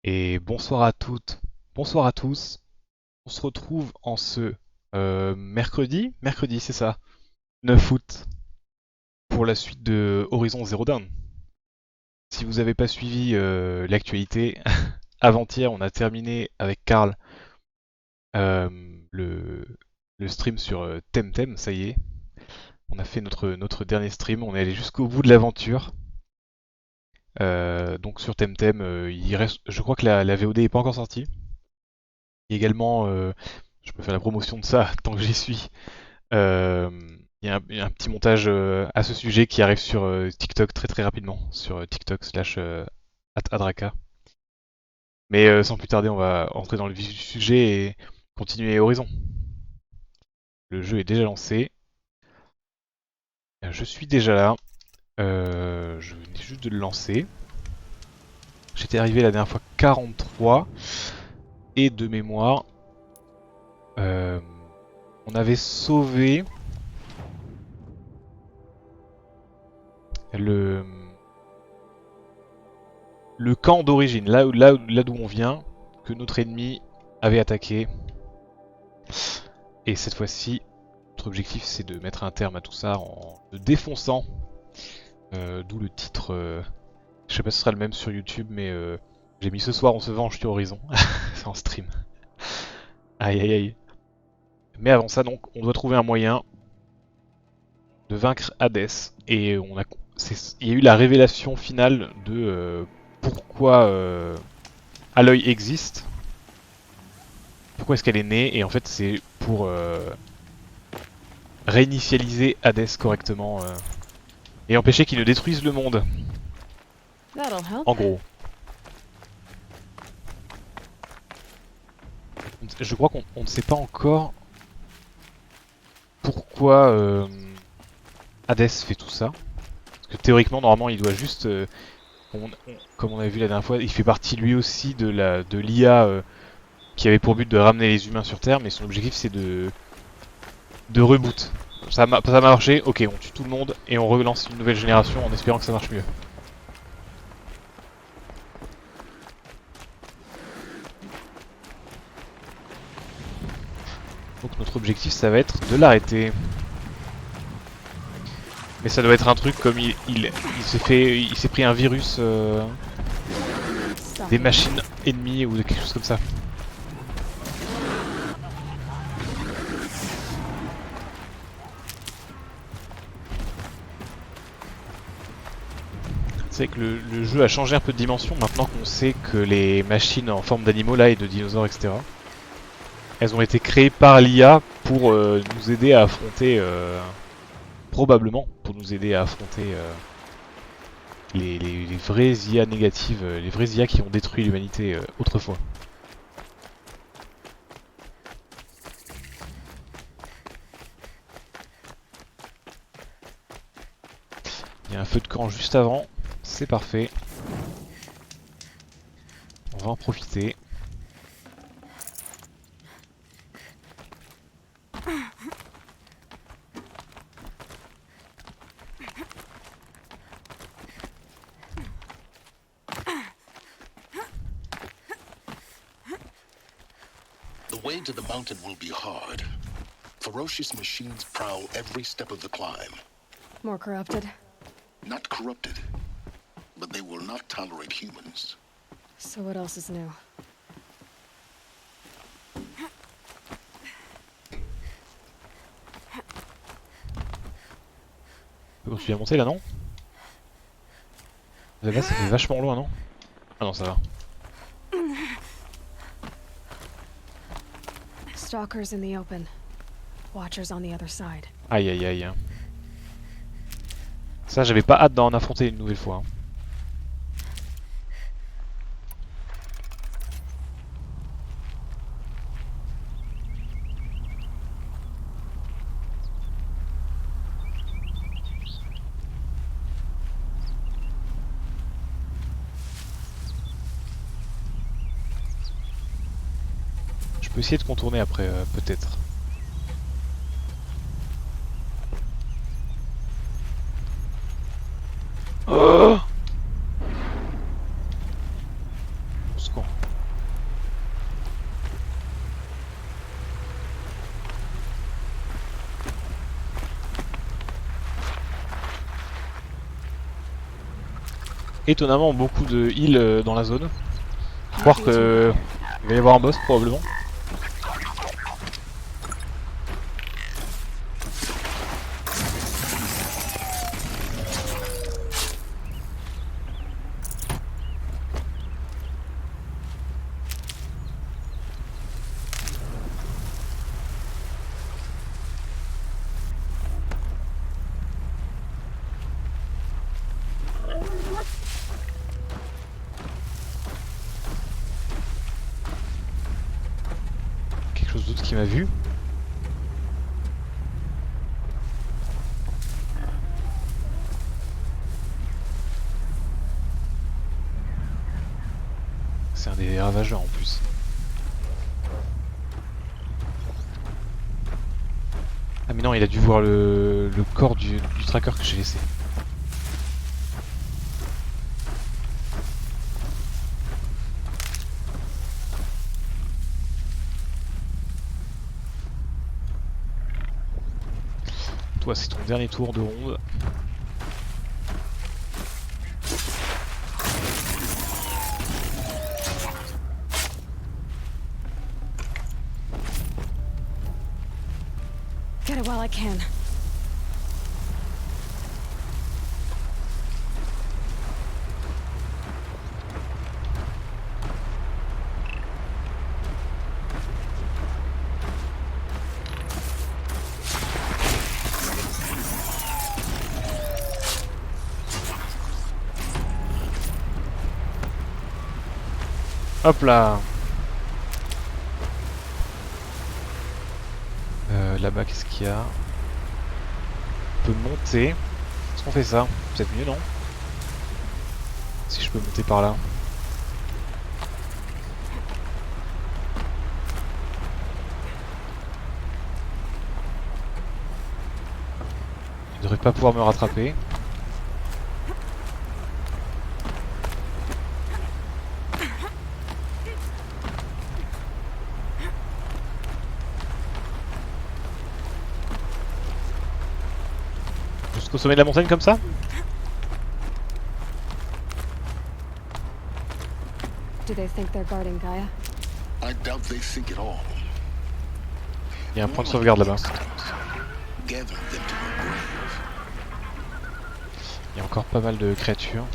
Et bonsoir à toutes, bonsoir à tous. On se retrouve en ce mercredi c'est ça, 9 août, pour la suite de Horizon Zero Dawn. Si vous n'avez pas suivi l'actualité, avant-hier on a terminé avec Karl euh, le, le stream sur Temtem, ça y est. On a fait notre dernier stream, on est allé jusqu'au bout de l'aventure. Donc sur Temtem, il reste, je crois que la VOD n'est pas encore sortie. Il y a également, je peux faire la promotion de ça tant que j'y suis. Euh, il y a un petit montage à ce sujet qui arrive sur TikTok très rapidement, sur TikTok slash Adraca. Mais sans plus tarder, on va entrer dans le vif du sujet et continuer Horizon. Le jeu est déjà lancé. Je suis déjà là. Je venais juste de le lancer. J'étais arrivé la dernière fois 43. Et de mémoire, euh, on avait sauvé le, le camp d'origine, là d'où on vient, que notre ennemi avait attaqué. Et cette fois-ci, notre objectif c'est de mettre un terme à tout ça en le défonçant. D'où le titre, je sais pas si ce sera le même sur YouTube, mais j'ai mis ce soir on se venge sur Horizon. C'est en stream. Aïe aïe aïe. Mais avant ça donc, on doit trouver un moyen de vaincre Hades. Et il y a eu la révélation finale de pourquoi Aloy existe. Pourquoi est-ce qu'elle est née. Et en fait c'est pour réinitialiser Hades correctement. Et empêcher qu'il ne détruise le monde. En gros. Je crois qu'on ne sait pas encore pourquoi Hades fait tout ça. Parce que théoriquement, normalement, il doit juste... comme on a vu la dernière fois, il fait partie lui aussi de l'IA qui avait pour but de ramener les humains sur Terre, mais son objectif c'est de reboot. Ça m'a marché, ok, on tue tout le monde et on relance une nouvelle génération en espérant que ça marche mieux. Donc notre objectif ça va être de l'arrêter. Mais ça doit être un truc comme il s'est pris un virus des machines ennemies ou quelque chose comme ça. C'est vrai que le jeu a changé un peu de dimension maintenant qu'on sait que les machines en forme d'animaux là et de dinosaures etc. Elles ont été créées par l'IA pour nous aider à affronter, probablement pour nous aider à affronter les vraies IA négatives, les vraies IA qui ont détruit l'humanité autrefois. Il y a un feu de camp juste avant, c'est parfait. On va en profiter. The way to the mountain will be hard. Ferocious machines prowl every step of the climb. More corrupted? Not corrupted, but they will not tolerate humans. So what else is new? On peut continuer à monter là non? Là ça fait vachement loin non? Ah non ça va. Stalkers in the open. Watchers on the other side. Aïe aïe aïe. Ça j'avais pas hâte d'en affronter une nouvelle fois. Je peux essayer de contourner après peut-être. Oh! Au secours. étonnamment beaucoup de heal dans la zone. Je crois que il va y avoir un boss probablement. Quelque chose d'autre qui m'a vu. C'est un des ravageurs en plus. Ah mais non, il a dû voir le corps du tracker que j'ai laissé. Toi, c'est ton dernier tour de ronde. Get it while I can. Hop là. Là-bas, qu'est-ce qu'il y a? On peut monter. Est-ce qu'on fait ça? Peut-être mieux, non? Si je peux monter par là. Il ne devrait pas pouvoir me rattraper. Jusqu'au sommet de la montagne comme ça? Do they think they're guarding Gaia? I doubt they think at all. Il y a un point de sauvegarde là-bas. Gather them to her grave. Il y a encore pas mal de créatures.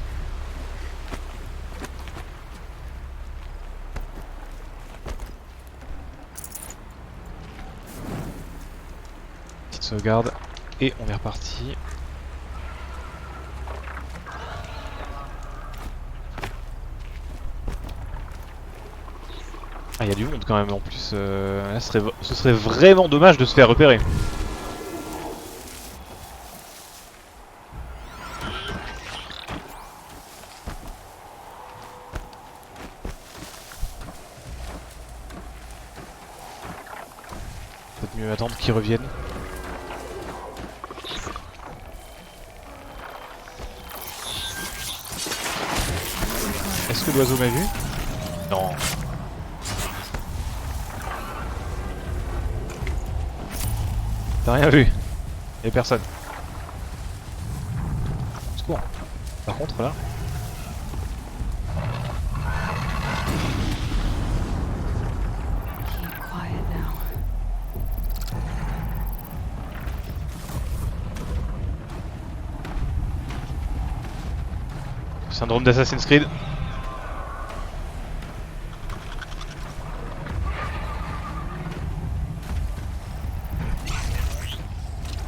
Petite sauvegarde. Et on est reparti. Ah, il y a du monde quand même en plus. Là, ce serait vraiment dommage de se faire repérer. Peut-être mieux attendre qu'ils reviennent. Est-ce que l'oiseau m'a vu? Non. T'as rien vu? Y'a personne. Secours. Par contre là. Keep quiet now. Syndrome d'Assassin's Creed.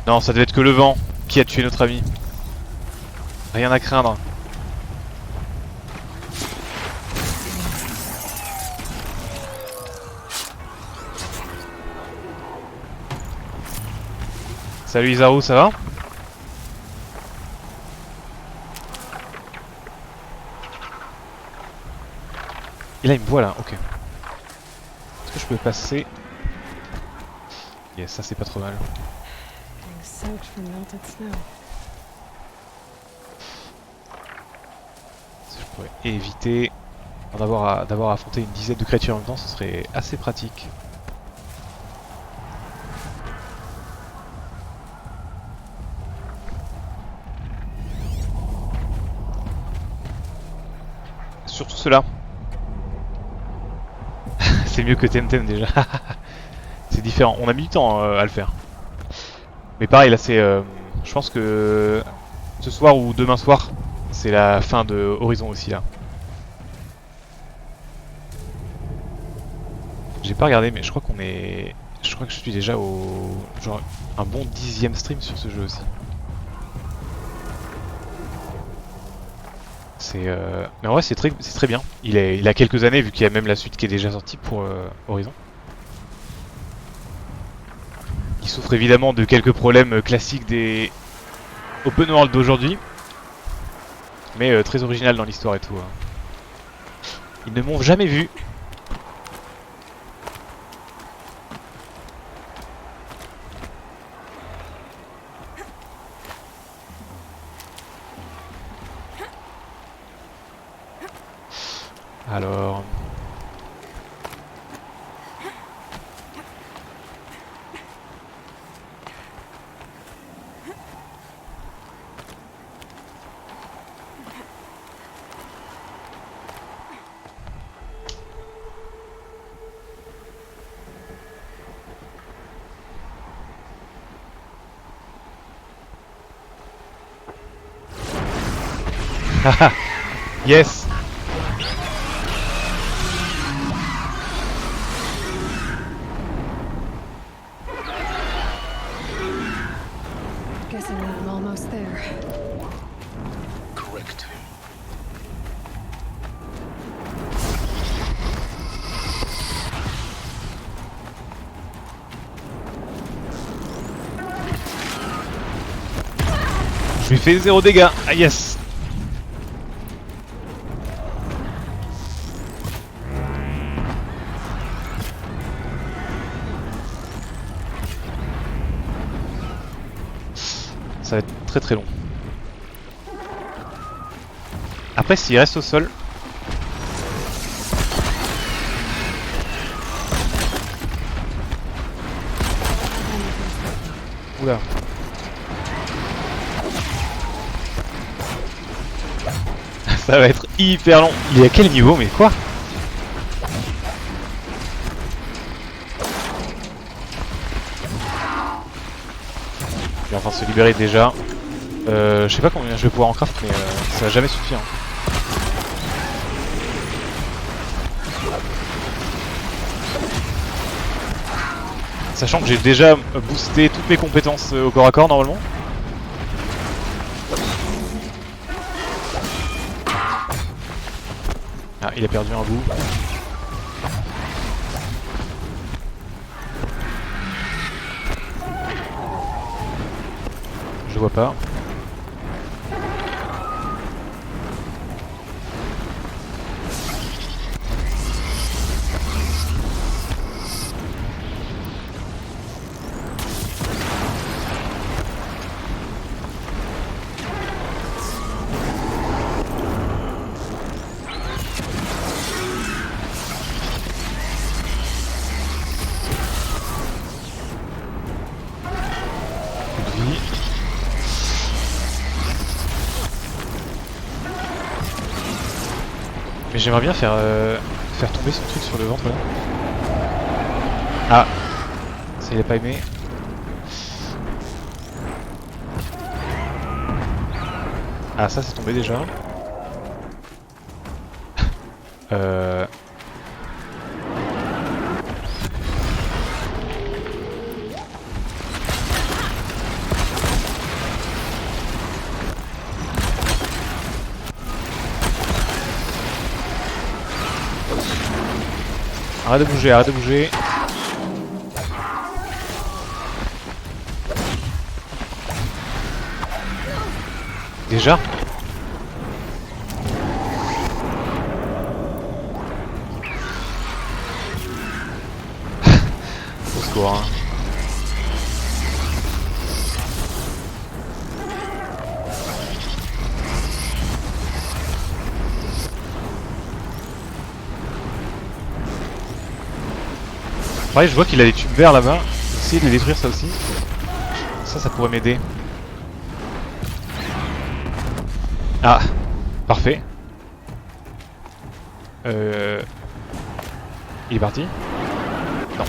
Non, ça devait être que le vent qui a tué notre ami. Rien à craindre. Salut Isaru, ça va? Et là il me voit là, ok. Est-ce que je peux passer? Yes, ça c'est pas trop mal. Getting soaked from melted snow. Si je pourrais éviter d'avoir affronté une dizaine de créatures en même temps, ce serait assez pratique. surtout ceux-là. C'est mieux que Temtem déjà. C'est différent. On a mis du temps à le faire. Mais pareil, là c'est... je pense que ce soir ou demain soir, c'est la fin de Horizon aussi là. J'ai pas regardé, mais je crois qu'on est... Je crois que je suis déjà au... genre un bon 10e stream sur ce jeu aussi. C'est... Mais en vrai c'est très bien. Il a quelques années vu qu'il y a même la suite qui est déjà sortie pour Horizon. Il souffre évidemment de quelques problèmes classiques des open world d'aujourd'hui. Mais très original dans l'histoire et tout. Ils ne m'ont jamais vu. Alors... Haha. Yes. Guessing I'm almost there. Correct. Je lui fais 0 dégâts. Ah yes. Ça va être très très long. Après s'il reste au sol... Oula. Ça va être hyper long. Il est à quel niveau mais quoi? Il est en train de se libérer déjà. Je sais pas combien je vais pouvoir en craft mais ça va jamais suffire. Sachant que j'ai déjà boosté toutes mes compétences au corps à corps normalement. Ah, il a perdu un bout. Je vois pas. Mais j'aimerais bien faire tomber son truc sur le ventre là. Ah, ça il a pas aimé. Ah ça c'est tombé déjà. Arrête de bouger, arrête de bouger. Déjà? Au secours, hein. Pareil, je vois qu'il a des tubes verts là-bas. Essayer de les détruire ça aussi. Ça pourrait m'aider. Ah, parfait. Il est parti? Non.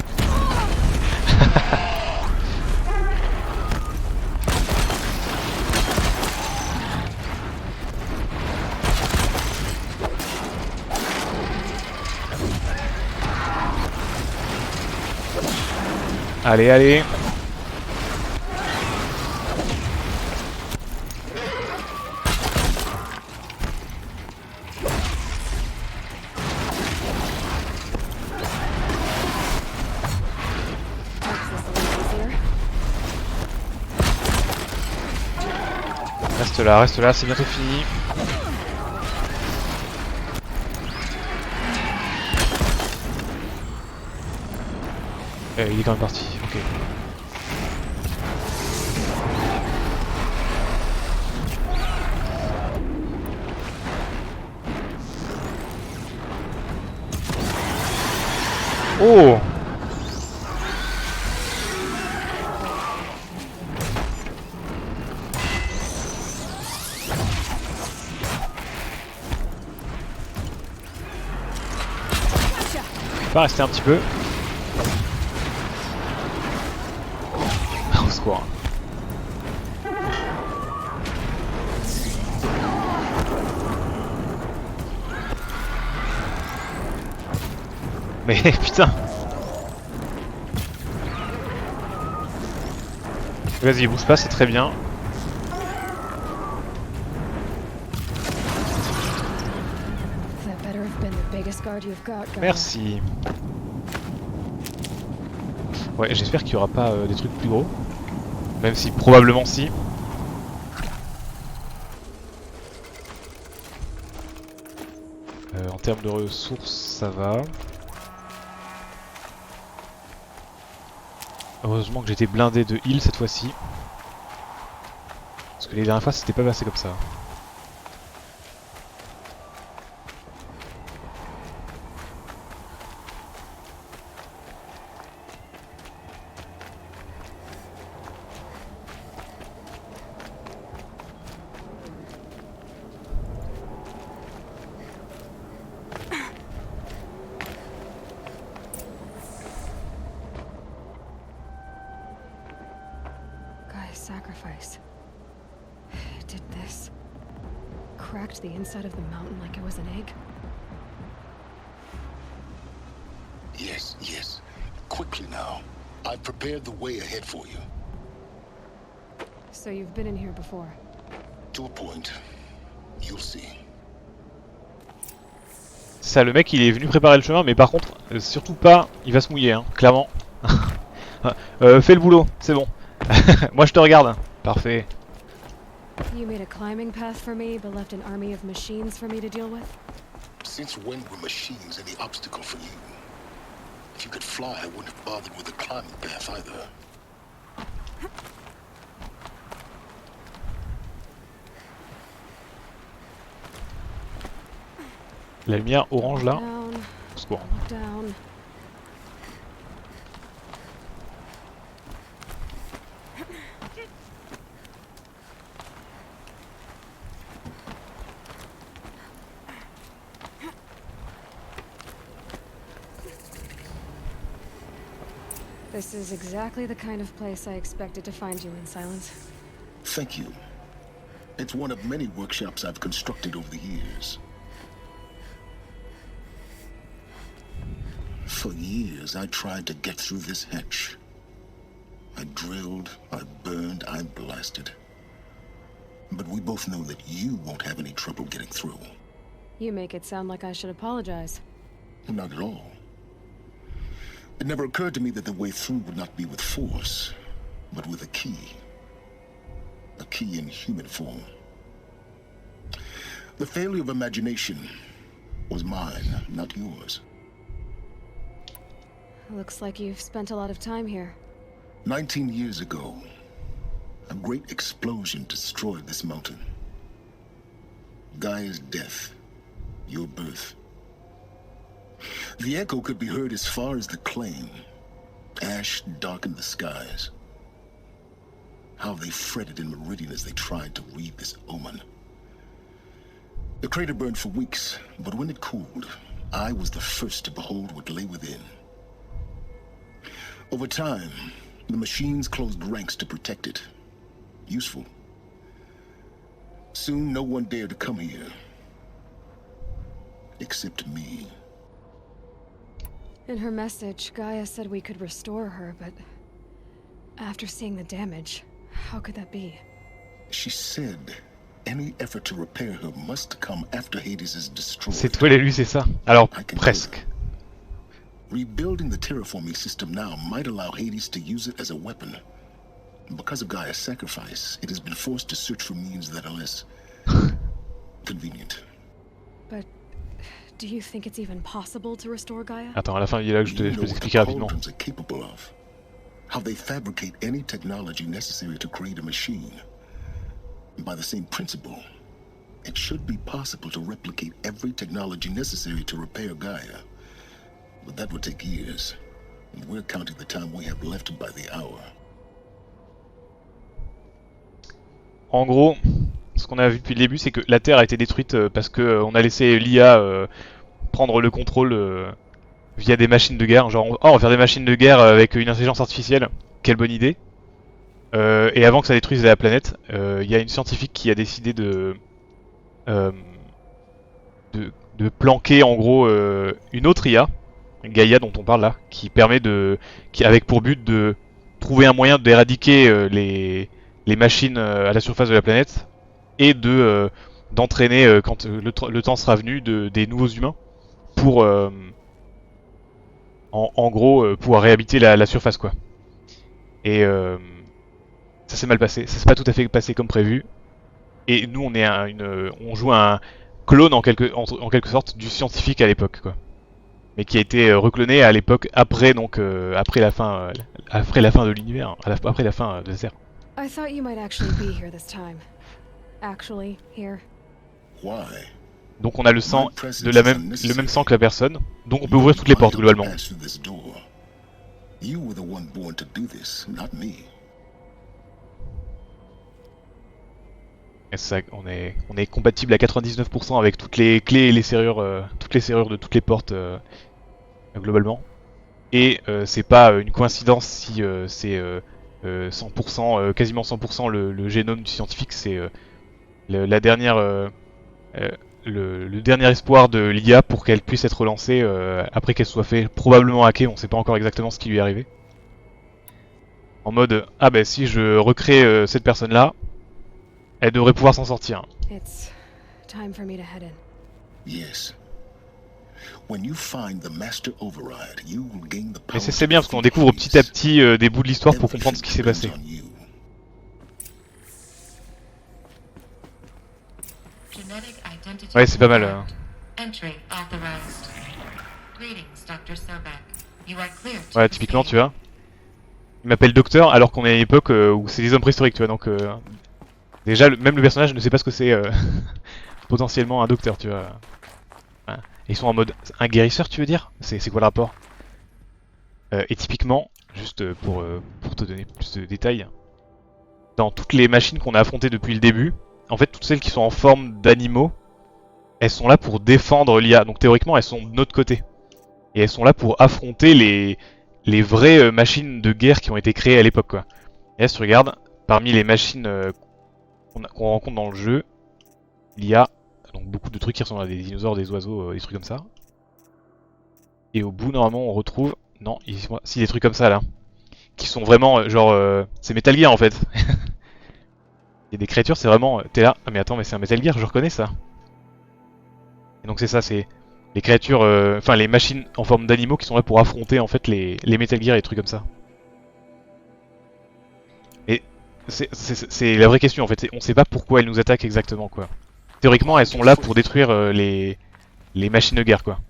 Allez, allez. Reste là, c'est bientôt fini. Il est quand même parti, ok. Oh! On va rester un petit peu. Au secours. Mais putain. Vas-y, bouge pas, c'est très bien. Merci. Ouais, j'espère qu'il y aura pas des trucs plus gros. Même si, probablement si. En termes de ressources, ça va. Heureusement que j'étais blindé de heal cette fois-ci. Parce que les dernières fois, c'était pas passé comme ça. Sacrifice. It did this. Cracked the inside of the mountain like it was an egg. Yes, yes. Quickly now. I've prepared the way ahead for you. So you've been in here before? To a point. You'll see. Ça, le mec il est venu préparer le chemin, mais par contre, surtout pas, il va se mouiller, hein, clairement. Fais le boulot, c'est bon. Moi je te regarde. Parfait. You made a climbing path for me, but left an army of machines for me to deal with? Since when were machines any obstacle for you? If you could fly, I wouldn't have bothered with a climbing path either. La lumière orange là. Au secours. This is exactly the kind of place I expected to find you in, Silence. Thank you. It's one of many workshops I've constructed over the years. For years, I tried to get through this hatch. I drilled, I burned, I blasted. But we both know that you won't have any trouble getting through. You make it sound like I should apologize. Not at all. It never occurred to me that the way through would not be with force, but with a key. A key in human form. The failure of imagination was mine, not yours. Looks like you've spent a lot of time here. 19 years ago, a great explosion destroyed this mountain. Gaia's death, your birth. The echo could be heard as far as the claim. Ash darkened the skies. How they fretted in Meridian as they tried to read this omen. The crater burned for weeks, but when it cooled, I was the first to behold what lay within. Over time, the machines closed ranks to protect it. Useful. Soon, no one dared to come here. Except me. In her message, Gaia said we could restore her, but after seeing the damage, how could that be? She said any effort to repair her must come after Hades is destroyed. C'est toi l'élu, c'est ça? Alors, presque. Rebuilding the terraforming system now might allow Hades to use it as a weapon. Because of Gaia's sacrifice, it has been forced to search for means that are less convenient. But do you think it's even possible to restore Gaia? Attends, à la fin du dialogue, je peux t'expliquer rapidement. Are capable of. How they fabricate any technology necessary to create a machine. By the same principle, it should be possible to replicate every technology necessary to repair Gaia. But that would take years. And we're counting the time we have left by the hour. En gros, ce qu'on a vu depuis le début, c'est que la Terre a été détruite parce que on a laissé l'IA prendre le contrôle via des machines de guerre. Genre, on va faire des machines de guerre avec une intelligence artificielle. Quelle bonne idée. Et avant que ça détruise la planète, il y a une scientifique qui a décidé de planquer en gros une autre IA, Gaïa dont on parle là, qui permet qui avec pour but de trouver un moyen d'éradiquer les machines à la surface de la planète et d'entraîner quand le temps sera venu des nouveaux humains pour en gros pouvoir réhabiter la surface quoi. Et ça s'est mal passé, ça s'est pas tout à fait passé comme prévu. Et nous on joue un clone en quelque sorte du scientifique à l'époque quoi. Mais qui a été recloné à l'époque après donc après la fin de l'univers, après la fin de la Terre. I thought you might actually be here this time. Actually, here. Why? Donc on a le sang le même sang que la personne, donc on peut ouvrir toutes les portes globalement. You were the one born to do this, not me. Et ça, on est compatible à 99% avec toutes les clés et les serrures, de toutes les portes globalement. Et c'est pas une coïncidence si c'est 100%, quasiment 100% le génome du scientifique. C'est la dernière, le dernier espoir de l'IA pour qu'elle puisse être relancée après qu'elle soit fait probablement hacker. On sait pas encore exactement ce qui lui est arrivé. En mode ah ben si je recrée cette personne là, elle devrait pouvoir s'en sortir. It's time for me to head in. Yes. When you find the master override, you will gain the power. Mais c'est bien parce qu'on découvre petit à petit des bouts de l'histoire pour comprendre ce qui s'est passé. Ouais, c'est pas mal. Ouais, typiquement, tu vois. Il m'appelle docteur alors qu'on est à une époque où c'est des hommes préhistoriques, tu vois. Donc déjà, même le personnage ne sait pas ce que c'est potentiellement un docteur, tu vois. Ouais. Ils sont en mode un guérisseur, tu veux dire? C'est quoi le rapport? Et typiquement, juste pour te donner plus de détails, dans toutes les machines qu'on a affrontées depuis le début, en fait, toutes celles qui sont en forme d'animaux, elles sont là pour défendre l'IA. Donc théoriquement, elles sont de notre côté. Et elles sont là pour affronter les vraies machines de guerre qui ont été créées à l'époque, quoi. Et là, si tu regardes, parmi les machines qu'on rencontre dans le jeu, il y a donc beaucoup de trucs qui ressemblent à des dinosaures, des oiseaux, des trucs comme ça. Et au bout, normalement, on retrouve... Non, si des trucs comme ça, là. Qui sont vraiment, genre... c'est Metal Gear, en fait. Il y a des créatures, c'est vraiment... T'es là, ah mais attends, mais c'est un Metal Gear, je reconnais ça. Et donc c'est ça, c'est... Les créatures, enfin les machines en forme d'animaux qui sont là pour affronter en fait les Metal Gear et des trucs comme ça. Et c'est la vraie question en fait, on sait pas pourquoi elles nous attaquent exactement quoi. Théoriquement elles sont là pour détruire les machines de guerre quoi.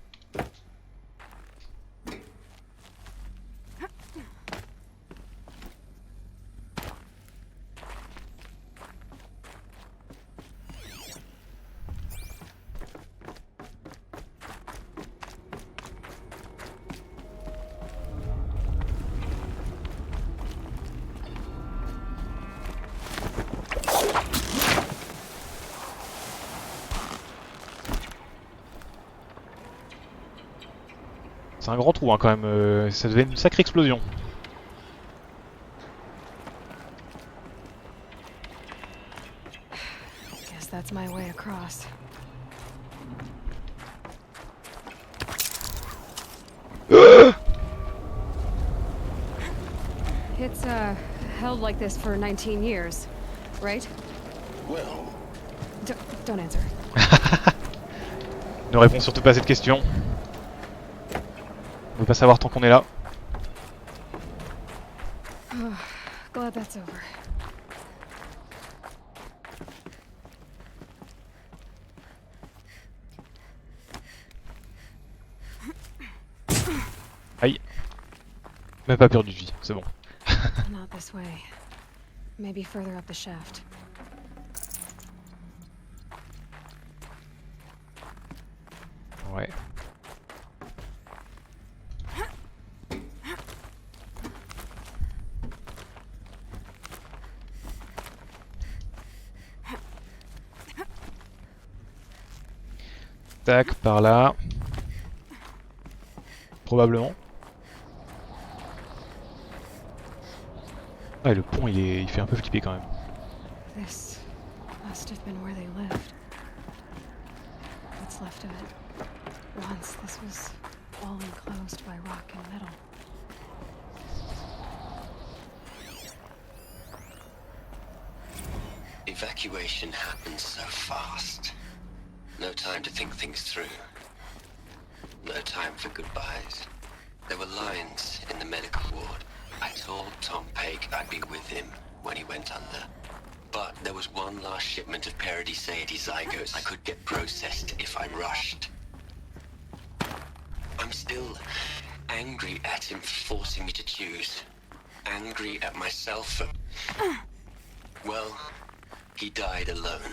C'est un grand trou hein, quand même, ça devait être une sacrée explosion. Guess that's my way across. It's held like this for 19 years, right? Well, Don't answer. Ne réponds surtout pas à cette question. On veut pas savoir tant qu'on est là. Glad that's over. Aïe. Même pas perdu de vie, c'est bon. Not this way. Maybe further up the shaft. Ouais. Tac, par là. Probablement. Ah, et le pont il fait un peu flipper quand même. This must have been where they lived. What's left of it. Once this was all enclosed by rock and metal. Evacuation happened so fast. No time to think things through. No time for goodbyes. There were lines in the medical ward. I told Tom Pake I'd be with him when he went under. But there was one last shipment of Paradiseidae zygotes I could get processed if I rushed. I'm still angry at him for forcing me to choose. Angry at myself for... Well, he died alone.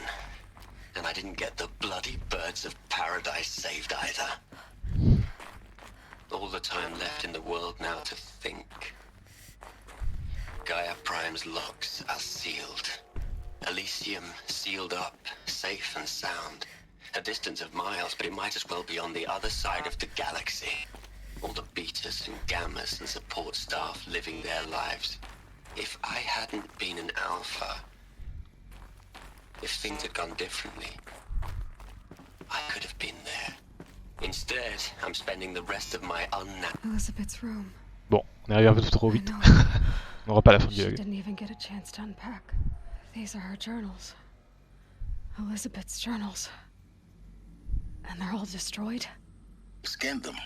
And I didn't get the bloody birds of paradise saved either. All the time left in the world now to think. Gaia Prime's locks are sealed. Elysium sealed up, safe and sound. A distance of miles, but it might as well be on the other side of the galaxy. All the betas and gammas and support staff living their lives. If I hadn't been an alpha, if things had gone differently, I could have been there. Instead, I'm spending the rest of my Elizabeth's room. Bon, on est arrivé un peu trop I vite. know. On n'aura pas la fin du She dialogue. didn't even get a chance to unpack. These are her journals. Elizabeth's journals. And they're all destroyed? scan them.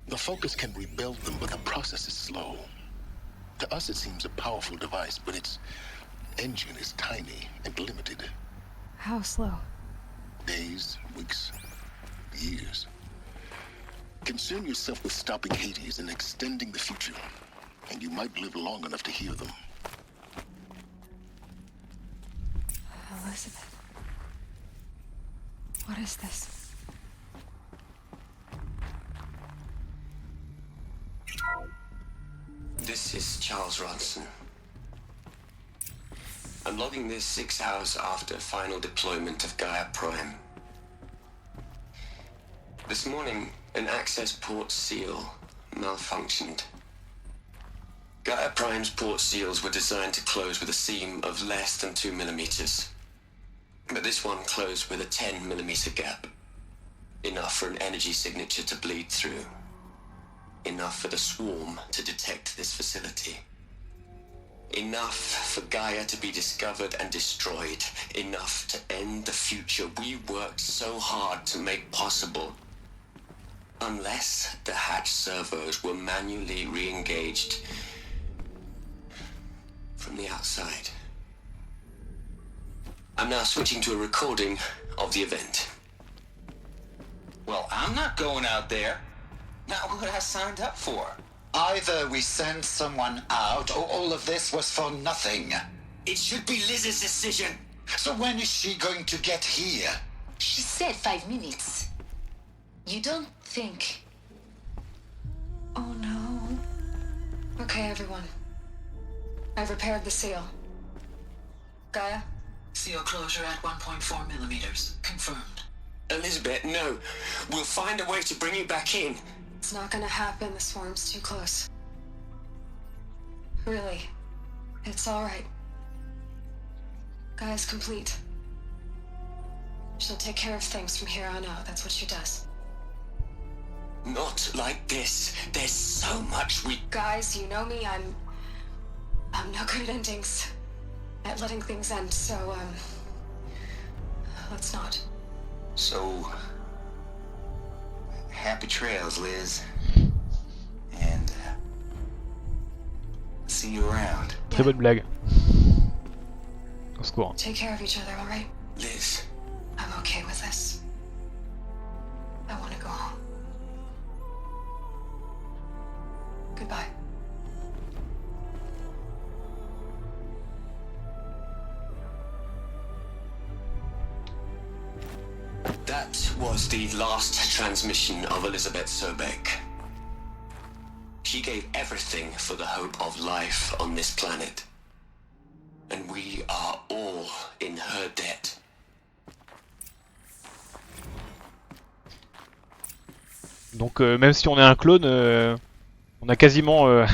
The Focus can rebuild them, but the process is slow. To us, it seems a powerful device, but its engine is tiny and limited. How slow? Days, weeks, years. Concern yourself with stopping Hades and extending the future, and you might live long enough to hear them. Elizabeth. What is this? This is Charles Ronson. I'm logging this 6 hours after final deployment of Gaia Prime. This morning, an access port seal malfunctioned. Gaia Prime's port seals were designed to close with a seam of less than 2 millimeters. But this one closed with a 10 millimeter gap. Enough for an energy signature to bleed through. Enough for the swarm to detect this facility. Enough for Gaia to be discovered and destroyed. Enough to end the future we worked so hard to make possible. Unless the hatch servos were manually re-engaged from the outside. I'm now switching to a recording of the event. Well, I'm not going out there. Not what I signed up for. Either we send someone out, or all of this was for nothing. It should be Liz's decision. So when is she going to get here? She said 5 minutes. You don't think... Oh no. Okay, everyone. I've repaired the seal. Gaia? Seal closure at 1.4 millimeters. Confirmed. Elizabeth, no. We'll find a way to bring you back in. It's not gonna happen. The swarm's too close. Really. It's alright. Gaia's complete. She'll take care of things from here on out. That's what she does. Not like this. There's so much we... Guys, you know me. I'm no good at endings. At letting things end, so, let's not. So, happy trails, Liz. And see you around. Très bonne blague. Au secours. Take care of each other, alright? Liz, I'm okay with this. I want to go home. Goodbye. that was the last transmission of Elizabeth Sobek. She gave everything for the hope of life on this planet. And we are all in her debt. Donc même si on est un clone, on a quasiment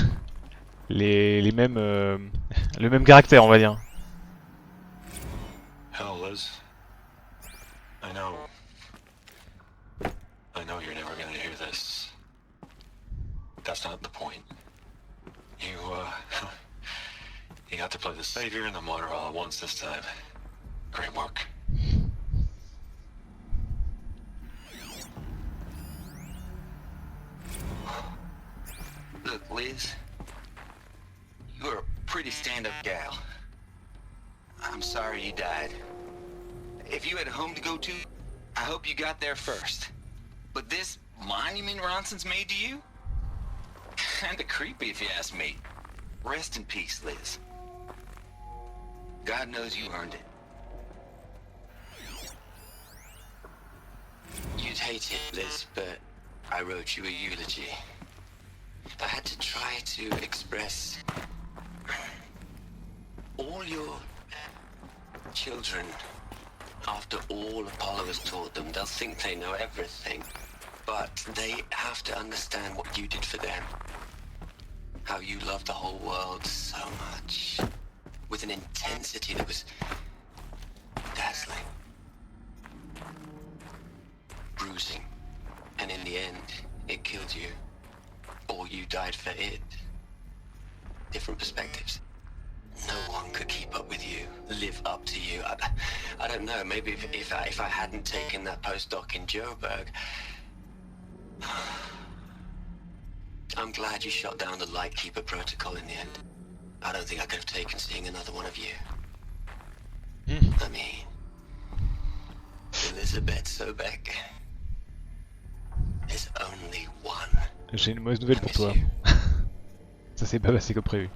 les mêmes le même caractère, on va dire. Hell, Liz. I know you're never gonna hear this. That's not the point. You got to play the savior and the martyr all at once this time. Great work. Look, Liz, you're a pretty stand-up gal. I'm sorry you died. If you had a home to go to, I hope you got there first. But this monument Ronson's made to you? Kinda creepy if you ask me. Rest in peace, Liz. God knows you earned it. You'd hate it, Liz, but I wrote you a eulogy. I had to try to express all your children. After all Apollo has taught them, they'll think they know everything. But they have to understand what you did for them. How you loved the whole world so much. With an intensity that was dazzling. Bruising. And in the end, it killed you. Or you died for it. Different perspectives. No one could keep up with you, live up to you. I don't know, maybe if I hadn't taken that postdoc in Joburg. I'm glad you shot down the Lightkeeper protocol in the end. I don't think I could have taken seeing another one of you. I mean, Elizabeth Sobek. There's only one. J'ai une mauvaise nouvelle pour toi. Ça s'est pas passé comme prévu.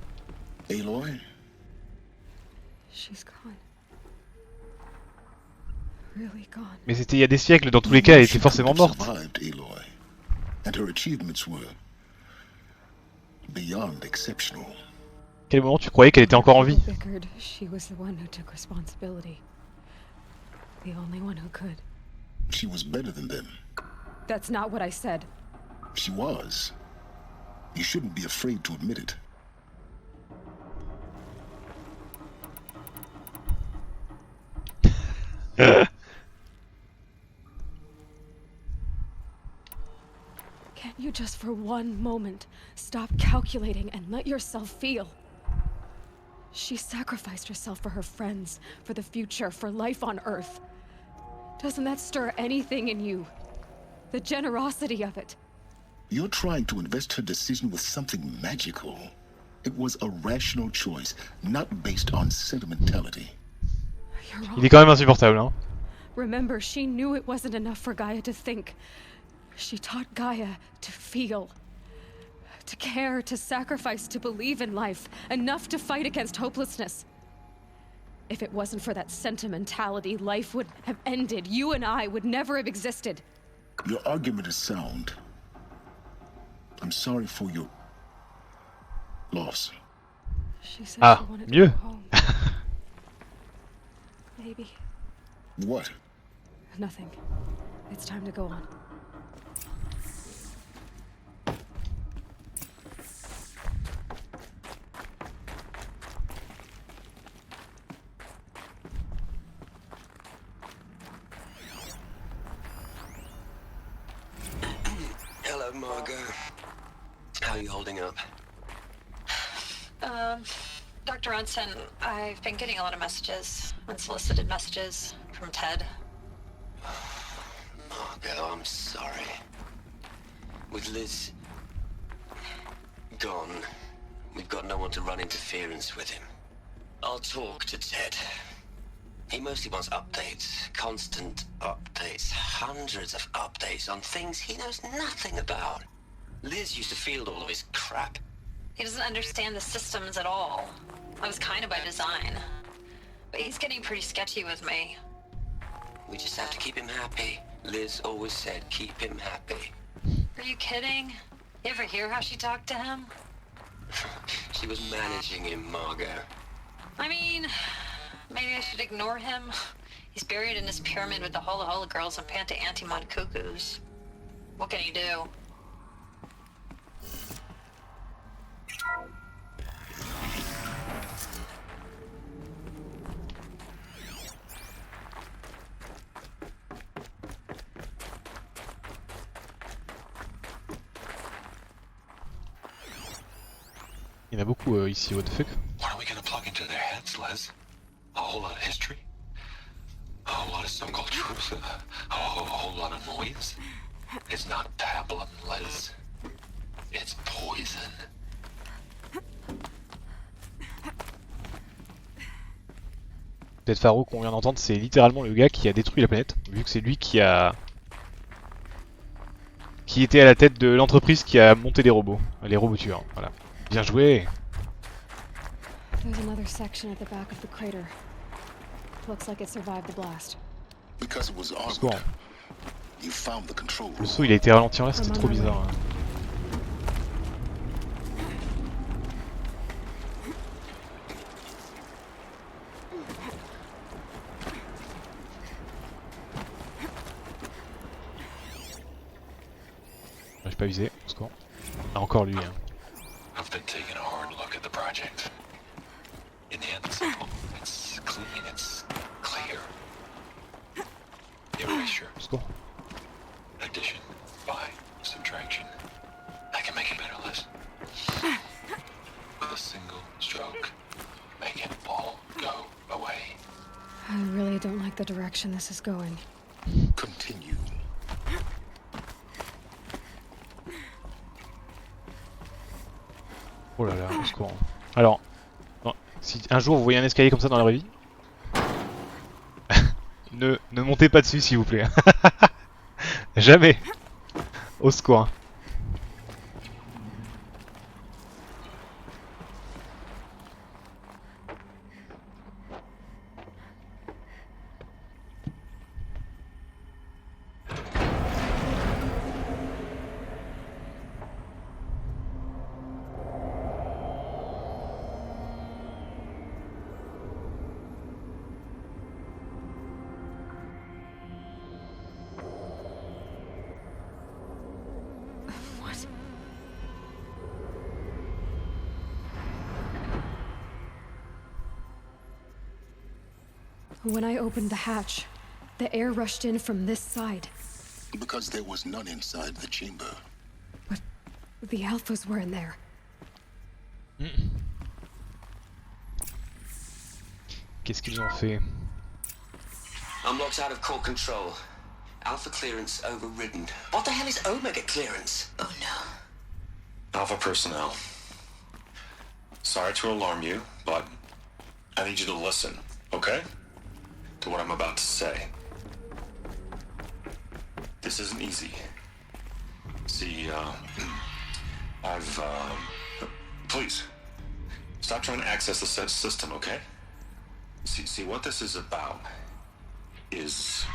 Aloy? She's gone. Really gone. Mais c'était il y a des siècles, dans tous les cas, elle était forcément morte. Survived Aloy, and her achievements were beyond exceptional. Quel moment tu croyais qu'elle était encore en vie? Bickered, she was the one who took responsibility. The only one who could. She was better than them. That's not what I said. She was. You shouldn't be afraid to admit it. Can't you just for one moment stop calculating and let yourself feel? She sacrificed herself for her friends, for the future, for life on Earth. Doesn't that stir anything in you? The generosity of it. You're trying to invest her decision with something magical. It was a rational choice, not based on sentimentality. You're wrong. Il est quand même insupportable, hein. Remember, she knew it wasn't enough for Gaia to think. She taught Gaia to feel. To care, to sacrifice, to believe in life. Enough to fight against hopelessness. If it wasn't for that sentimentality, life would have ended. You and I would never have existed. Your argument is sound. I'm sorry for your loss. She said Ah, she wanted mieux. to go home. Maybe. What? Nothing. It's time to go on. Margot. How are you holding up? Dr. Ronson, I've been getting a lot of messages, unsolicited messages from Ted. Margot, I'm sorry. With Liz gone, we've got no one to run interference with him. I'll talk to Ted. He mostly wants updates, constant updates, hundreds of updates on things he knows nothing about. Liz used to field all of his crap. He doesn't understand the systems at all. I was kind of by design. But he's getting pretty sketchy with me. We just have to keep him happy. Liz always said keep him happy. Are you kidding? You ever hear how she talked to him? She was managing him, Margot. I mean, maybe I should ignore him. He's buried in his pyramid with the Hola Hola girls and Panta Antimod cuckoos. What can he do? Il y en a beaucoup ici, what the fuck. What are we gonna plug into their heads, Les? A whole lot of history? A whole lot of so-called truth? A whole lot of noise? It's not pablum, Les. It's poison. Peut-être Faro qu'on vient d'entendre, c'est littéralement le gars qui a détruit la planète, vu que c'est lui qui était à la tête de l'entreprise qui a monté des robots, les robots tueurs, voilà. Bien joué. There's another section at the back of the crater. Looks like it survived the blast. Because it was Secours. armored, you found the control Le room. saut il a été ralenti en l'air, c'était trop bizarre. Hein. J'arrive pas à viser, au secours. Ah, encore lui. Hein. I've been taking a hard look at the project. In the end, it's simple. It's clean. It's clear. Erasure. Au secours. Addition. By subtraction. I can make it better, Les. With a single stroke, make it all go away. I really don't like the direction this is going. Continue. Oh là là, au secours. Alors, non, si un jour vous voyez un escalier comme ça dans la vraie vie, ne montez pas dessus s'il vous plaît. Jamais. Au secours. When I opened the hatch, the air rushed in from this side. Because there was none inside the chamber. But the alphas were in there. Qu'est-ce qu'ils ont fait? I'm locked out of core control. Alpha clearance overridden. What the hell is Omega clearance? Oh no. Alpha personnel. Sorry to alarm you, but I need you to listen, okay? To what I'm about to say. This isn't easy. See, please, stop trying to access the system, okay? See, what this is about is,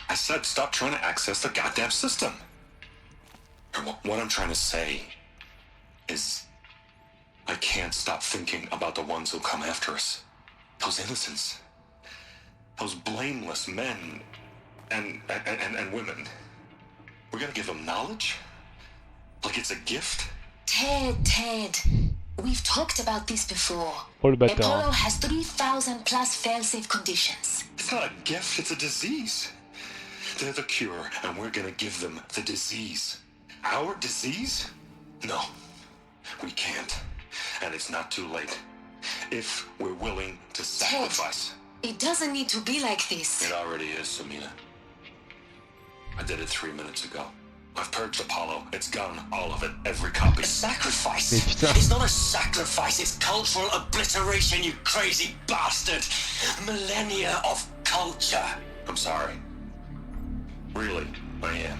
I said stop trying to access the goddamn system. And what I'm trying to say is, I can't stop thinking about the ones who come after us. Those innocents. Those blameless men and women. We're gonna give them knowledge? Like it's a gift? Ted. We've talked about this before. Oh le bâtard. Apollo has 3,000 plus fail-safe conditions. It's not a gift, it's a disease. They're the cure, and we're gonna give them the disease. Our disease? No, we can't. And it's not too late. If we're willing to sacrifice. It doesn't need to be like this. It already is, Samina. I did it 3 minutes ago. I've purged Apollo. It's gone, all of it, every copy. A sacrifice? Mais putain. It's not a sacrifice, it's cultural obliteration, you crazy bastard! Millennia of culture! I'm sorry. Really, I am.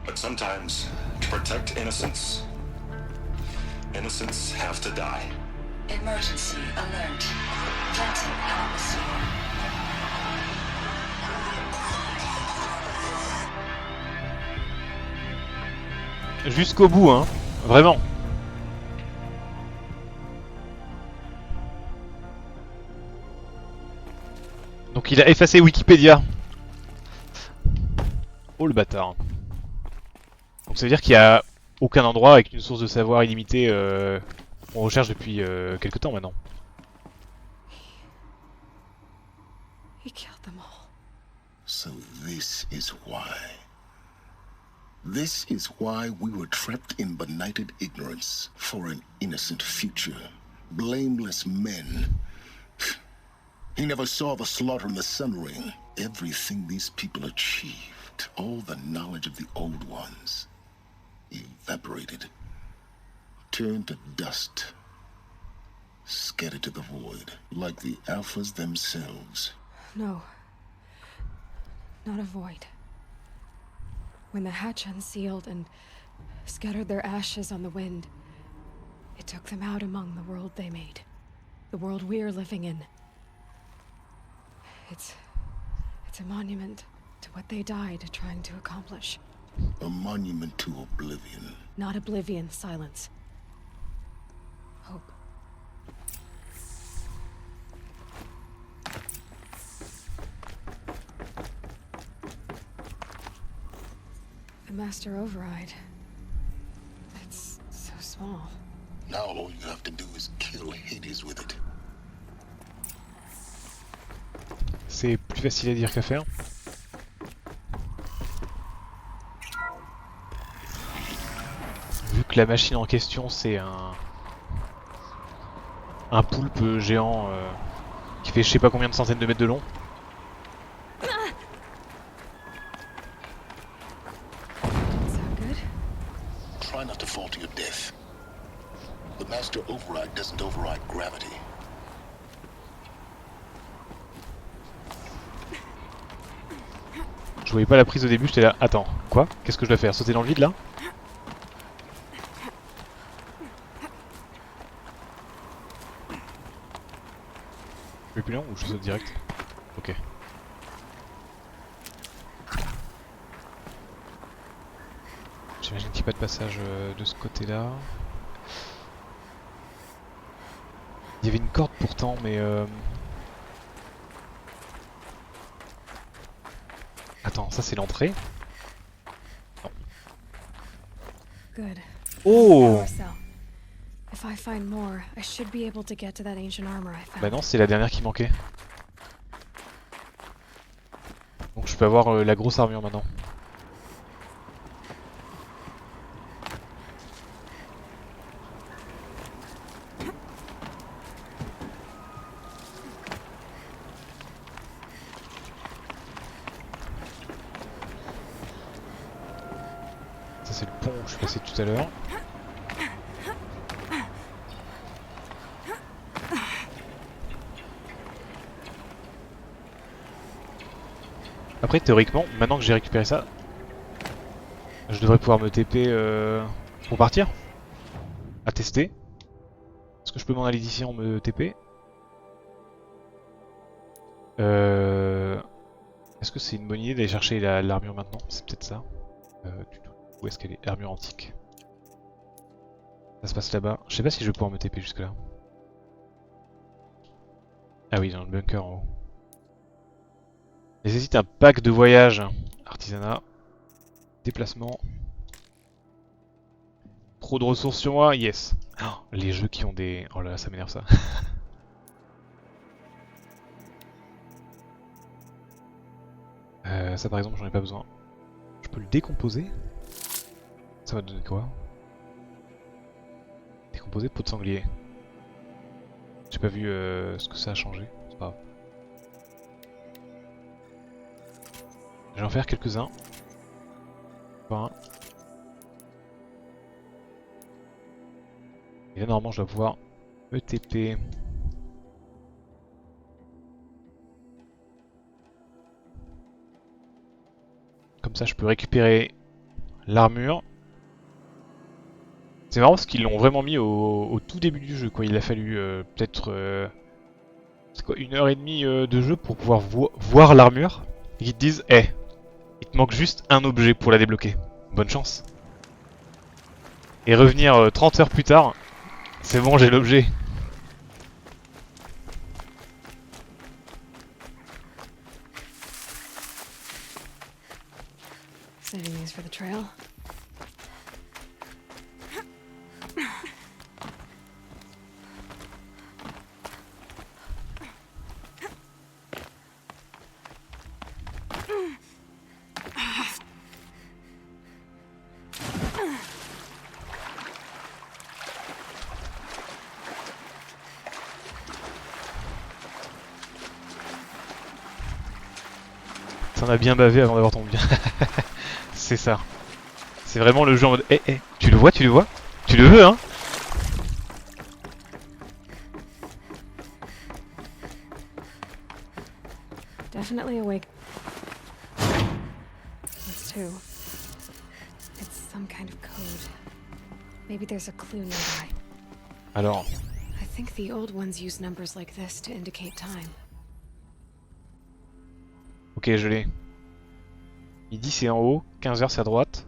But sometimes, to protect innocence, innocents have to die. Emergency alert. Planting atmosphere. Jusqu'au bout, hein. Vraiment. Donc il a effacé Wikipédia. Oh le bâtard. Donc ça veut dire qu'il n'y a aucun endroit avec une source de savoir illimitée qu'on recherche depuis quelque temps maintenant. He killed them all. So this is why. This is why we were trapped in benighted ignorance for an innocent future. Blameless men. He never saw the slaughter in the Sun Ring. Everything these people achieved, all the knowledge of the old ones, evaporated, turned to dust, scattered to the void, like the Alphas themselves. No. Not a void. When the hatch unsealed and scattered their ashes on the wind, it took them out among the world they made. The world we're living in. It's a monument to what they died trying to accomplish. A monument to oblivion. Not oblivion, silence. Hope. The Master Override. It's so small. Now all you have to do is kill Hades with it. C'est plus facile à dire qu'à faire. Vu que la machine en question c'est un poulpe géant qui fait je sais pas combien de centaines de mètres de long. Is that good? Try not to fall to your death. The Master Override doesn't override gravity. Je voyais pas la prise au début, j'étais là. Attends, quoi? Qu'est-ce que je dois faire? Sauter dans le vide là? Je vais plus long ou je saute direct? Ok. J'imagine qu'il n'y a pas de passage de ce côté-là. Il y avait une corde pourtant, mais attends, ça c'est l'entrée? Non. Good. Oh! Power cell. If I find more, I should be able to get to that ancient armor I found. Bah non, c'est la dernière qui manquait. Donc je peux avoir la grosse armure maintenant. Ça c'est le pont où je suis passé tout à l'heure. Après théoriquement, maintenant que j'ai récupéré ça, je devrais pouvoir me TP pour partir. À tester. Est-ce que je peux m'en aller d'ici en me TP? Est-ce que c'est une bonne idée d'aller chercher l'armure maintenant? C'est peut-être ça. Où est-ce qu'elle est? Armure antique. Ça se passe là-bas. Je sais pas si je vais pouvoir me TP jusque là. Ah oui, dans le bunker en haut. Nécessite un pack de voyage. Artisanat. Déplacement. Trop de ressources sur moi, yes. Oh, les jeux qui ont des... Oh là là, ça m'énerve ça. Ça par exemple j'en ai pas besoin. Je peux le décomposer. Ça va donner quoi? Décomposer peau de sanglier. J'ai pas vu ce que ça a changé. C'est pas grave. Je vais en faire quelques-uns. Enfin. Et là normalement je dois pouvoir me TP. Comme ça je peux récupérer l'armure. C'est marrant parce qu'ils l'ont vraiment mis au tout début du jeu quoi. Il a fallu peut-être c'est quoi, 1h30 de jeu pour pouvoir voir l'armure. Et qu'ils te disent hey, il te manque juste un objet pour la débloquer. Bonne chance. Et revenir 30 heures plus tard, c'est bon j'ai l'objet. Saving these for the trail. T'en as bien bavé avant d'avoir ton bien. C'est ça. C'est vraiment le jeu en mode tu le vois, tu le vois? Tu le veux hein? Definitely awake. That's two. It's some kind of code. Maybe there's a clue nearby. Alors, I think the old ones use numbers like this to indicate time. ok je l'ai. Midi c'est en haut, 15h c'est à droite.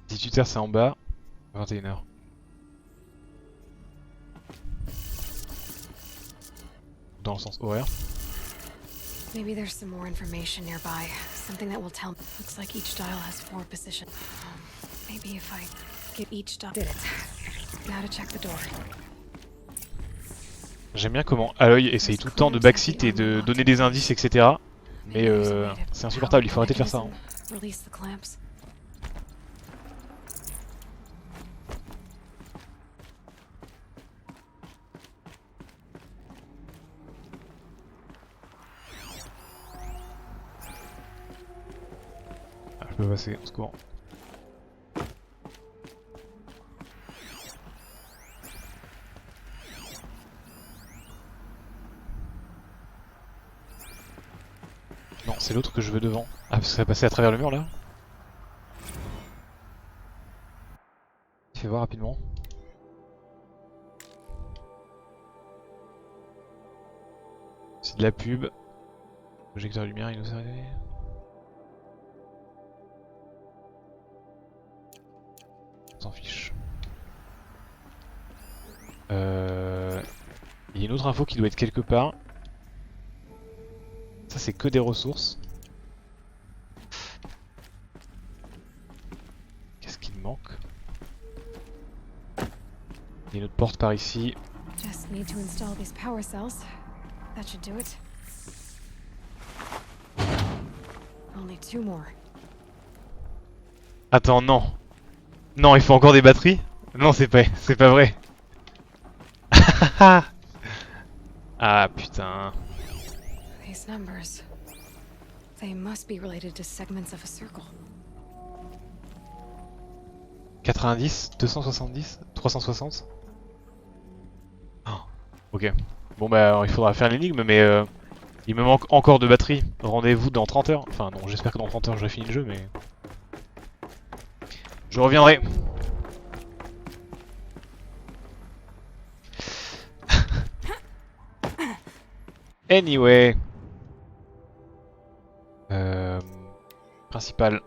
18h c'est en bas, 21h. Dans le sens horaire. Maybe there's some more information nearby. Something that will tell. Looks like each dial has 4 positions. Maybe if I get each dial. Did it. Now to check the door. J'aime bien comment Aloy essaye tout le temps de backseat et de donner des indices, etc. Mais c'est insupportable, il faut arrêter de faire ça. Hein. Release the clamps. Ah, je peux passer, au secours. Non, c'est l'autre que je veux devant. Ah, parce que ça passait à travers le mur là. Fais voir rapidement. C'est de la pub. Projecteur lumière, il nous arrive. On s'en fiche. Il y a une autre info qui doit être quelque part. Ça c'est que des ressources. Qu'est-ce qu'il me manque? Il y a une autre porte par ici. Just need to install these power cells. That should do it. Only 2 more. Attends, non. Non, il faut encore des batteries? Non, c'est pas vrai. Ah putain. These numbers. They must be related to segments of a circle. 90, 270, 360. Oh, ok. Bon bah il faudra faire l'énigme mais il me manque encore de batterie. Rendez-vous dans 30 heures. Enfin non, j'espère que dans 30 heures j'aurai fini le jeu mais... Je reviendrai. Anyway. Principal.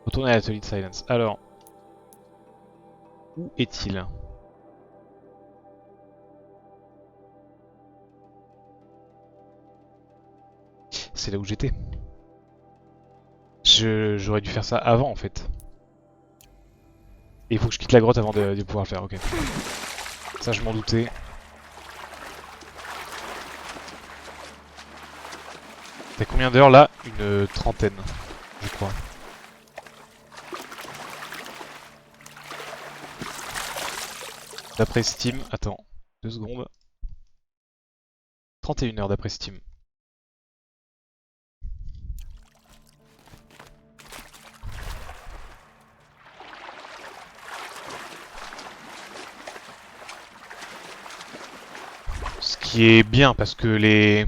Retourner à l'atelier de Silence. Alors. Où est-il? C'est là où j'étais. J'aurais dû faire ça avant en fait. Et il faut que je quitte la grotte avant de pouvoir le faire, ok. Ça je m'en doutais. T'as combien d'heures là? Une trentaine, je crois. D'après Steam, attends, 2 secondes. 31 heures d'après Steam. Ce qui est bien parce que les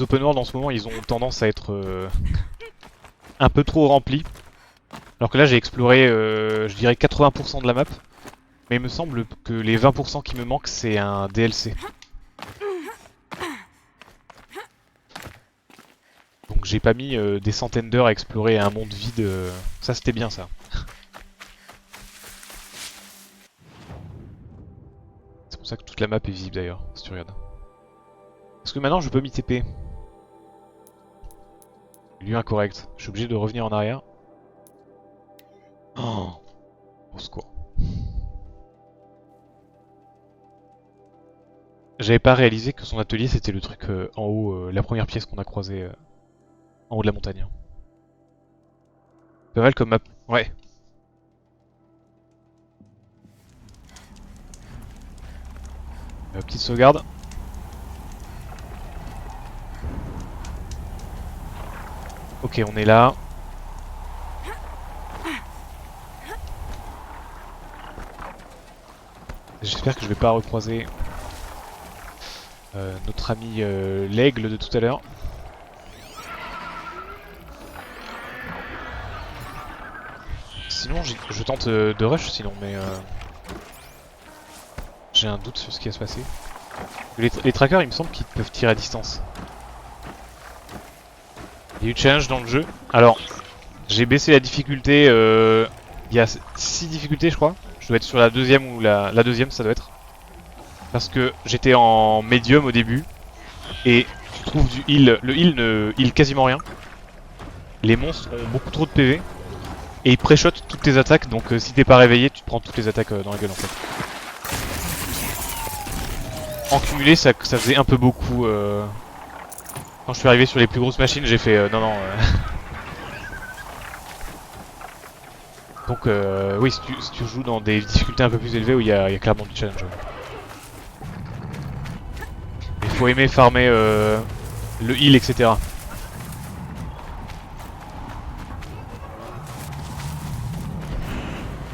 open world en ce moment ils ont tendance à être un peu trop remplis. Alors que là j'ai exploré je dirais 80% de la map. Mais il me semble que les 20% qui me manquent c'est un DLC. Donc j'ai pas mis des centaines d'heures à explorer un monde vide. Ça c'était bien ça. C'est pour ça que toute la map est visible d'ailleurs, si tu regardes. Parce que maintenant je peux m'y TP. Lieu incorrect. Je suis obligé de revenir en arrière. Oh, au secours. J'avais pas réalisé que son atelier c'était le truc en haut, la première pièce qu'on a croisée en haut de la montagne. Pas mal comme map. Ouais. Petite sauvegarde. Ok, on est là. J'espère que je vais pas recroiser notre ami l'aigle de tout à l'heure. Sinon, je tente de rush sinon, mais j'ai un doute sur ce qui va se passer. Les trackers, il me semble qu'ils peuvent tirer à distance. Il y a eu challenge dans le jeu. Alors, j'ai baissé la difficulté. Il y a 6 difficultés, je crois. Je dois être sur la deuxième ou la deuxième, ça doit être. Parce que j'étais en médium au début. Et tu trouves du heal. Le heal ne heal quasiment rien. Les monstres ont beaucoup trop de PV. Et ils pré-shot toutes tes attaques. Donc si t'es pas réveillé, tu te prends toutes les attaques dans la gueule en fait. En cumulé, ça faisait un peu beaucoup. Quand je suis arrivé sur les plus grosses machines, j'ai fait non. Donc oui, si tu joues dans des difficultés un peu plus élevées où il y a clairement du challenge. Il faut aimer farmer le heal, etc.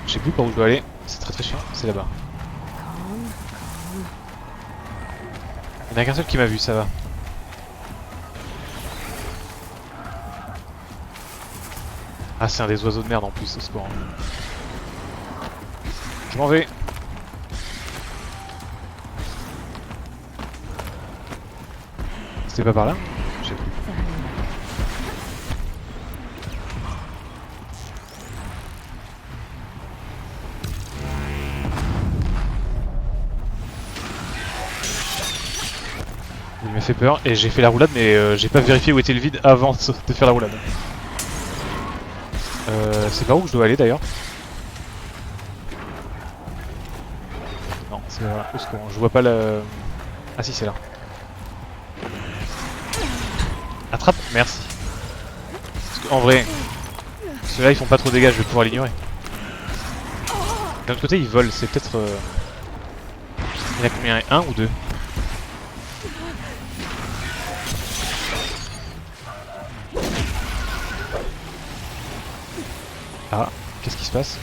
Je sais plus par où je dois aller, c'est très chiant, c'est là-bas. Il n'y en a qu'un seul qui m'a vu, ça va. Ah, c'est un des oiseaux de merde en plus, au secours. Je m'en vais. C'était pas par là? Je sais plus. Il m'a fait peur et j'ai fait la roulade mais j'ai pas vérifié où était le vide avant de faire la roulade. C'est par où que je dois aller d'ailleurs? Non, c'est là, au secours, je vois pas le... Ah si, c'est là. Attrape, merci. Parce qu'en vrai, ceux-là ils font pas trop de dégâts, je vais pouvoir l'ignorer. D'un autre côté, ils volent, c'est peut-être... Il y en a combien? Un ou deux? Ah, qu'est-ce qui se passe?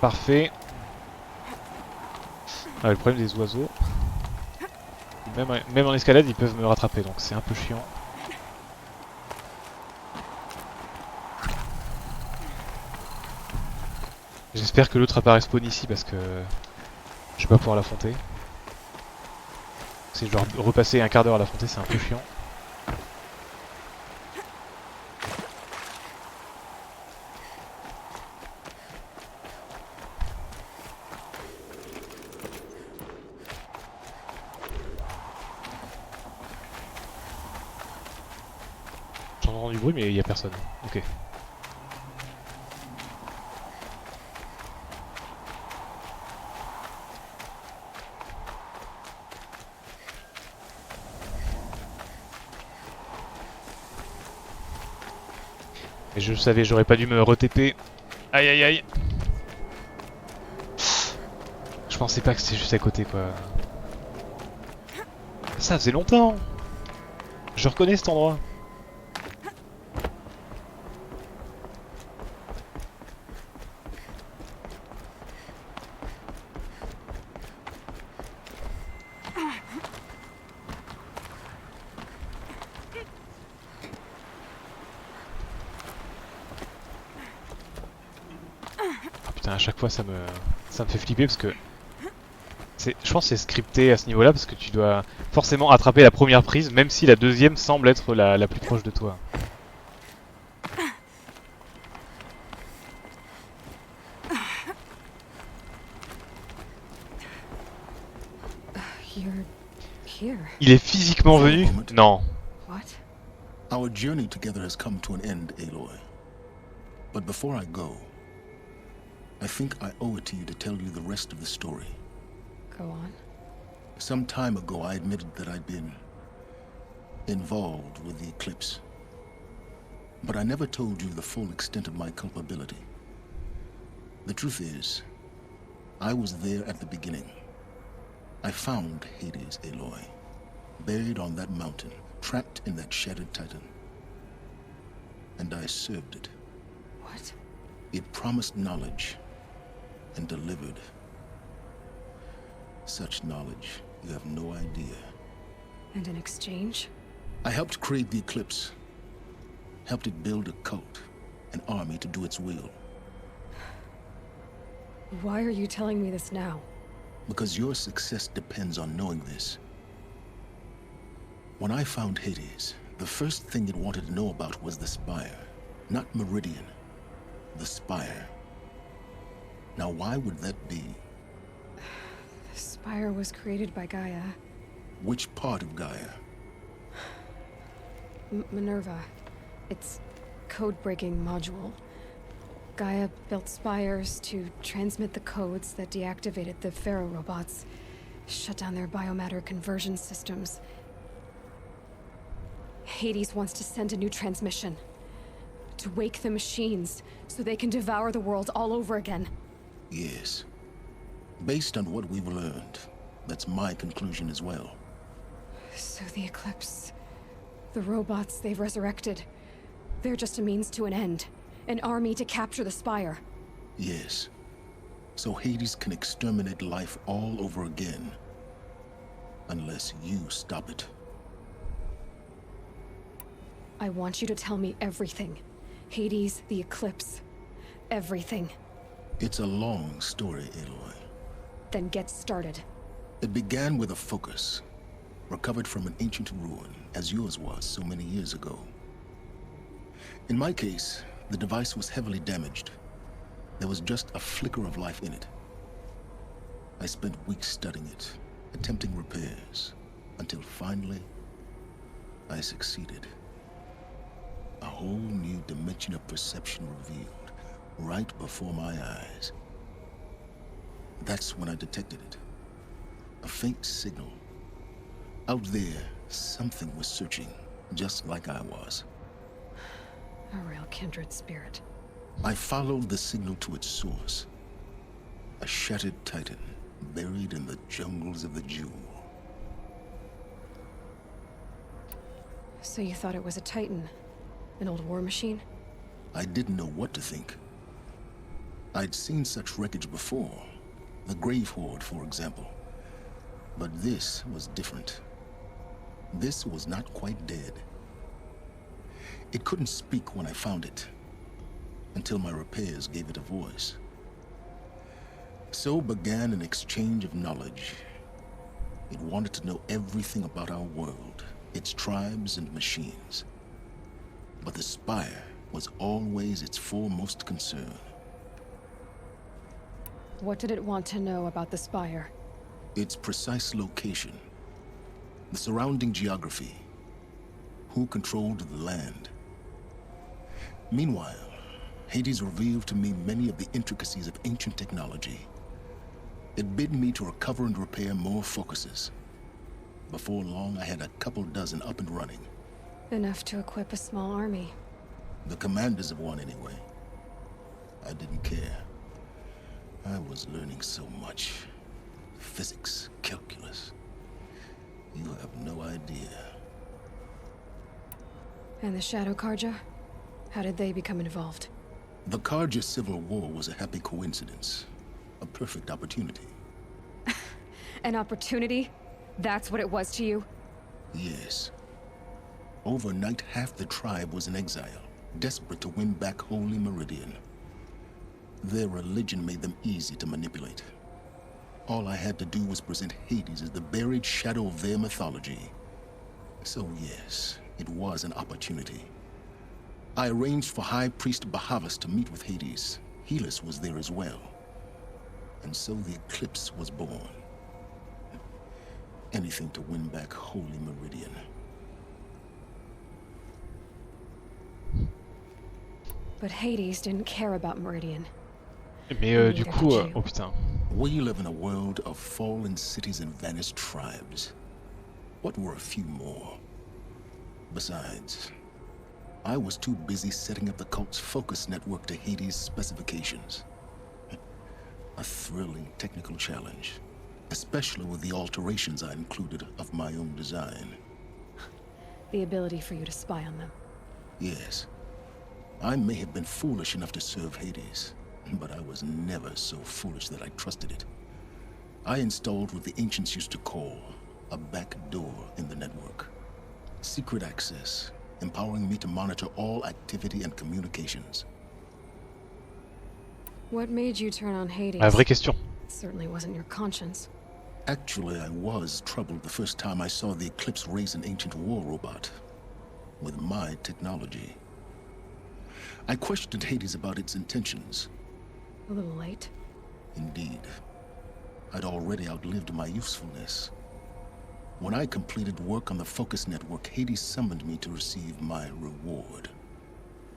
Parfait. Ah, le problème des oiseaux. Même en escalade, ils peuvent me rattraper, donc c'est un peu chiant. J'espère que l'autre apparaît spawn ici parce que je vais pas pouvoir l'affronter. Si je dois repasser un quart d'heure à l'affronter, c'est un peu chiant. J'entends du bruit mais il y a personne. Ok. Et je savais, j'aurais pas dû me re-TP. Aïe aïe aïe. Je pensais pas que c'était juste à côté quoi. Ça faisait longtemps. Je reconnais cet endroit. Putain, à chaque fois ça me fait flipper parce que je pense que c'est scripté à ce niveau-là parce que tu dois forcément attraper la première prise même si la deuxième semble être la plus proche de toi. Il est physiquement venu? Non. What? Our journey together has come to an end, Aloy. But before I go, I think I owe it to you to tell you the rest of the story. Go on. Some time ago, I admitted that I'd been involved with the eclipse. But I never told you the full extent of my culpability. The truth is, I was there at the beginning. I found Hades, Aloy, buried on that mountain, trapped in that shattered titan. And I served it. What? It promised knowledge and delivered. Such knowledge, you have no idea. And in exchange? I helped create the Eclipse. Helped it build a cult, an army to do its will. Why are you telling me this now? Because your success depends on knowing this. When I found Hades, the first thing it wanted to know about was the Spire. Not Meridian. The Spire. Now why would that be? The Spire was created by Gaia. Which part of Gaia? Minerva. Its code-breaking module. Gaia built spires to transmit the codes that deactivated the Pharaoh robots, shut down their biomatter conversion systems. Hades wants to send a new transmission. To wake the machines, so they can devour the world all over again. Yes. Based on what we've learned, that's my conclusion as well. So the Eclipse... the robots they've resurrected... they're just a means to an end. An army to capture the Spire. Yes. So Hades can exterminate life all over again. Unless you stop it. I want you to tell me everything. Hades, the Eclipse. Everything. It's a long story, Aloy. Then get started. It began with a focus. Recovered from an ancient ruin, as yours was so many years ago. In my case, the device was heavily damaged. There was just a flicker of life in it. I spent weeks studying it, attempting repairs, until finally, I succeeded. A whole new dimension of perception revealed, right before my eyes. That's when I detected it. A faint signal. Out there, something was searching, just like I was. A real kindred spirit. I followed the signal to its source. A shattered titan, buried in the jungles of the Jewel. So you thought it was a titan? An old war machine? I didn't know what to think. I'd seen such wreckage before. The Grave Horde, for example. But this was different. This was not quite dead. It couldn't speak when I found it, until my repairs gave it a voice. So began an exchange of knowledge. It wanted to know everything about our world, its tribes and machines. But the Spire was always its foremost concern. What did it want to know about the Spire? Its precise location, the surrounding geography, who controlled the land, Meanwhile, Hades revealed to me many of the intricacies of ancient technology. It bid me to recover and repair more focuses. Before long, I had a couple dozen up and running. Enough to equip a small army. The commanders of one, anyway. I didn't care. I was learning so much. Physics, calculus. You have no idea. And the Shadow Karja? How did they become involved? The Karja Civil War was a happy coincidence. A perfect opportunity. An opportunity? That's what it was to you? Yes. Overnight, half the tribe was in exile, desperate to win back Holy Meridian. Their religion made them easy to manipulate. All I had to do was present Hades as the buried shadow of their mythology. So yes, it was an opportunity. I arranged for High Priest Bahavas to meet with Hades. Helis was there as well. And so the eclipse was born. Anything to win back Holy Meridian. But Hades didn't care about Meridian. Mais du coup, oh putain. We live in a world of fallen cities and vanished tribes. What were a few more? Besides, I was too busy setting up the cult's focus network to Hades' specifications. A thrilling technical challenge, especially with the alterations I included of my own design. The ability for you to spy on them. Yes. I may have been foolish enough to serve Hades, but I was never so foolish that I trusted it. I installed what the ancients used to call a back door in the network. Secret access, empowering me to monitor all activity and communications. What made you turn on Hades? La vraie question. It certainly wasn't your conscience. Actually, I was troubled the first time I saw the Eclipse raise an ancient war robot with my technology. I questioned Hades about its intentions. A little late. Indeed. I'd already outlived my usefulness. When I completed work on the Focus Network, Hades summoned me to receive my reward.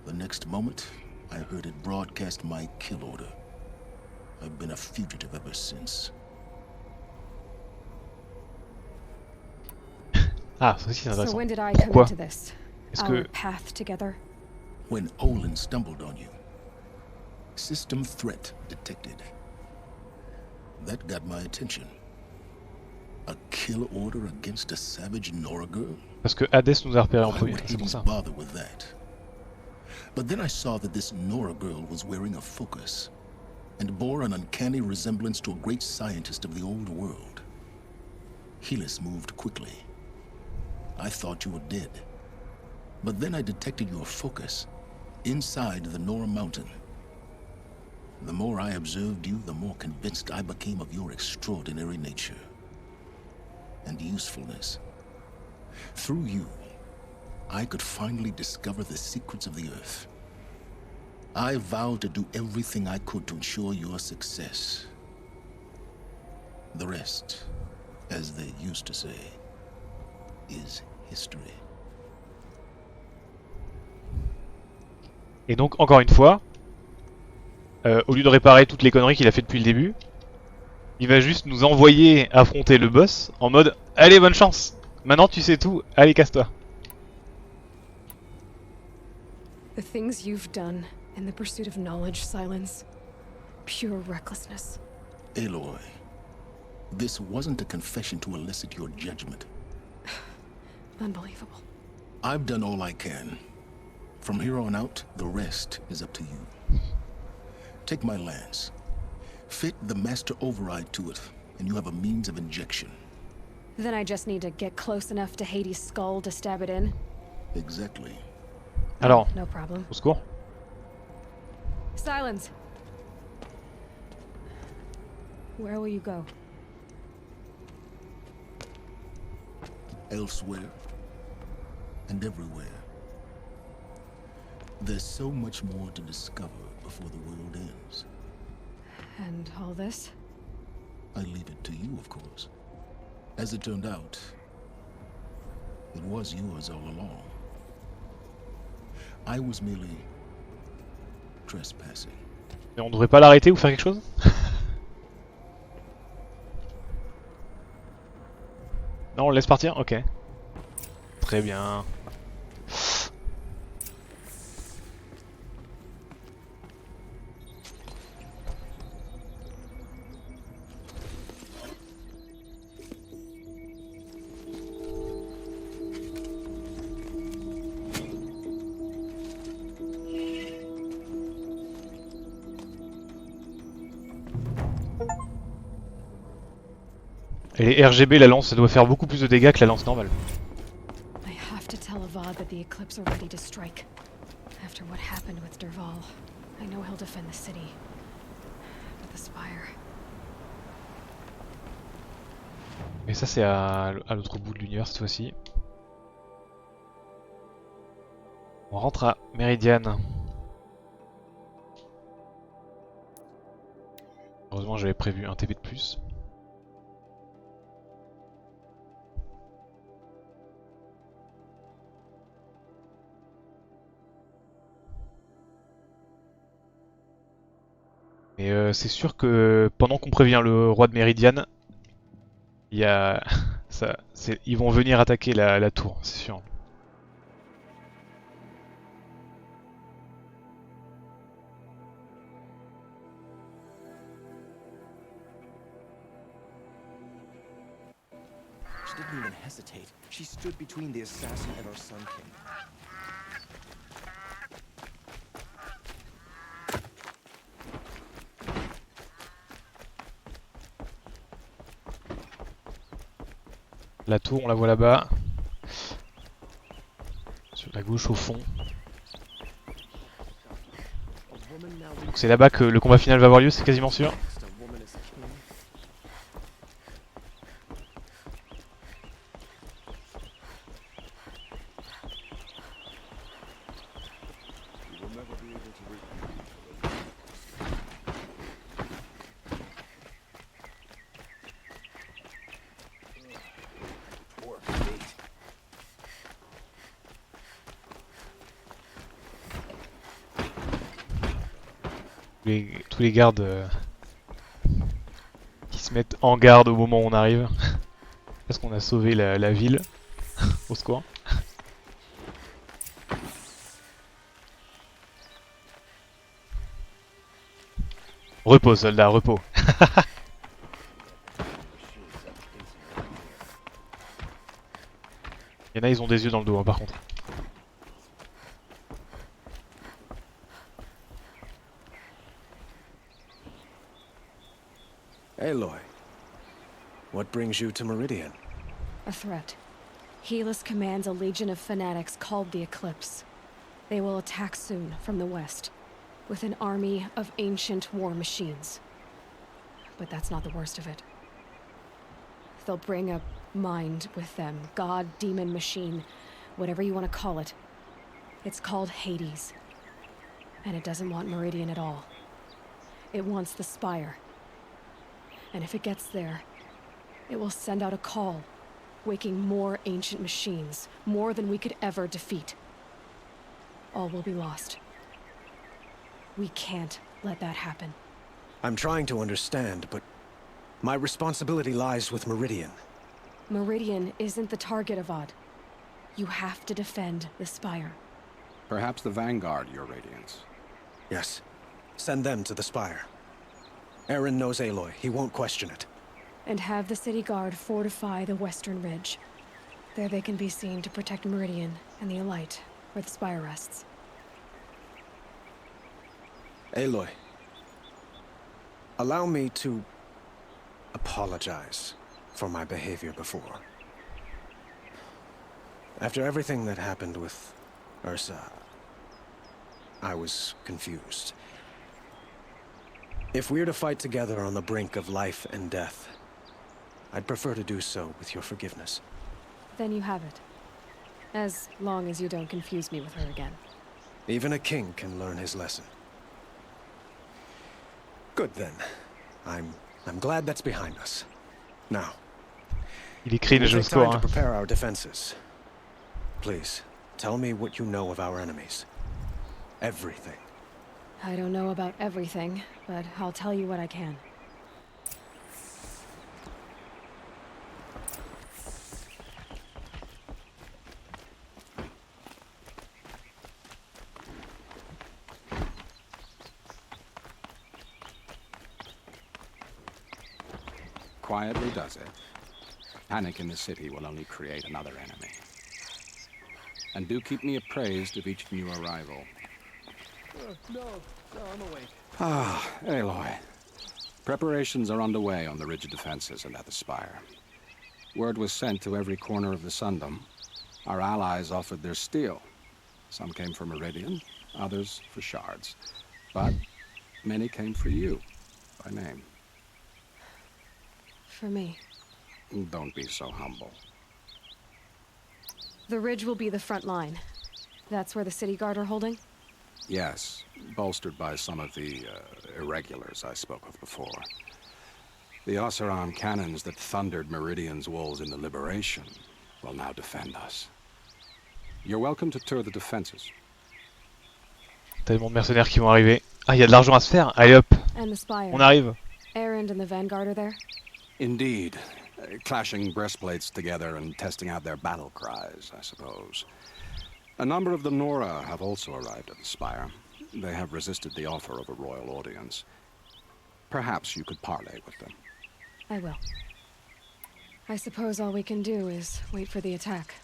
The next moment, I heard it broadcast my kill order. I've been a fugitive ever since. Ah, ça aussi c'est intéressant. So when did I come Pourquoi? into this? Est-ce Our que path together? When Olin stumbled on you. System threat detected. That got my attention. A kill order against a savage Nora girl? Parce que Hades nous a repéré en Why premier, would c'est pour Hades ça. bother with that? But then I saw that this Nora girl was wearing a focus and bore an uncanny resemblance to a great scientist of the old world. Helis moved quickly. I thought you were dead. But then I detected your focus inside the Nora mountain. The more I observed you, the more convinced I became of your extraordinary nature and usefulness. Through you, I could finally discover the secrets of the Earth. I vowed to do everything I could to ensure your success. The rest, as they used to say, is history. Et donc, encore une fois, au lieu de réparer toutes les conneries qu'il a fait depuis le début, il va juste nous envoyer affronter le boss en mode « Allez, bonne chance! Maintenant tu sais tout, allez, casse-toi !» The things you've done in the pursuit of knowledge, Silence. Pure recklessness. Aloy, this wasn't a confession to elicit your judgment. Unbelievable. I've done all I can. From here on out, the rest is up to you. Take my lance. Fit the master override to it, and you have a means of injection. Then I just need to get close enough to Hades' skull to stab it in? Exactly. Alors, No problem. au secours. Silence. Where will you go? Elsewhere and everywhere. There's so much more to discover before the world ends. And all this? I leave it to you, of course. As it turned out, it was yours all along. I was merely trespassing. Mais on devrait pas l'arrêter ou faire quelque chose? Non, on le laisse partir? Ok. Très bien. Et les RGB, la lance, ça doit faire beaucoup plus de dégâts que la lance normale. I have to tell Avad that the Eclipse are ready to strike. After what happened with Derval, I know he'll defend the city. But the Spire... Mais ça c'est à l'autre bout de l'univers cette fois-ci. On rentre à Meridian. Heureusement j'avais prévu un TP de plus. Et c'est sûr que pendant qu'on prévient le roi de Meridian, il y a ça, ils vont venir attaquer la tour, c'est sûr. She didn't even hesitate. She stood between the assassin and our Sun King. La tour, on la voit là-bas. Sur la gauche au fond. Donc c'est là-bas que le combat final va avoir lieu, c'est quasiment sûr. Tous les gardes qui se mettent en garde au moment où on arrive. Parce qu'on a sauvé la ville. Au secours. Repos soldat, repos. Il y en a, ils ont des yeux dans le dos hein, par contre. Aloy, what brings you to Meridian? A threat. Helis commands a legion of fanatics called the Eclipse. They will attack soon from the west, with an army of ancient war machines. But that's not the worst of it. They'll bring a mind with them, god, demon, machine, whatever you want to call it. It's called Hades. And it doesn't want Meridian at all. It wants the Spire. And if it gets there, it will send out a call, waking more ancient machines, more than we could ever defeat. All will be lost. We can't let that happen. I'm trying to understand, but my responsibility lies with Meridian. Meridian isn't the target, Avad. You have to defend the Spire. Perhaps the Vanguard, Your Radiance. Yes. Send them to the Spire. Aaron knows Aloy. He won't question it. And have the city guard fortify the western ridge. There they can be seen to protect Meridian and the Elite, where the Spire rests. Aloy, allow me to apologize for my behavior before. After everything that happened with Ursa, I was confused. If we're to fight together on the brink of life and death, I'd prefer to do so with your forgiveness. Then you have it. As long as you don't confuse me with her again. Even a king can learn his lesson. Good then. I'm glad that's behind us. Now, Il écrit le jeu we'll take time score. to Hein. prepare our defenses. Please, tell me what you know of our enemies. Everything. I don't know about everything, but I'll tell you what I can. Quietly does it. Panic in the city will only create another enemy. And do keep me appraised of each new arrival. No, I'm awake. Ah, Aloy. Preparations are underway on the ridge defenses and at the spire. Word was sent to every corner of the Sundom. Our allies offered their steel. Some came for Meridian, others for shards. But many came for you, by name. For me. Don't be so humble. The ridge will be the front line. That's where the city guard are holding? Yes, bolstered by some of the irregulars I spoke of before. The Oseram cannons that thundered Meridian's walls in the Liberation will now defend us. You're welcome to tour the defenses. Tellement de mercenaires qui vont arriver. Ah, il y a de l'argent à se faire. Allez hop, And the spire. on arrive. Erend and the Vanguard are there? Indeed. Clashing breastplates together and testing out their battle cries, I suppose. A number of the Nora have also arrived at the spire. They have resisted the offer of a royal audience. Perhaps you could parley with them. I will. I suppose all we can do is wait for the attack.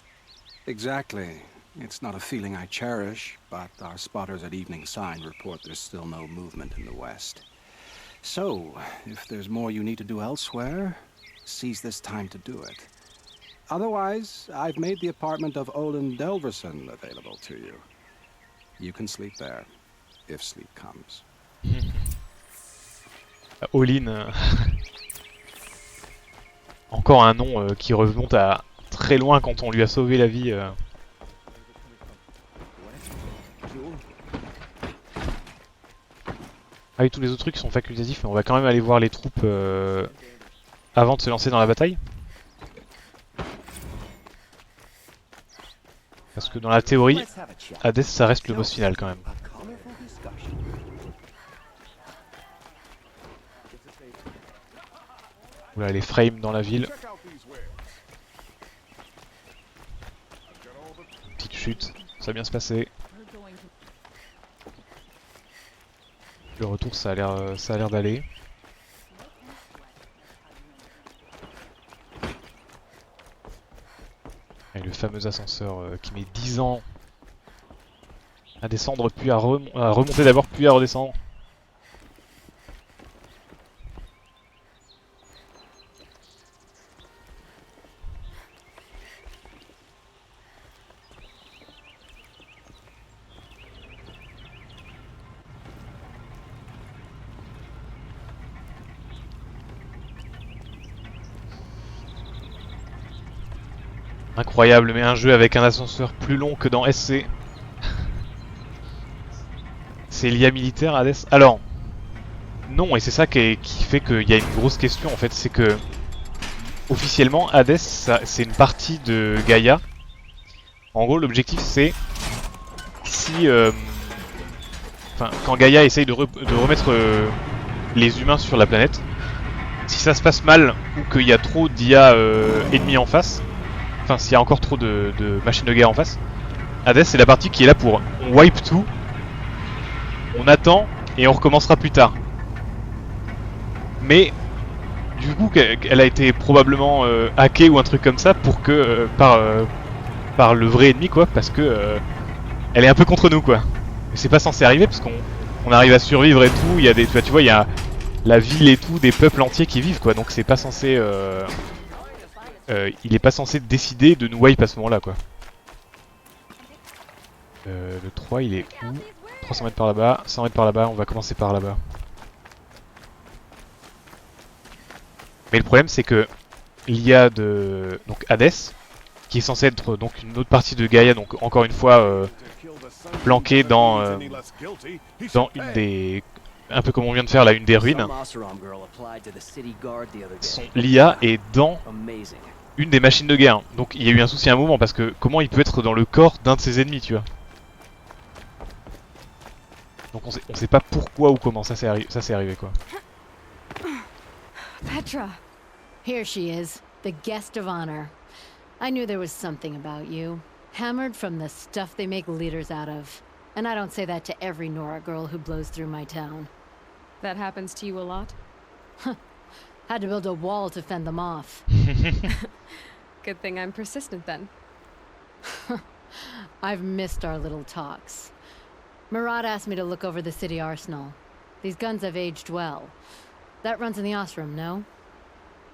Exactly. It's not a feeling I cherish, but our spotters at Evening Sign report there's still no movement in the west. So, if there's more you need to do elsewhere, seize this time to do it. Otherwise, I've made the apartment of Olin Delverson available to you. You can sleep there, if sleep comes. Olin. Encore un nom qui remonte à très loin quand on lui a sauvé la vie. Ah oui, tous les autres trucs sont facultatifs, mais on va quand même aller voir les troupes avant de se lancer dans la bataille. Parce que dans la théorie, Hades ça reste le boss final quand même. Oula, les frames dans la ville. Une petite chute, ça va bien se passer. Le retour ça a l'air d'aller. Et le fameux ascenseur qui met 10 ans à descendre puis à remonter d'abord puis à redescendre. Incroyable, mais un jeu avec un ascenseur plus long que dans SC. C'est l'IA militaire Hades? Alors, non, et c'est ça qui fait qu'il y a une grosse question en fait, c'est que officiellement Hades c'est une partie de Gaïa. En gros l'objectif c'est si quand Gaïa essaye de remettre les humains sur la planète, si ça se passe mal ou qu'il y a trop d'IA ennemis en face, enfin s'il y a encore trop de machines de guerre en face, Hades c'est la partie qui est là pour on wipe tout, on attend et on recommencera plus tard. Mais du coup elle a été probablement hackée ou un truc comme ça pour que par le vrai ennemi quoi, parce que elle est un peu contre nous quoi. Mais c'est pas censé arriver parce qu'on arrive à survivre et tout, il y a des tu vois il y a la ville et tout, des peuples entiers qui vivent quoi, donc c'est pas censé il est pas censé décider de nous wipe à ce moment là quoi. Le 3 il est où? 300 mètres par là-bas, 100 mètres par là-bas, on va commencer par là-bas. Mais le problème c'est que il y a donc Hades qui est censé être donc une autre partie de Gaïa, donc encore une fois planquée dans une des, un peu comme on vient de faire là, une des ruines. L'IA est dans une des machines de guerre, donc il y a eu un souci à un moment parce que comment il peut être dans le corps d'un de ses ennemis, tu vois. Donc on sait pas pourquoi ou comment ça s'est arrivé quoi. Petra! Here she is, the guest of honor. I knew there was something about you. Hammered from the stuff they make leaders out of. And I don't say that to every Nora girl who blows through my town. That happens to you a lot? Had to build a wall to fend them off. Good thing I'm persistent then. I've missed our little talks. Murad asked me to look over the city arsenal. These guns have aged well. That runs in the Ostrom, no?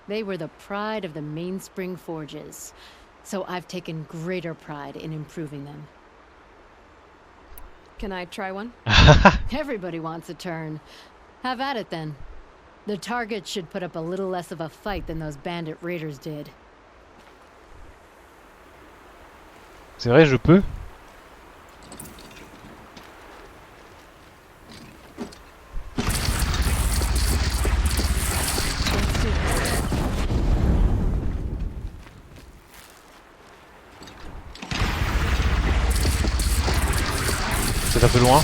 They were the pride of the Mainspring Forges. So I've taken greater pride in improving them. Can I try one? Everybody wants a turn. Have at it then. The target should put up a little less of a fight than those bandit raiders did. C'est vrai, je peux. C'est un peu loin.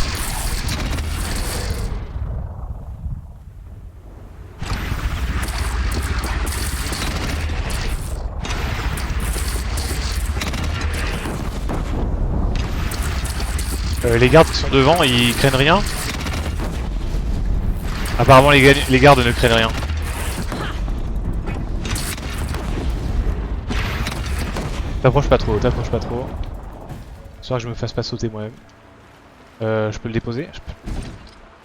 Les gardes qui sont devant, ils craignent rien. Apparemment les gardes ne craignent rien. T'approches pas trop, t'approches pas trop. Soit que je me fasse pas sauter moi-même. Je peux le déposer?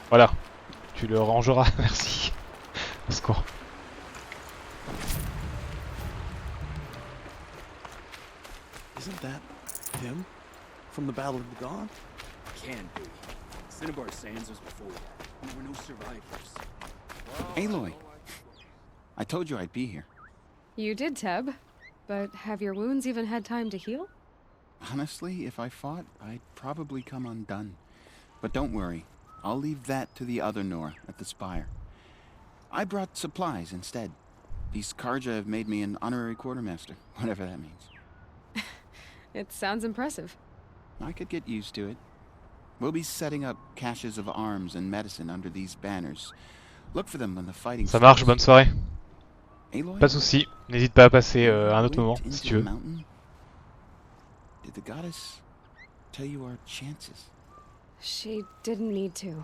Voilà. Tu le rangeras, merci. Au secours. Isn't that him? From the Battle of the Dawn? Can be. Cinnabar Sands was before. There were no survivors. Aloy, I told you I'd be here. You did, Teb. But have your wounds even had time to heal? Honestly, if I fought, I'd probably come undone. But don't worry, I'll leave that to the other Nora at the Spire. I brought supplies instead. These Karja have made me an honorary quartermaster, whatever that means. It sounds impressive. I could get used to it. We'll be setting up caches of arms and medicine under these banners. Look for them when the fighting Ça marche, bonne soirée. Aloy? Pas de soucis, n'hésite pas à passer à un autre moment si tu veux. Did the goddess tell you our chances? She didn't need to.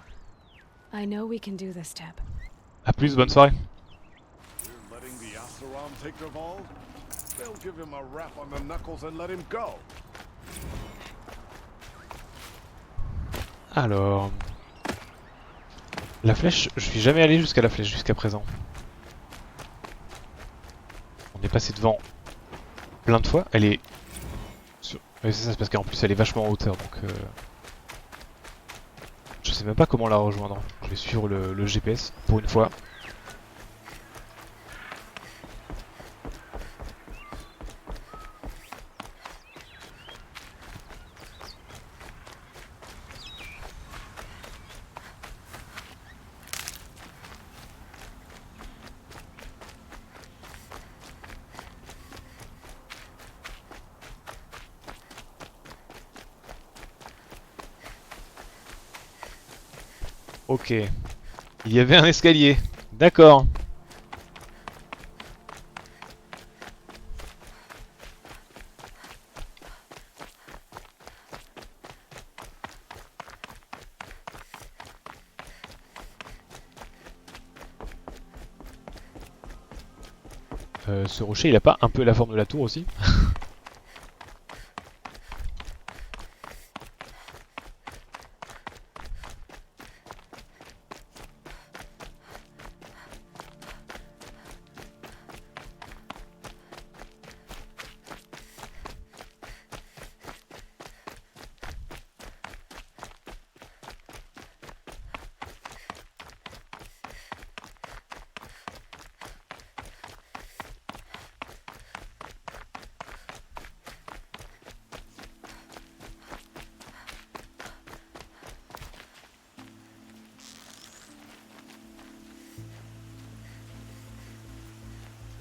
I know we can do this, Teb. A plus, bonne soirée. You're letting the Asaram take the vault? They'll give him a rap on the knuckles and let him go. Alors... La flèche, je suis jamais allé jusqu'à la flèche jusqu'à présent. On est passé devant plein de fois. Elle est... Sur... Oui, c'est ça, c'est parce qu'en plus elle est vachement en hauteur, donc... Je sais même pas comment la rejoindre. Je vais suivre le GPS pour une fois. Ok. Il y avait un escalier. D'accord. Ce rocher, il a pas un peu la forme de la tour aussi?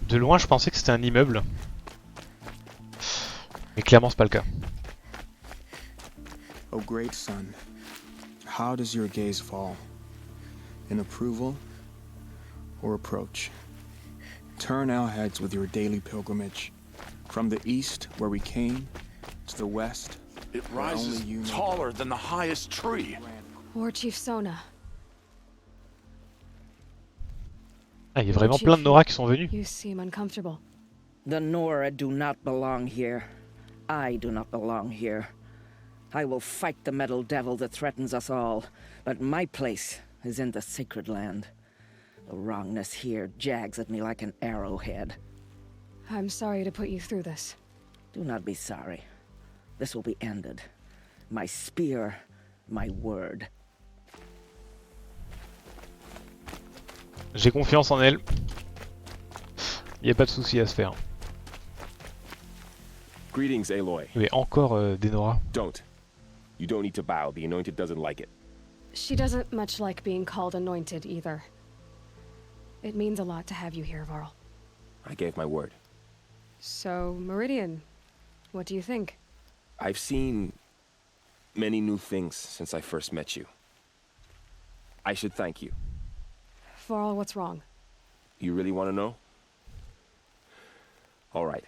De loin, je pensais que c'était un immeuble. Mais clairement, c'est pas le cas. Oh, great sun. How does your gaze fall? In approval or approach? Turn our heads with your daily pilgrimage. From the east, where we came, to the west. It rises taller than the highest tree. War Chief Sona. Ah, il y a vraiment plein de Nora qui sont venus. You seem uncomfortable. The Nora do not belong here. I do not belong here. I will fight the metal devil that threatens us all, but my place is in the sacred land. The wrongness here jags at me like an arrowhead. I'm sorry to put you through this. Do not be sorry. This will be ended. My spear, my word. J'ai confiance en elle. Il n'y a pas de souci à se faire. Greetings, Aloy. Mais encore des Nora. Don't. You don't need to bow. The Anointed doesn't like it. She doesn't much like being called anointed either. It means a lot to have you here, Varl. I gave my word. So, Meridian, what do you think? I've seen many new things since I first met you. I should thank you. Varl, what's wrong? You really want to know? All right.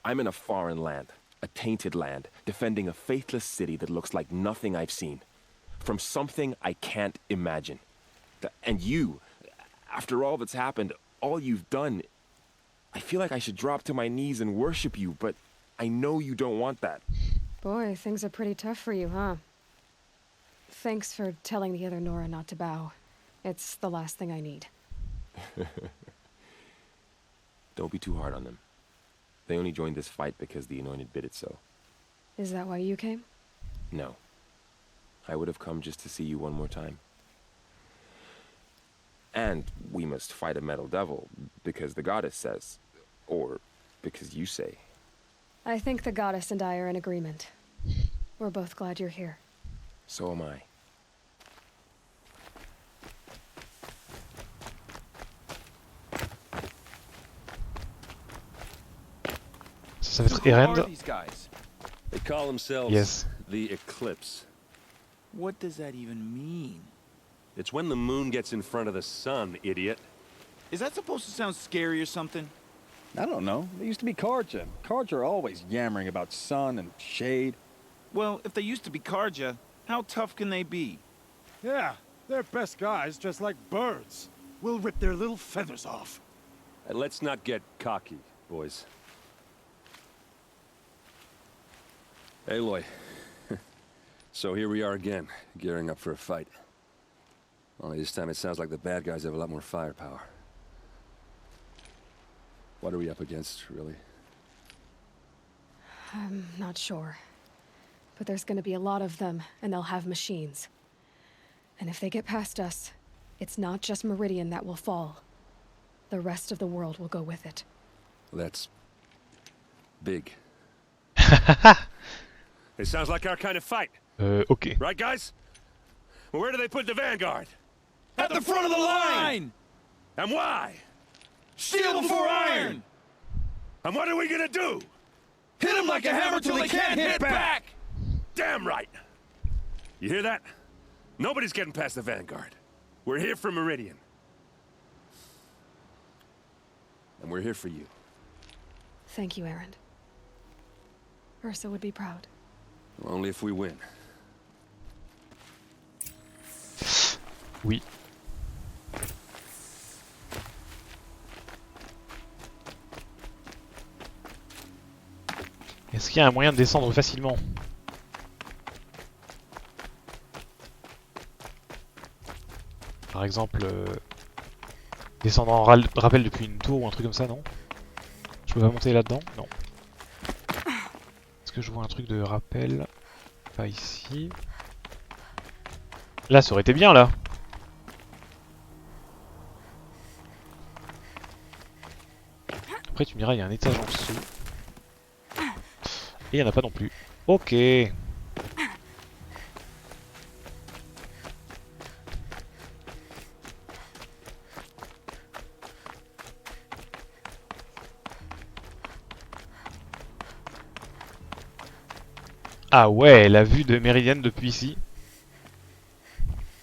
I'm in a foreign land, a tainted land, defending a faithless city that looks like nothing I've seen. From something I can't imagine. And you, after all that's happened, all you've done, I feel like I should drop to my knees and worship you, but I know you don't want that. Boy, things are pretty tough for you, huh? Thanks for telling the other Nora not to bow. It's the last thing I need. Don't be too hard on them. They only joined this fight because the Anointed bid it so. Is that why you came? No. I would have come just to see you one more time. And we must fight a metal devil, because the goddess says. Or because you say. I think the goddess and I are in agreement. We're both glad you're here. So am I. Ça va être Erend. They call themselves Yes. the Eclipse. What does that even mean? It's when the moon gets in front of the sun, idiot. Is that supposed to sound scary or something? I don't know. They used to be Karja. Karja are always yammering about sun and shade. Well, if they used to be Karja, how tough can they be? Yeah, they're best guys dressed like birds. We'll rip their little feathers off. And let's not get cocky, boys. Aloy. So here we are again, gearing up for a fight. Only this time it sounds like the bad guys have a lot more firepower. What are we up against, really? I'm not sure. But there's gonna be a lot of them, and they'll have machines. And if they get past us, it's not just Meridian that will fall. The rest of the world will go with it. That's big. It sounds like our kind of fight. Okay. Right, guys? Well, where do they put the vanguard? At the front of the line! And why? Steel before iron! And what are we gonna do? Hit them like a hammer till they can't hit back! Damn right! You hear that? Nobody's getting past the vanguard. We're here for Meridian. And we're here for you. Thank you, Erend. Ursa would be proud. Only if we win. Oui. Est-ce qu'il y a un moyen de descendre facilement? Par exemple, descendre en rappel depuis une tour ou un truc comme ça, non? Je peux pas monter là-dedans? Non. Est-ce que je vois un truc de rappel? Pas ici. Là, ça aurait été bien, là. Après, tu me diras, il y a un étage en dessous. Et il n'y en a pas non plus. Ok. Ah ouais, la vue de Meridian depuis ici.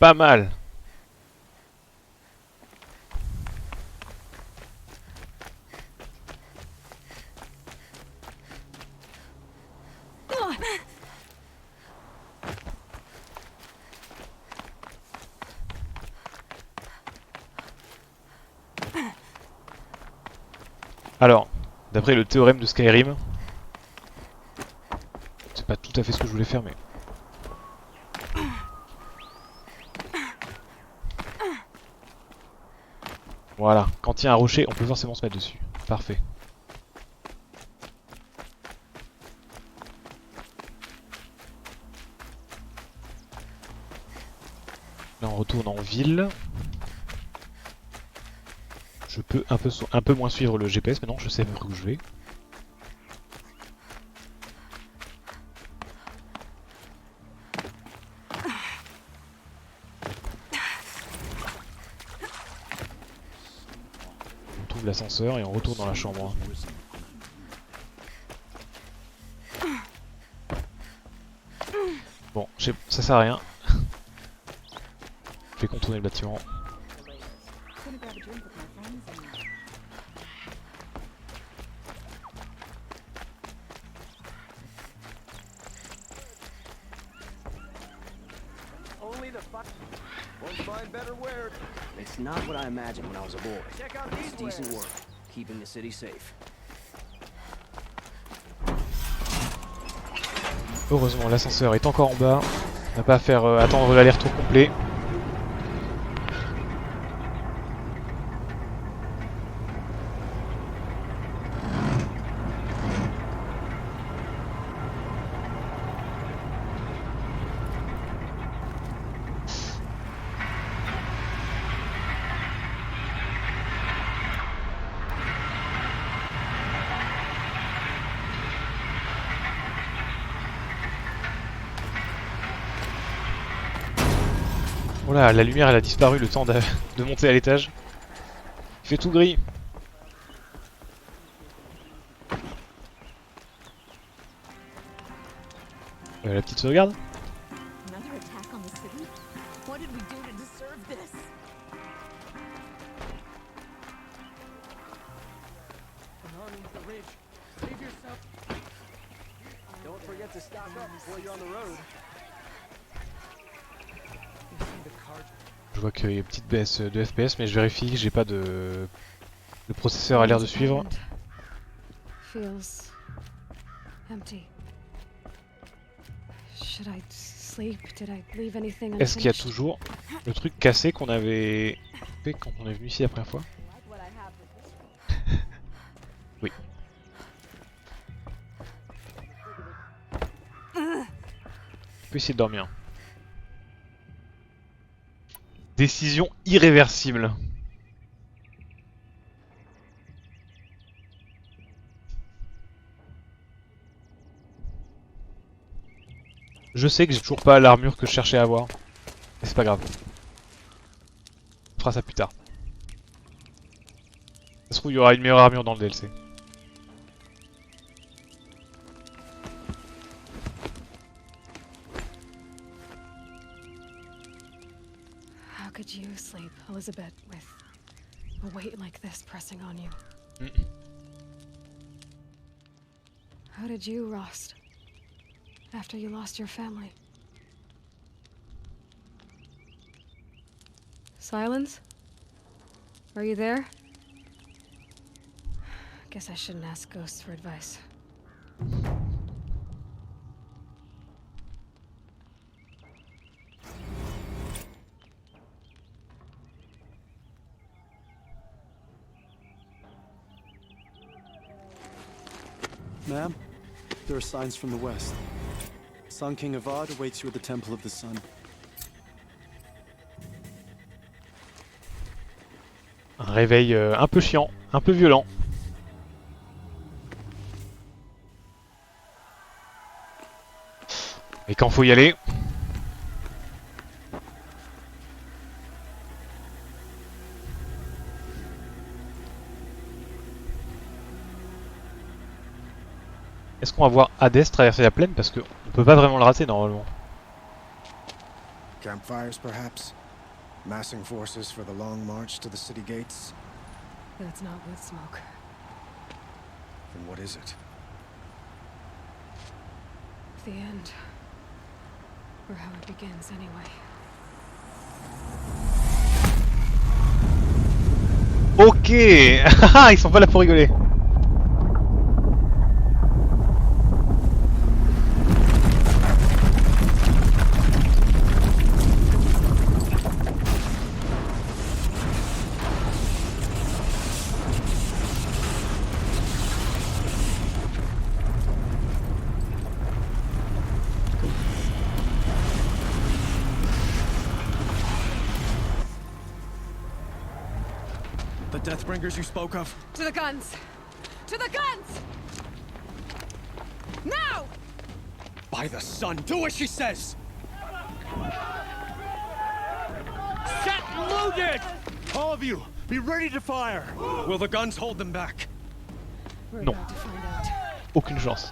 pas mal. Alors, d'après le théorème de Skyrim, c'est pas tout à fait ce que je voulais faire, mais... Voilà, quand il y a un rocher, on peut forcément se mettre dessus. Parfait. Là, on retourne en ville. Je peux un peu moins suivre le GPS maintenant, je sais où je vais. On trouve l'ascenseur et on retourne dans la chambre. Bon, ça sert à rien. Je vais contourner le bâtiment. It's not what I imagined when I was a boy. It's decent work, keeping the city safe. Heureusement, l'ascenseur est encore en bas. On n'a pas à faire attendre l'aller-retour complet. Voilà, la lumière elle a disparu le temps de monter à l'étage. Il fait tout gris. La petite sauvegarde. Je vois qu'il y a une petite baisse de FPS, mais je vérifie, j'ai pas de... Le processeur a l'air de suivre. Est-ce qu'il y a toujours le truc cassé qu'on avait fait quand on est venu ici la première fois? Oui. On peut essayer de dormir. Décision irréversible. Je sais que j'ai toujours pas l'armure que je cherchais à avoir. Mais c'est pas grave. On fera ça plus tard. Ça se trouve il y aura une meilleure armure dans le DLC. How could you sleep, Elizabeth, with a weight like this pressing on you? How did you, Rost? After you lost your family. Silence? Are you there? Guess I shouldn't ask ghosts for advice. Ma'am, there are signs from the west. Sun King Avad awaits you at the Temple of the Sun. Un réveil un peu chiant, un peu violent. Et quand faut y aller. Est-ce qu'on va voir Hadès traverser la plaine? Parce qu'on peut pas vraiment le rater normalement. Campfires, perhaps? Massing forces for the long march to the city gates? That's not wood smoke. Then what is it? The end. Or how it begins, anyway. Ok. Ils sont pas là pour rigoler. The Deathbringers you spoke of? To the guns! To the guns! Now! By the sun, do as she says! Set loaded! All of you, be ready to fire! Will the guns hold them back? Non. Aucune chance.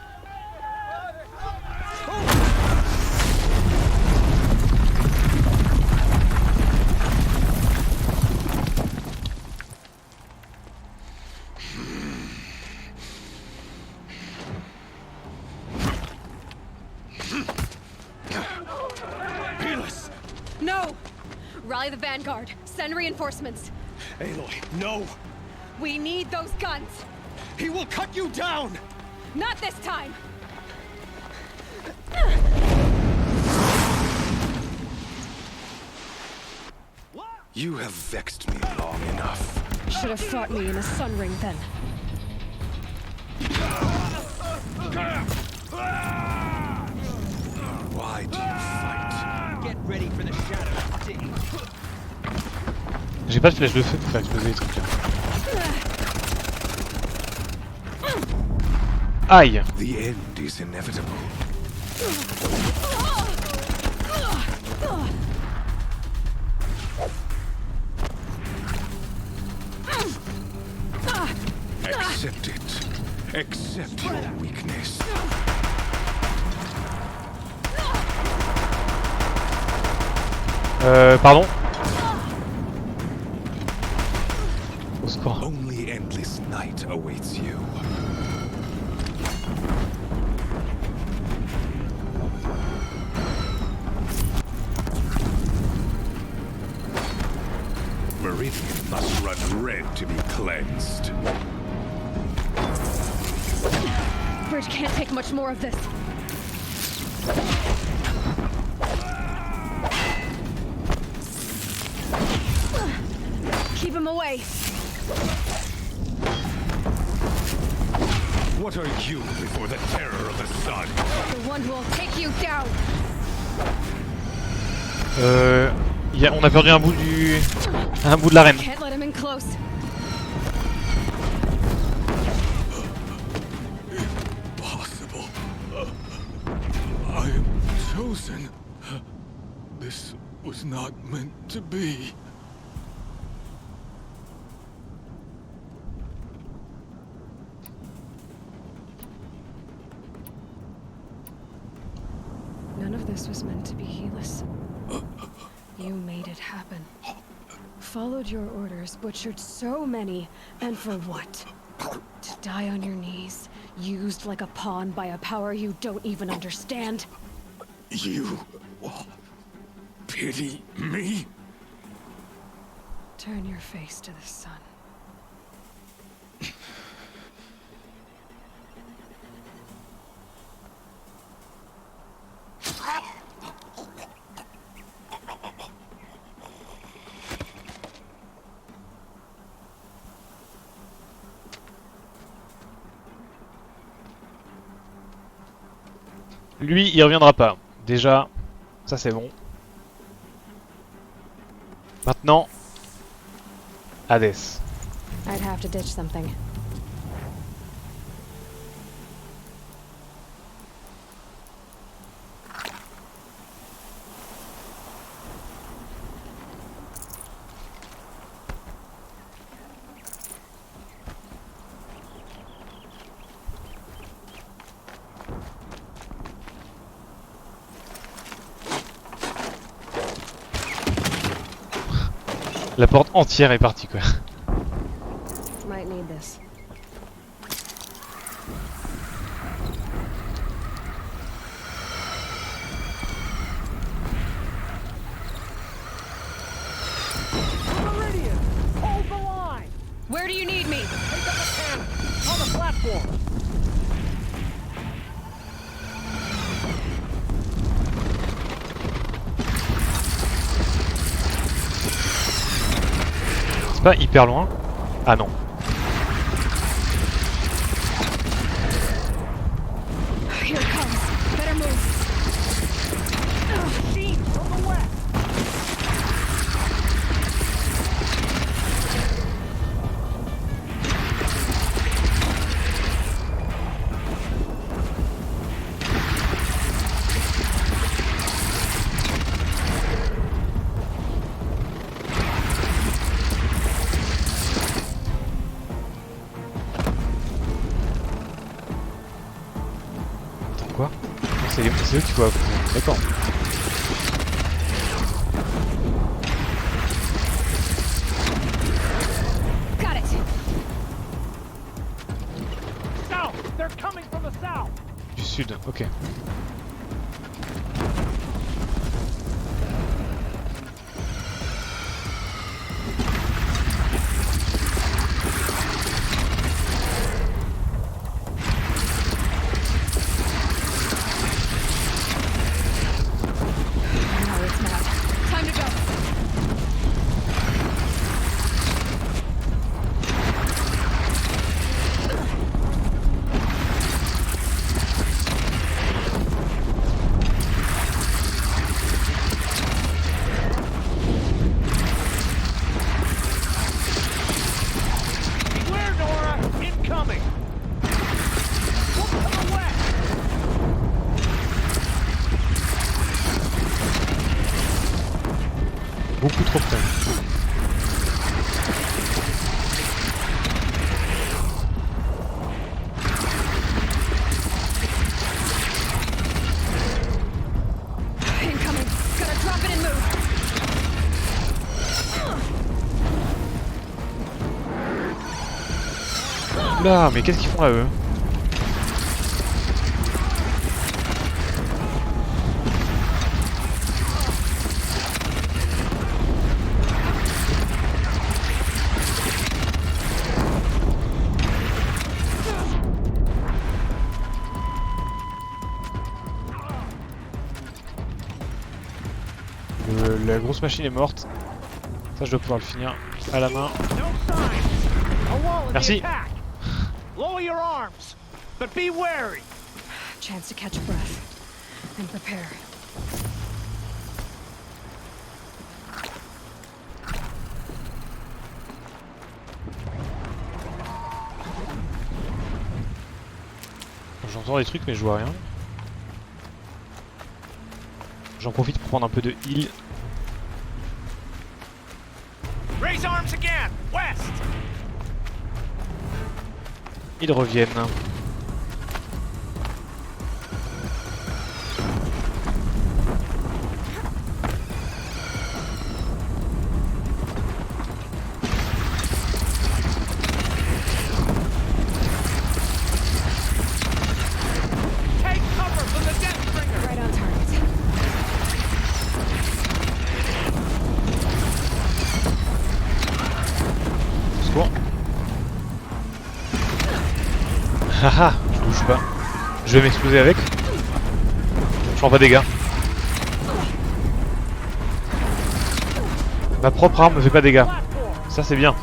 No! Rally the vanguard. Send reinforcements. Aloy, no! We need those guns! He will cut you down! Not this time! You have vexed me long enough. Should have fought me in a sun ring then. Why do you fight? Get ready for the shadow day. J'ai pas de flèche de feu pour faire exploser les trucs là. Aïe! The end is inevitable. Accept it. Accept your weakness. Pardon? Au secours. Only endless night awaits you. Meridian must run red to be cleansed. Bridge can't take much more of this. Keep him away. What are you before the terror of the sun? The one who will take you down. On a perdu un bout de l'arène. Can't let him in close. Impossible. I am chosen. This was not meant to be. None of this was meant to be Helis. You made it happen. Followed your orders, butchered so many, and for what? To die on your knees, used like a pawn by a power you don't even understand. You pity me? Turn your face to the sun. Lui, il reviendra pas. Déjà, ça c'est bon. Maintenant, Hades. I'd have to ditch something. La porte entière est partie quoi. Might need this. Hold the line! Where do you need me? Take up a cannon! On the platform! C'est pas hyper loin? Ah non. Here it comes. Better move. Sheep from the west! Attends quoi? C'est eux qui voient. D'accord. Got it. South! They're coming from the south! Du sud, ok. Now it's mad. Time to go. Beware, Nora! Incoming! Look to the west! Beaucoup trop près. Incoming. Gotta drop it and move. Oula, mais qu'est-ce qu'ils font là eux? La grosse machine est morte. Ça je dois pouvoir le finir à la main. A wall in Merci. the attack! Lower your arms! But be wary! Chance to catch a breath and prepare. J'entends des trucs mais je vois rien. J'en profite pour prendre un peu de heal. Raise arms again! West! Ils reviennent. Take cover from the Deathbringer! Right on target. Secours. Haha, je bouge pas. Je vais m'exploser avec. Je prends pas de dégâts. Ma propre arme me fait pas de dégâts. Ça c'est bien.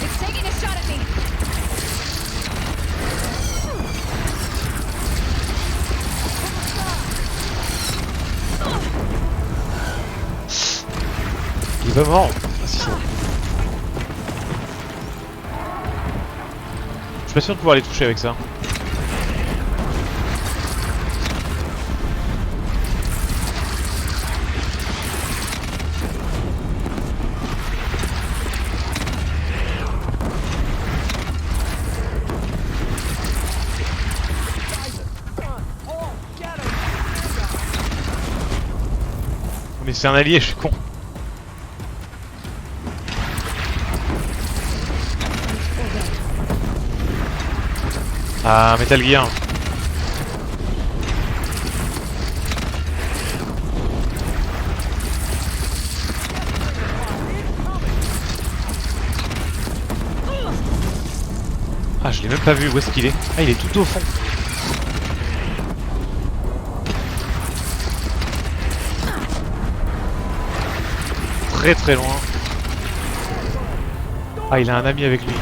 It's taking a shot at me. Il est pas mort. Ah, si, c'est bon. Je suis pas sûr de pouvoir les toucher avec ça. Mais c'est un allié, je suis con. Ah, Metal Gear. Ah, je l'ai même pas vu, où est-ce qu'il est? Ah, il est tout au fond. Très très loin. Ah, il a un ami avec lui.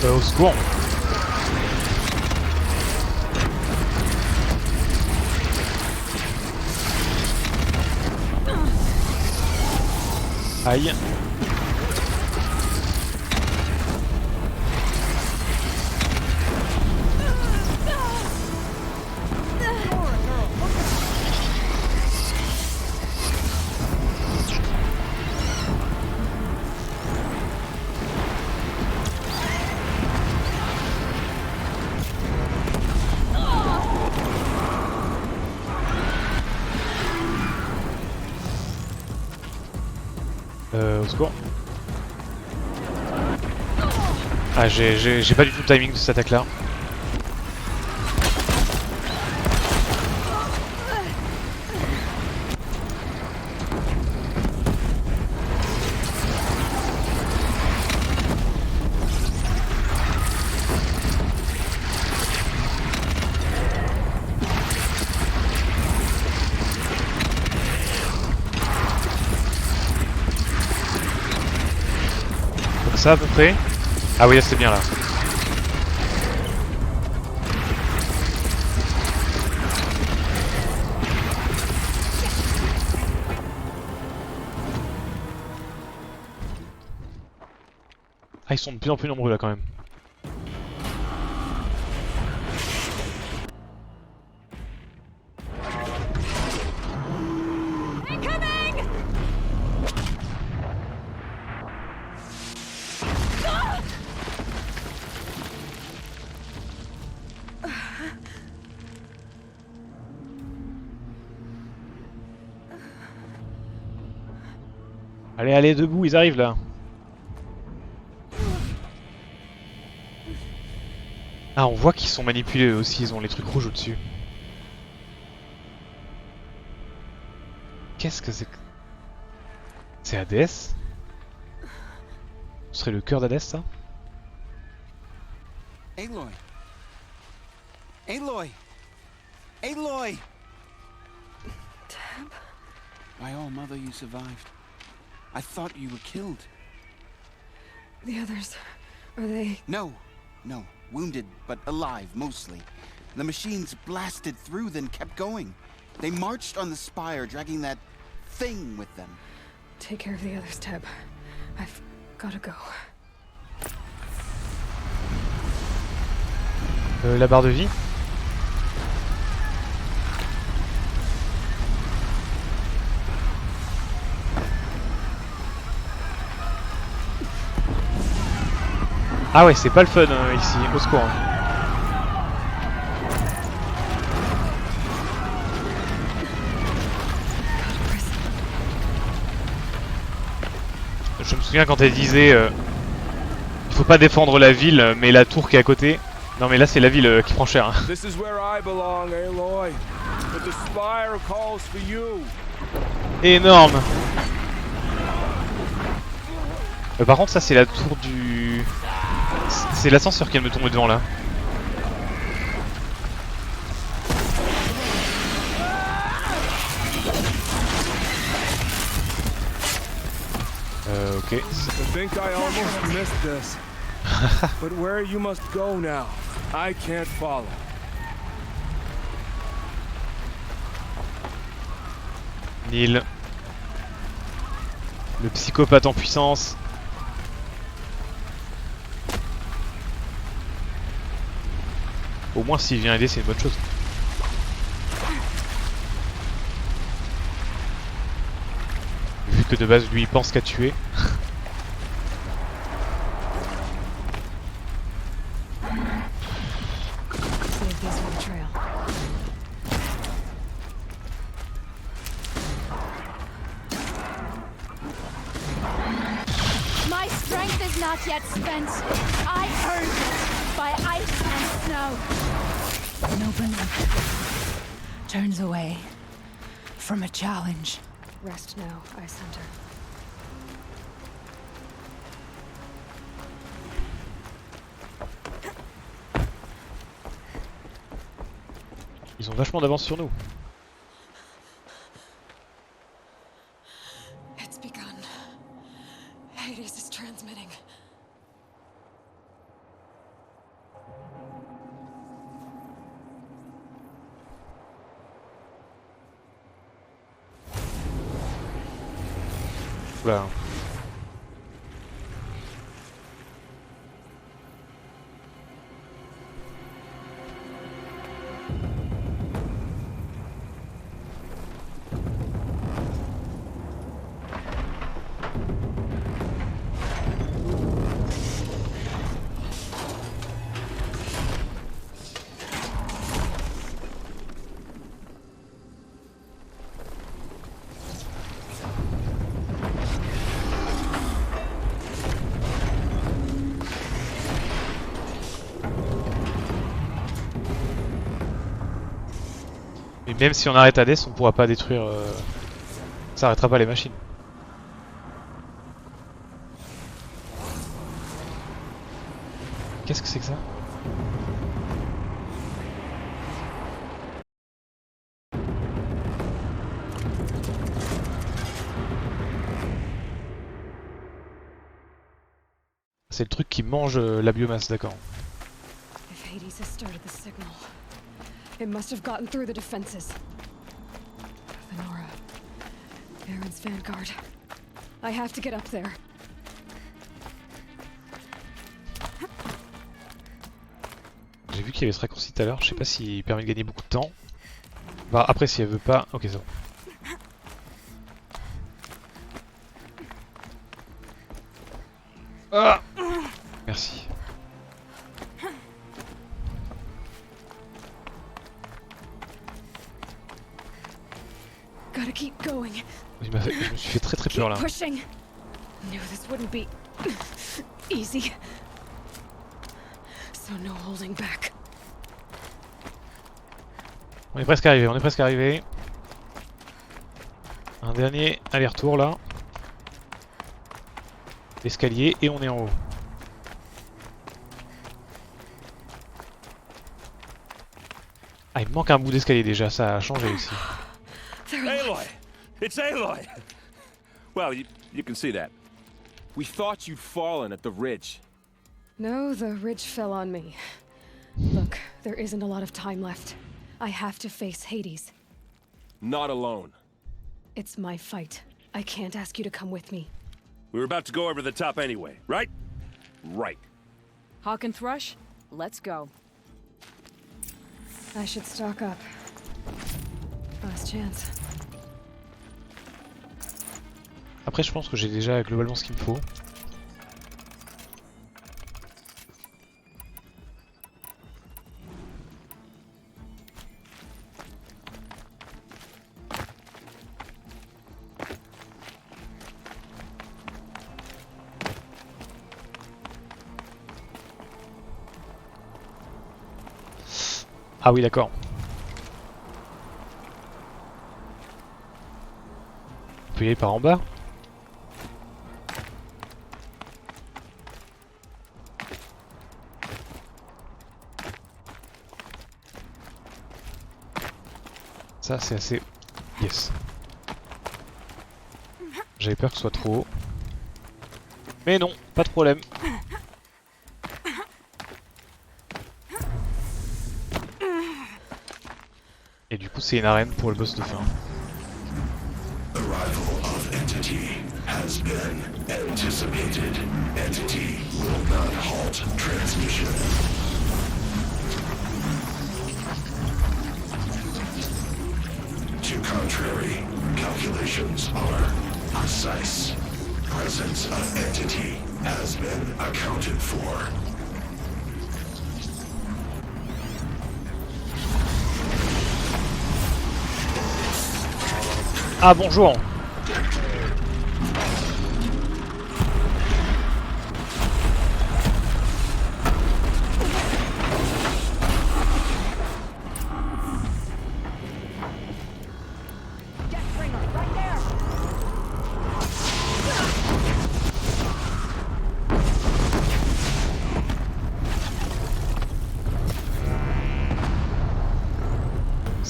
Au secours. Aïe. Au secours. Ah, j'ai pas du tout le timing de cette attaque là. Ça à peu près. Ah oui, là c'est bien là. Ah, ils sont de plus en plus nombreux là quand même. Allez, allez, debout, ils arrivent là. Ah, on voit qu'ils sont manipulés eux aussi, ils ont les trucs rouges au-dessus. Qu'est-ce que c'est que... C'est Hades? Ce serait le cœur d'Hades, ça? Aloy! Aloy! Aloy! Tab? My old mother, you survived. I thought you were killed. The others, are they... No, no. Wounded, but alive, mostly. The machines blasted through, then kept going. They marched on the spire, dragging that thing with them. Take care of the others, Tab. I've gotta go. La barre de vie? Ah ouais, c'est pas le fun ici, au secours. Je me souviens quand elle disait il faut pas défendre la ville, mais la tour qui est à côté. Non mais là c'est la ville qui prend cher. This is where I belong, Aloy. But the spire calls for you. Énorme. Par contre ça c'est la tour du... C'est l'ascenseur qui vient de me tomber devant là. Ok. I think I almost missed this. But where you must go now, I can't follow. Neil. Le psychopathe en puissance. Au moins s'il vient aider c'est une bonne chose. Vu que de base lui il pense qu'à tuer. youth is not yet spent. I earned it by ice and snow. No banana turns away from a challenge. Rest now, Ice Hunter. Ils ont vachement d'avance sur nous. It's begun. Hades is transmitting. Oula. Et même si on arrête Hades, on pourra pas détruire... Ça arrêtera pas les machines. Qu'est-ce que c'est que ça? C'est le truc qui mange la biomasse, d'accord. If Hades has started the signal, it must have gotten through the defenses. Venora, Aaron's vanguard. I have to get up there. J'ai vu qu'il y avait ce raccourci tout à l'heure, je sais pas s'il permet de gagner beaucoup de temps. Bah après si elle veut pas... Ok, c'est bon. Ah, merci. Gotta keep going. Je me suis fait très peur là. Keep pushing. Knew this wouldn't be easy. So no holding back. On est presque arrivé, on est presque arrivé. Un dernier aller-retour là. L'escalier et on est en haut. Ah, il me manque un bout d'escalier déjà, ça a changé aussi. Aloy! It's Aloy! Well, you can see that. We thought you'd fallen at the ridge. No, the ridge fell on me. Look, there isn't a lot of time left. I have to face Hades. Not alone. It's my fight. I can't ask you to come with me. We were about to go over the top anyway, right? Right. Hawk and Thrush, let's go. I should stock up. Last chance. Après je pense que j'ai déjà globalement ce qu'il me faut. Ah oui d'accord. On peut y aller par en bas. Ça c'est assez... Yes. J'avais peur que ce soit trop haut. Mais non, pas de problème. Et du coup c'est une arène pour le boss de fin. Arrival of entity has been anticipated. Entity will not halt transmission. To contrary, calculations are precise. Presence of entity has been accounted for. Ah bonjour.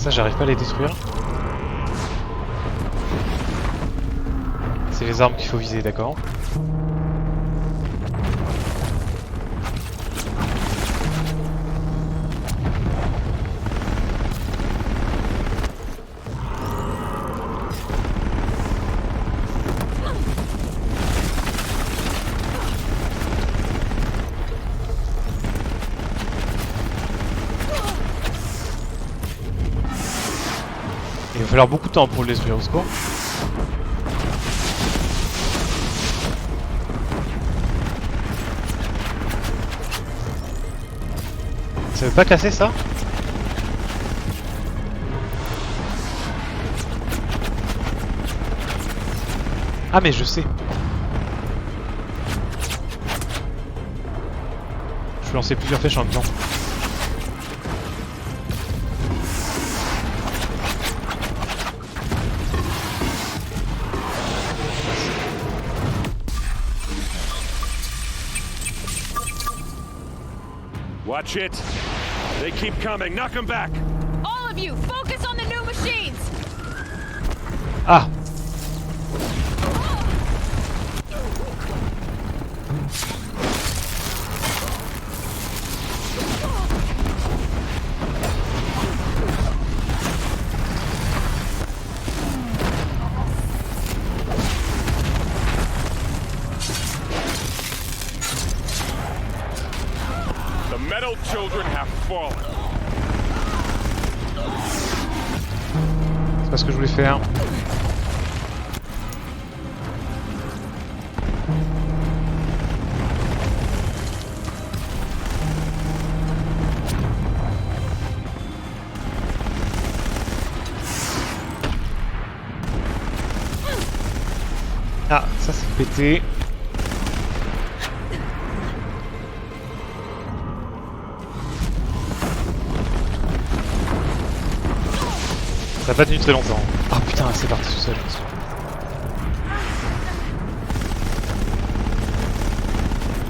Ça, j'arrive pas à les détruire. C'est les armes qu'il faut viser, d'accord. Il va falloir beaucoup de temps pour le détruire, au secours. Ça veut pas casser ça? Ah mais je sais. Je peux lancer plusieurs flèches en même temps. Watch it. They keep coming. Knock them back. All of you, focus on the new machines. Ah. The metal children have fallen. C'est pas ce que je voulais faire. Ah, ça c'est pété. Ça n'a pas tenu très longtemps. Ah putain, c'est parti tout seul.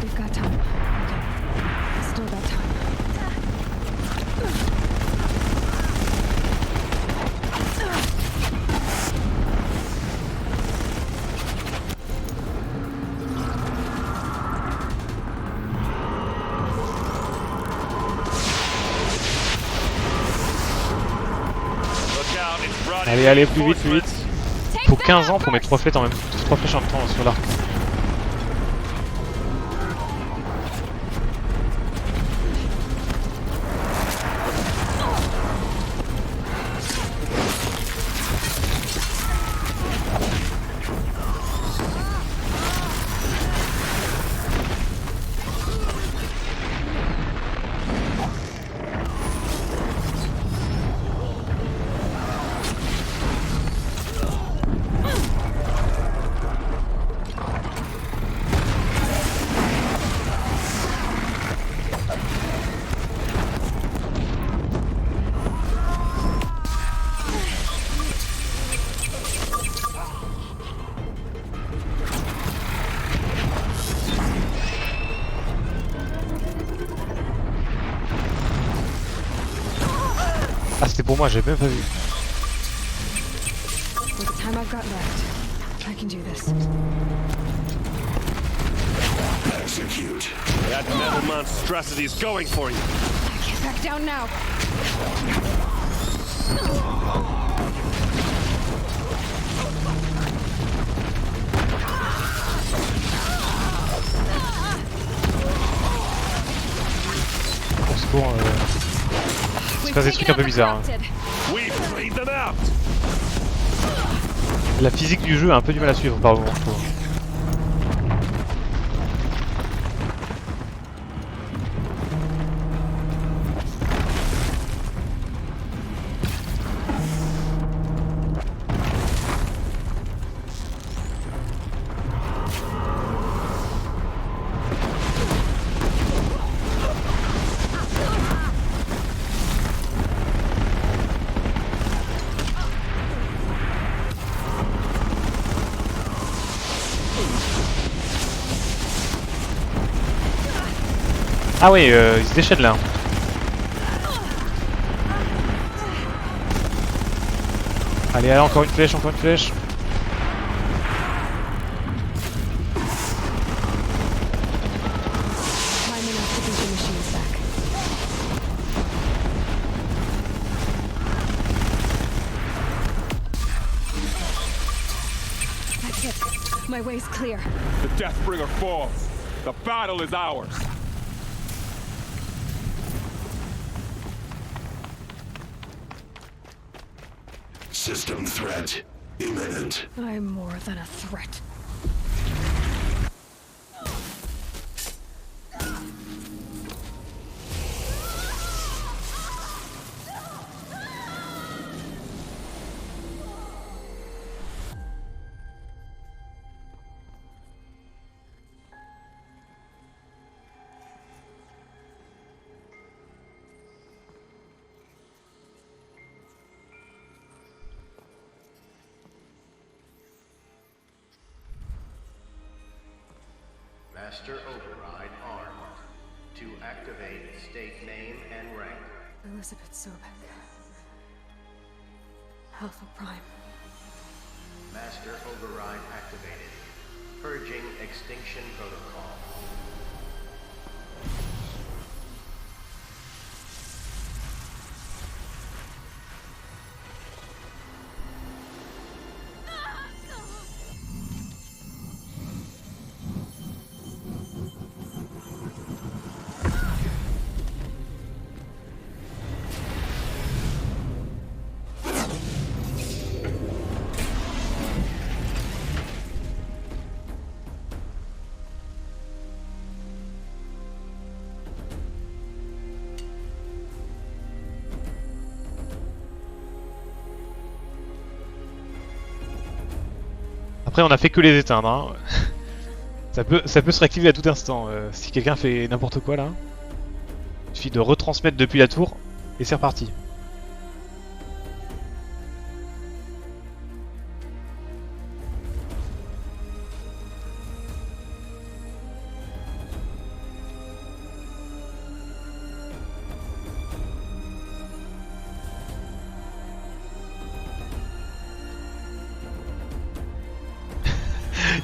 We've got time. Okay. Still got time. Allez, allez, plus vite, plus vite. Faut 15 ans pour mettre 3 flèches en même temps sur l'arc. Ah, c'était pour moi, j'ai même pas vu. With the time I've got left, I can do this. Execute. That metal monstrosity is going for you. Get back down now. Au secours, il se passe des trucs un peu bizarres. Hein. La physique du jeu a un peu du mal à suivre par moment, je trouve. Ah oui, il se déchaîne là. Allez, allez, encore une flèche, encore une flèche. That's it. My way's clear. The Deathbringer falls. The battle is ours. System threat imminent. I'm more than a threat. Master Override armed. To activate state name and rank. Elizabeth Sobek. Alpha Prime. Master Override activated. Purging extinction protocol. Après on a fait que les éteindre, hein. ça peut se réactiver à tout instant, si quelqu'un fait n'importe quoi là. Il suffit de retransmettre depuis la tour et c'est reparti.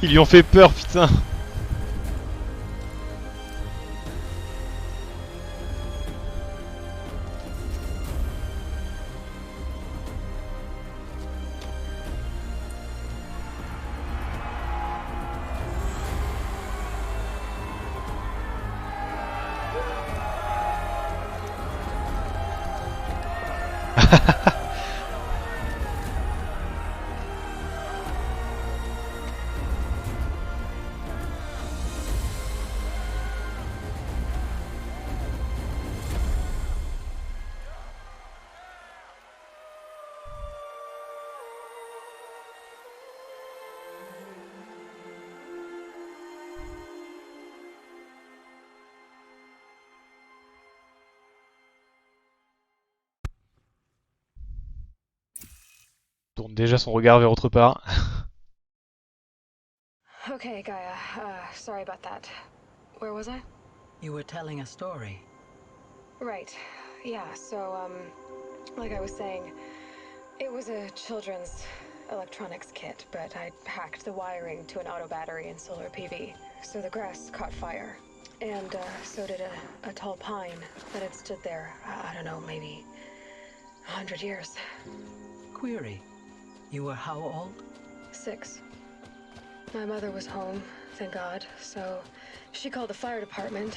Ils lui ont fait peur, putain. Tourne déjà son regard vers autre part. Okay, Gaia. Sorry about that. Where was I? You were telling a story. Right. Yeah, so, like I was saying, it was a children's electronics kit, but I'd hacked the wiring to an auto battery and solar PV. So the grass caught fire. And, so did a tall pine that had stood there, I don't know, maybe 100 years. Query. You were how old? 6. My mother was home, thank God, so she called the fire department,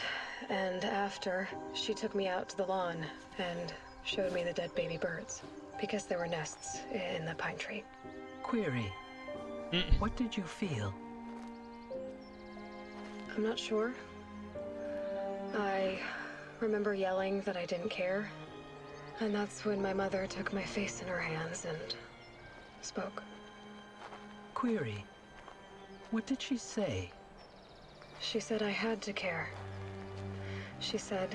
and after, she took me out to the lawn and showed me the dead baby birds, because there were nests in the pine tree. Query. What did you feel? I'm not sure. I remember yelling that I didn't care, and that's when my mother took my face in her hands and spoke. Query. What did she say? She said I had to care. She said,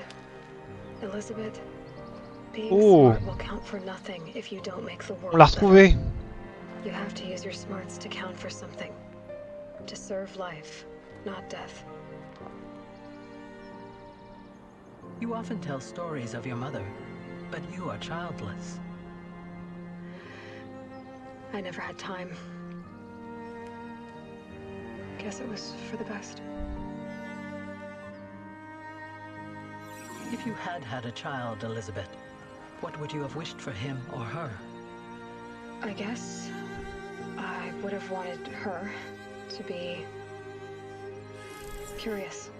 Elizabeth, being smart will count for nothing if you don't make the world. On l'a retrouvé. You have to use your smarts to count for something. To serve life, not death. You often tell stories of your mother, but you are childless. I never had time. Guess it was for the best. If you had had a child, Elizabeth, what would you have wished for him or her? I guess I would have wanted her to be curious.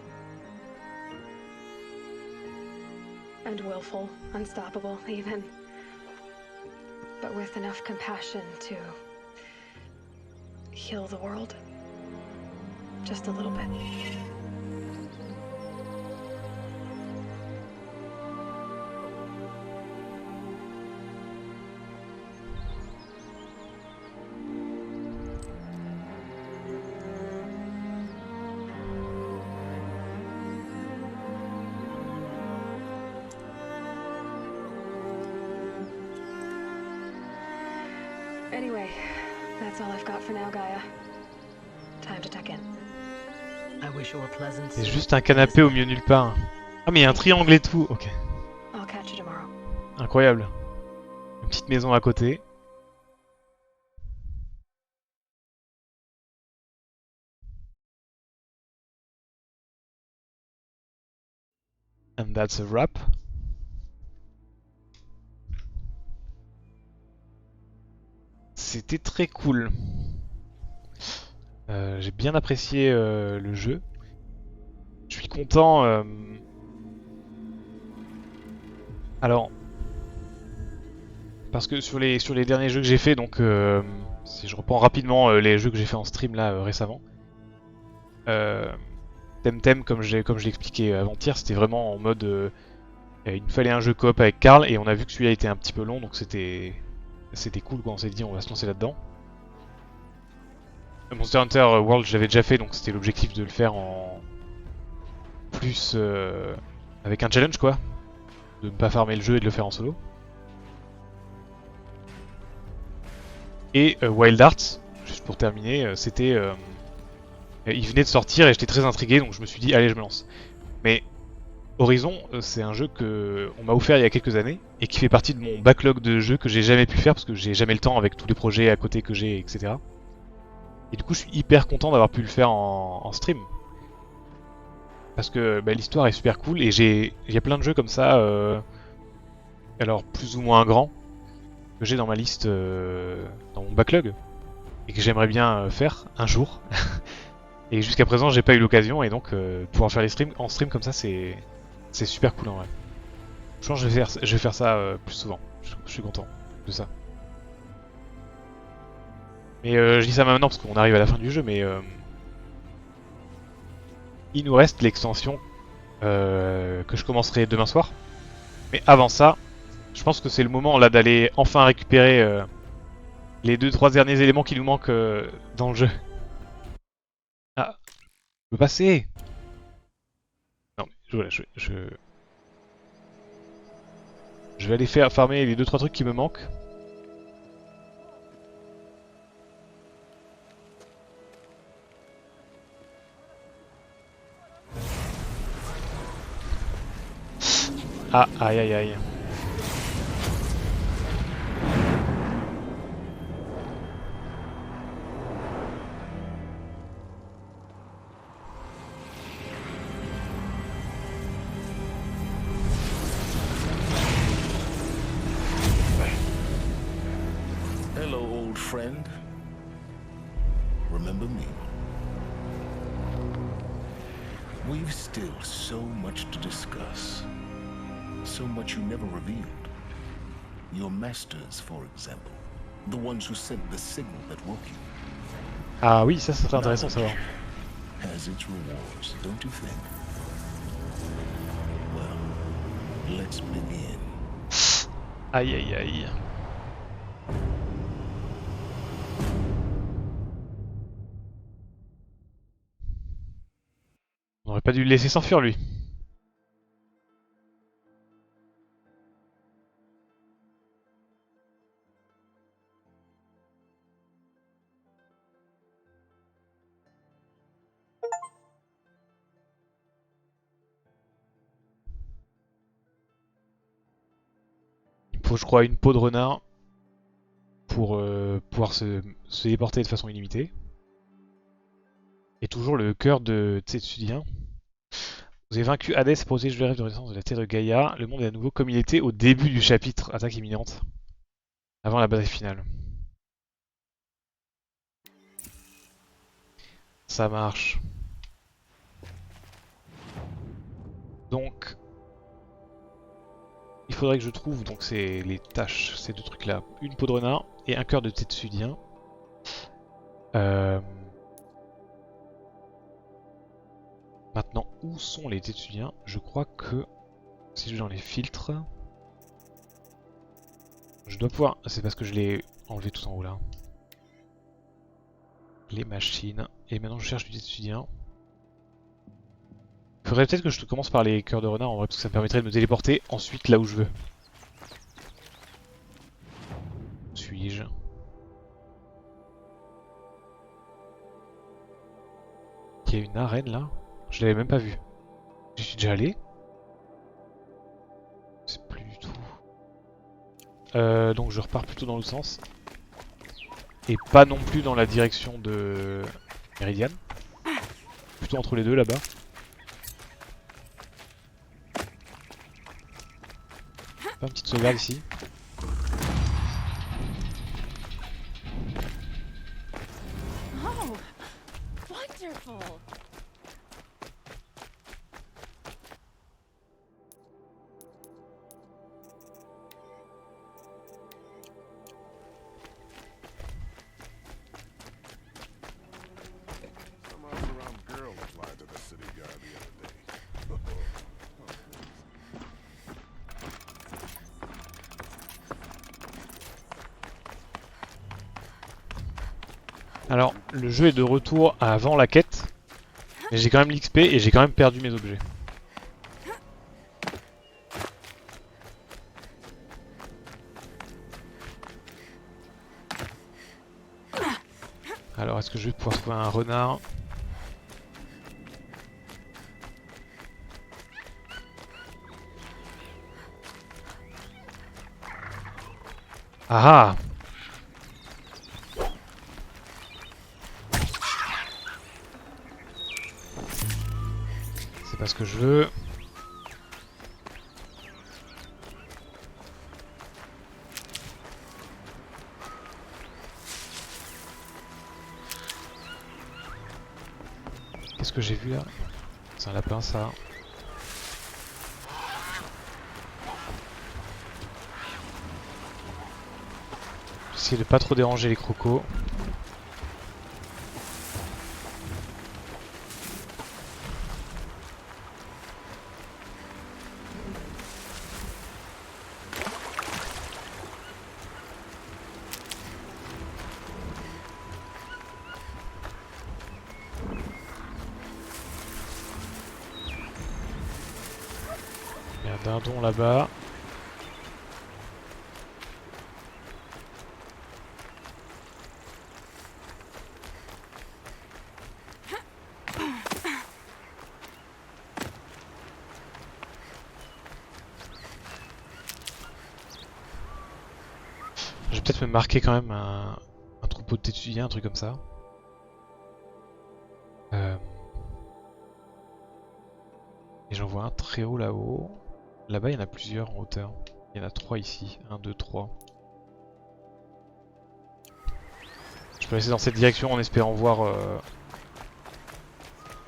And willful, unstoppable even. But with enough compassion to heal the world. Just a little bit. Anyway, that's all I've got for now, Gaia. Time to tuck in. I wish you a pleasant C'est juste un canapé au milieu de nulle part. Ah mais il y a un triangle et tout, ok. I'll catch you tomorrow. Incroyable. Une petite maison à côté. And that's a wrap. C'était très cool. J'ai bien apprécié le jeu. Je suis content. Alors, parce que sur les derniers jeux que j'ai fait, donc si je reprends rapidement les jeux que j'ai fait en stream là récemment, Temtem, comme je l'ai expliqué avant-hier, c'était vraiment en mode il nous fallait un jeu coop avec Karl et on a vu que celui-là était un petit peu long, donc c'était cool quoi. On s'est dit on va se lancer là-dedans. Monster Hunter World je l'avais déjà fait, donc c'était l'objectif de le faire en plus avec un challenge quoi, de ne pas farmer le jeu et de le faire en solo. Et Wild Arts, juste pour terminer, c'était il venait de sortir et j'étais très intrigué, donc je me suis dit allez je me lance. Mais Horizon, c'est un jeu que on m'a offert il y a quelques années et qui fait partie de mon backlog de jeux que j'ai jamais pu faire parce que j'ai jamais le temps avec tous les projets à côté que j'ai, etc. Et du coup, je suis hyper content d'avoir pu le faire en stream. Parce que bah, l'histoire est super cool et il y a plein de jeux comme ça, alors plus ou moins grands, que j'ai dans ma liste, dans mon backlog, et que j'aimerais bien faire un jour. Et jusqu'à présent, j'ai pas eu l'occasion, et donc pouvoir faire les streams en stream comme ça, c'est super cool en vrai. Je pense que je vais faire ça plus souvent. Je suis content de ça. Mais je dis ça maintenant parce qu'on arrive à la fin du jeu, mais il nous reste l'extension que je commencerai demain soir. Mais avant ça, je pense que c'est le moment là d'aller enfin récupérer les 2-3 derniers éléments qui nous manquent dans le jeu. Ah, je peux passer. Non, mais voilà, je vais aller farmer les 2-3 trucs qui me manquent. Ah, aïe aïe aïe. Hello, old friend. Remember me? We've still so much to discuss. So much you never revealed. Your masters, for example. The ones who sent the signal that woke you. Ah oui, ça serait intéressant de savoir. Has its rewards, don't you think? Well, let's begin. Aïe aïe aïe. On aurait pas dû le laisser s'enfuir lui. Il me faut je crois une peau de renard pour pouvoir se téléporter de façon illimitée. Et toujours le cœur de Tetsudien. Vous avez vaincu Hadès et protégé le rêve de renaissance de la terre de Gaïa. Le monde est à nouveau comme il était au début du chapitre. Attaque imminente. Avant la bataille finale. Ça marche. Donc, il faudrait que je trouve, donc c'est les tâches, ces deux trucs là. Une peau de renard et un cœur de Tetsudien. Maintenant, où sont les Tetsudiens? Je crois que si je vais dans les filtres, je dois pouvoir. C'est parce que je l'ai enlevé tout en haut là. Les machines. Et maintenant, je cherche du Tetsudien. Il faudrait peut-être que je commence par les cœurs de renard en vrai, parce que ça me permettrait de me téléporter ensuite là où je veux. Où suis-je? Il y a une arène là? Je l'avais même pas vue. J'y suis déjà allé? C'est plus du tout. Donc je repars plutôt dans l'autre sens. Et pas non plus dans la direction de Meridian. Plutôt entre les deux là-bas. Pas une petite sauvegarde ici. Oh, wonderful. Alors, le jeu est de retour avant la quête, mais j'ai quand même l'XP et j'ai quand même perdu mes objets. Alors, est-ce que je vais pouvoir trouver un renard? Ah ah! C'est pas ce que je veux. Qu'est-ce que j'ai vu là? C'est un lapin ça. J'essaie de pas trop déranger les crocos. Il y a un dindon là-bas. Je vais peut-être me marquer quand même un troupeau de Tetsuya, un truc comme ça. Et j'en vois un très haut là-haut. Là-bas, il y en a plusieurs en hauteur. Il y en a 3 ici. 1, 2, 3. Je peux laisser dans cette direction en espérant voir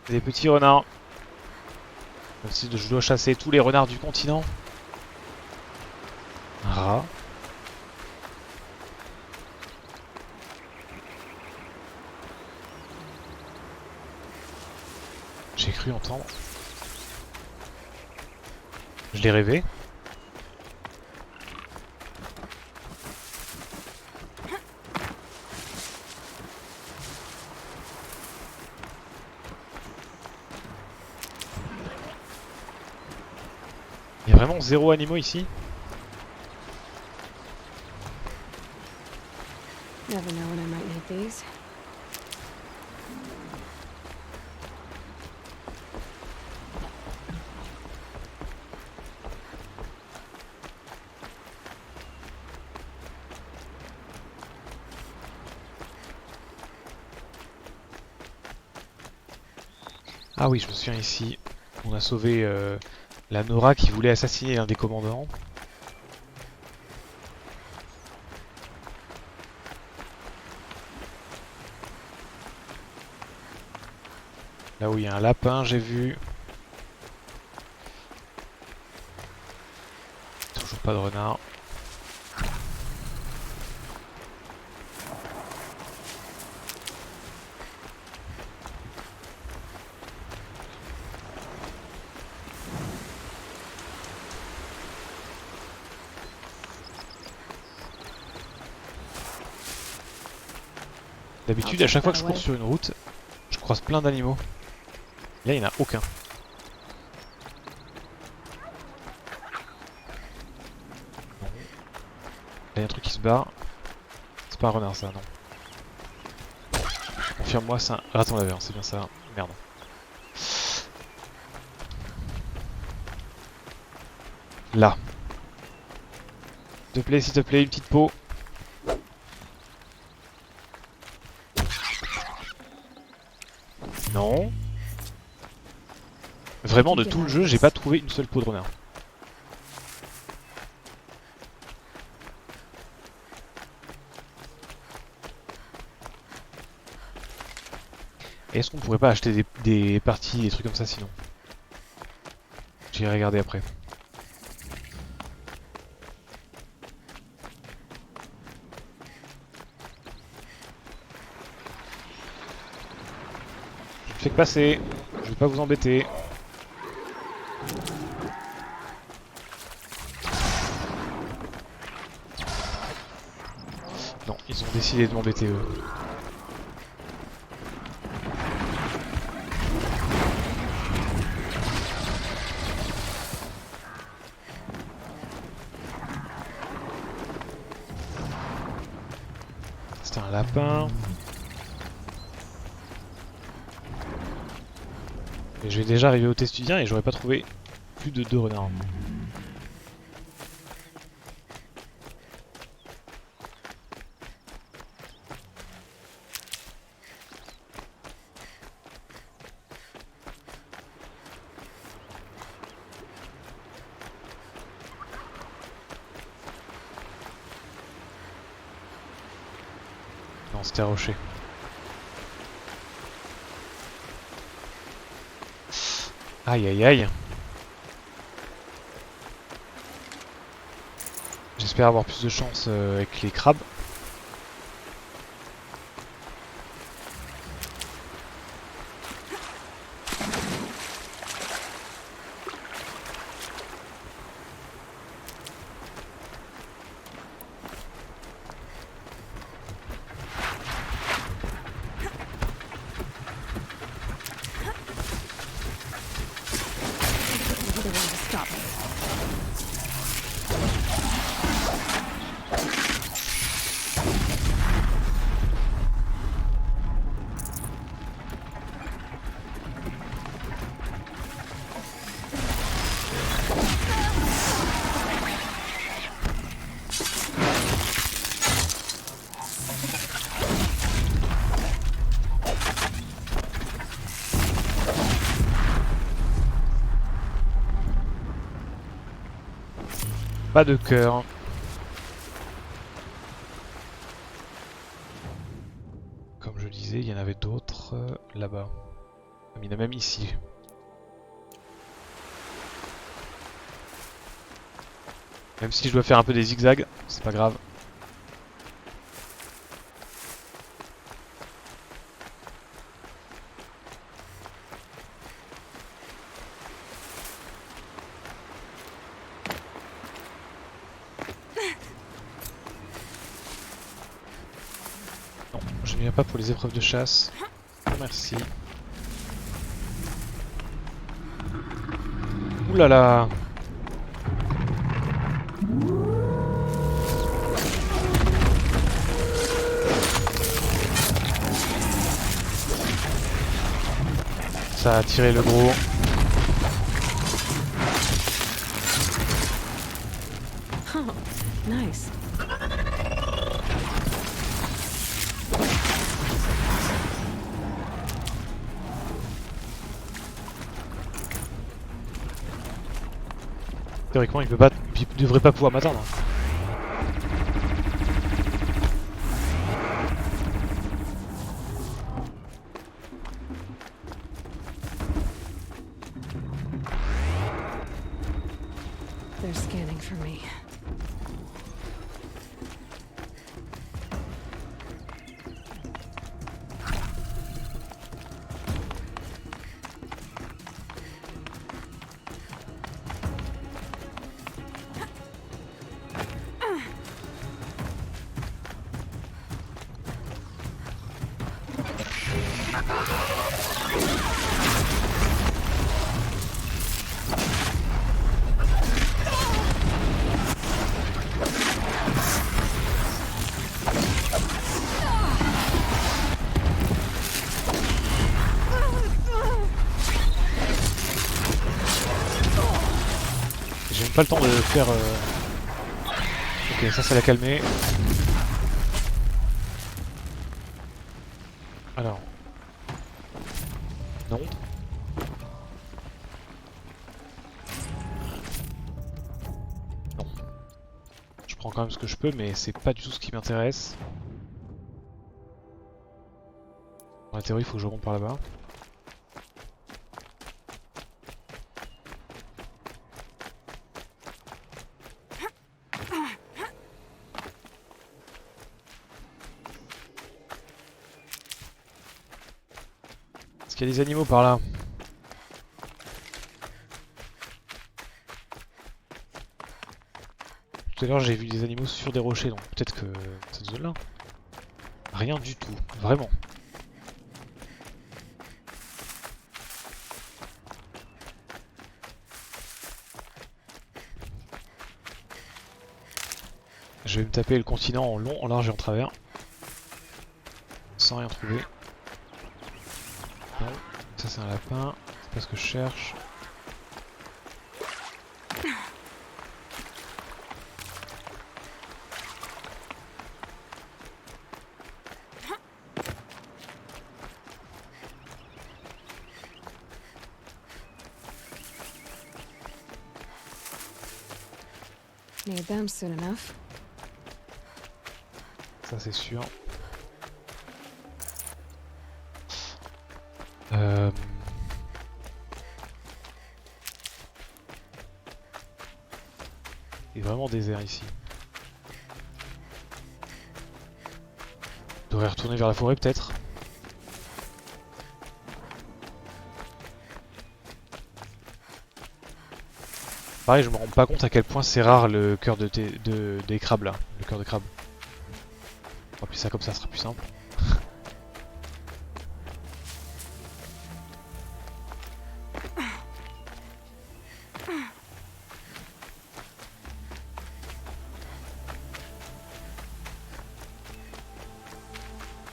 des petits renards. Même si je dois chasser tous les renards du continent. Un rat. J'ai cru entendre. Je l'ai rêvé. Il y a vraiment 0 animaux ici. Never know when I might need these. Ah oui, je me souviens ici. On a sauvé la Nora qui voulait assassiner l'un des commandants. Là où il y a un lapin, j'ai vu. Toujours pas de renard. D'habitude, à chaque fois que je cours sur une route, je croise plein d'animaux. Là, il n'y en a aucun. Là, il y a un truc qui se barre. C'est pas un renard, ça, non. Confirme-moi, c'est un raton laveur, c'est bien ça. Merde. Là. S'il te plaît, une petite peau. Non. Vraiment, de tout le jeu, j'ai pas trouvé une seule peau de renard. Est-ce qu'on pourrait pas acheter des parties, des trucs comme ça sinon? J'irai regarder après. Je fais que passer, je vais pas vous embêter. Non, ils ont décidé de m'embêter eux. C'était un lapin. Et je vais déjà arriver au testudien et j'aurais pas trouvé plus de 2 renards. Non, c'était un rocher. Aïe aïe aïe. J'espère avoir plus de chance avec les crabes. Pas de cœur. Comme je disais, il y en avait d'autres là-bas. Il y en a même ici. Même si je dois faire un peu des zigzags, c'est pas grave. Je ne viens pas pour les épreuves de chasse. Merci. Ouh là là. Ça a tiré le gros. Oh, nice. Théoriquement, il devrait pas pouvoir m'atteindre. They're scanning for me. J'ai même pas le temps de faire... Ok, ça l'a calmé. Alors... Non. Non. Je prends quand même ce que je peux, mais c'est pas du tout ce qui m'intéresse. Dans la théorie, il faut que je remonte par là-bas. Est-ce qu'il y a des animaux par là? Tout à l'heure j'ai vu des animaux sur des rochers, donc peut-être que cette zone-là. Rien du tout, vraiment. Je vais me taper le continent en long, en large et en travers. Sans rien trouver. Non, ça c'est un lapin, c'est pas ce que je cherche. Need them soon enough. Ça c'est sûr. Il est vraiment désert ici. Je devrais retourner vers la forêt peut-être. Pareil, je me rends pas compte à quel point c'est rare le cœur des crabes là, le cœur de crabe. On va appeler ça comme ça, sera plus simple.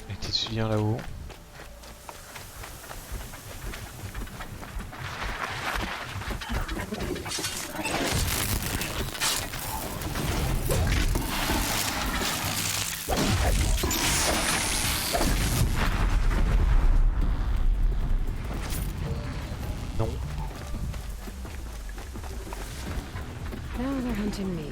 Et tu viens là-haut. Non. Now they're hunting me.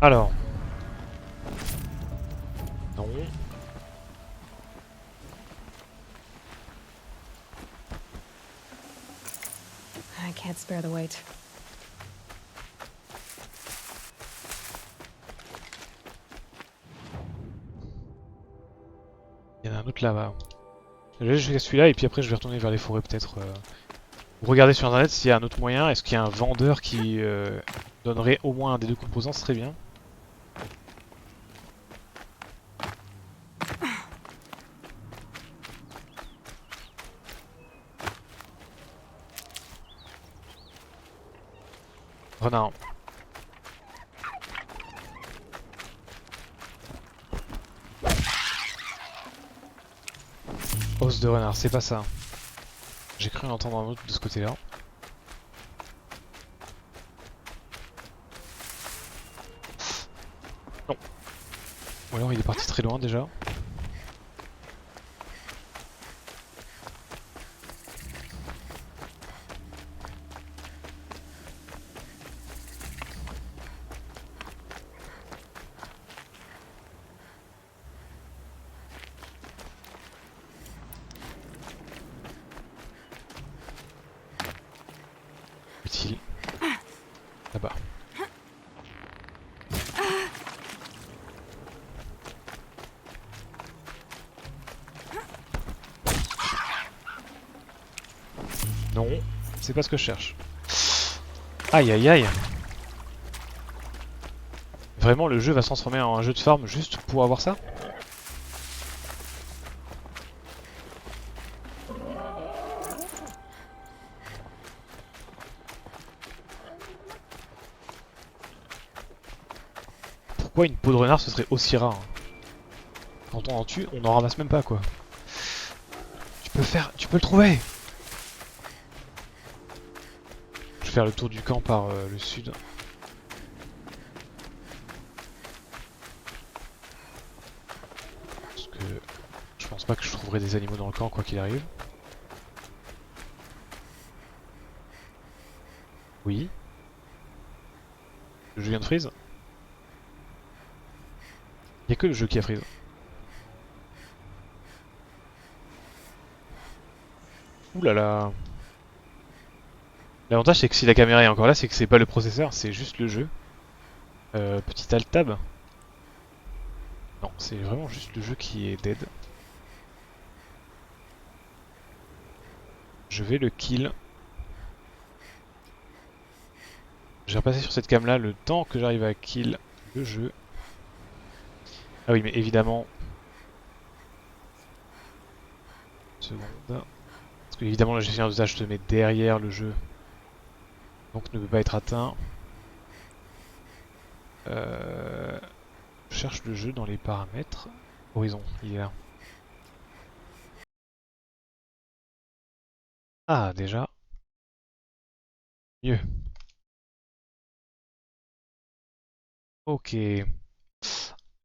Alors. Non. I can't spare the weight. Il y en a un autre là-bas. Je vais celui-là et puis après je vais retourner vers les forêts peut-être. Regarder sur internet s'il y a un autre moyen. Est-ce qu'il y a un vendeur qui donnerait au moins un des deux composants, ce serait bien. Renard. Os de renard, c'est pas ça. J'ai cru en entendre un autre de ce côté-là. Non. Ou alors il est parti très loin déjà. Utile. Là-bas. Non, c'est pas ce que je cherche. Aïe aïe aïe. Vraiment le jeu va se transformer en un jeu de farm juste pour avoir ça? Pourquoi une peau de renard ce serait aussi rare? Quand on en tue, on n'en ramasse même pas quoi. Tu peux le trouver! Je vais faire le tour du camp par le sud. Parce que je pense pas que je trouverai des animaux dans le camp quoi qu'il arrive. Oui. Le jeu vient de freeze? Y'a que le jeu qui a freeze. Ouh là là. L'avantage c'est que si la caméra est encore là, c'est que c'est pas le processeur, c'est juste le jeu. Petit alt tab. Non, c'est vraiment juste le jeu qui est dead. Je vais le kill. Je vais repasser sur cette cam là le temps que j'arrive à kill le jeu. Ah oui mais évidemment... Une seconde. Parce que évidemment la gestionnaire de tâches se met derrière le jeu. Donc ne peut pas être atteint. Je cherche le jeu dans les paramètres. Horizon, il est là. Ah déjà. Mieux. Ok.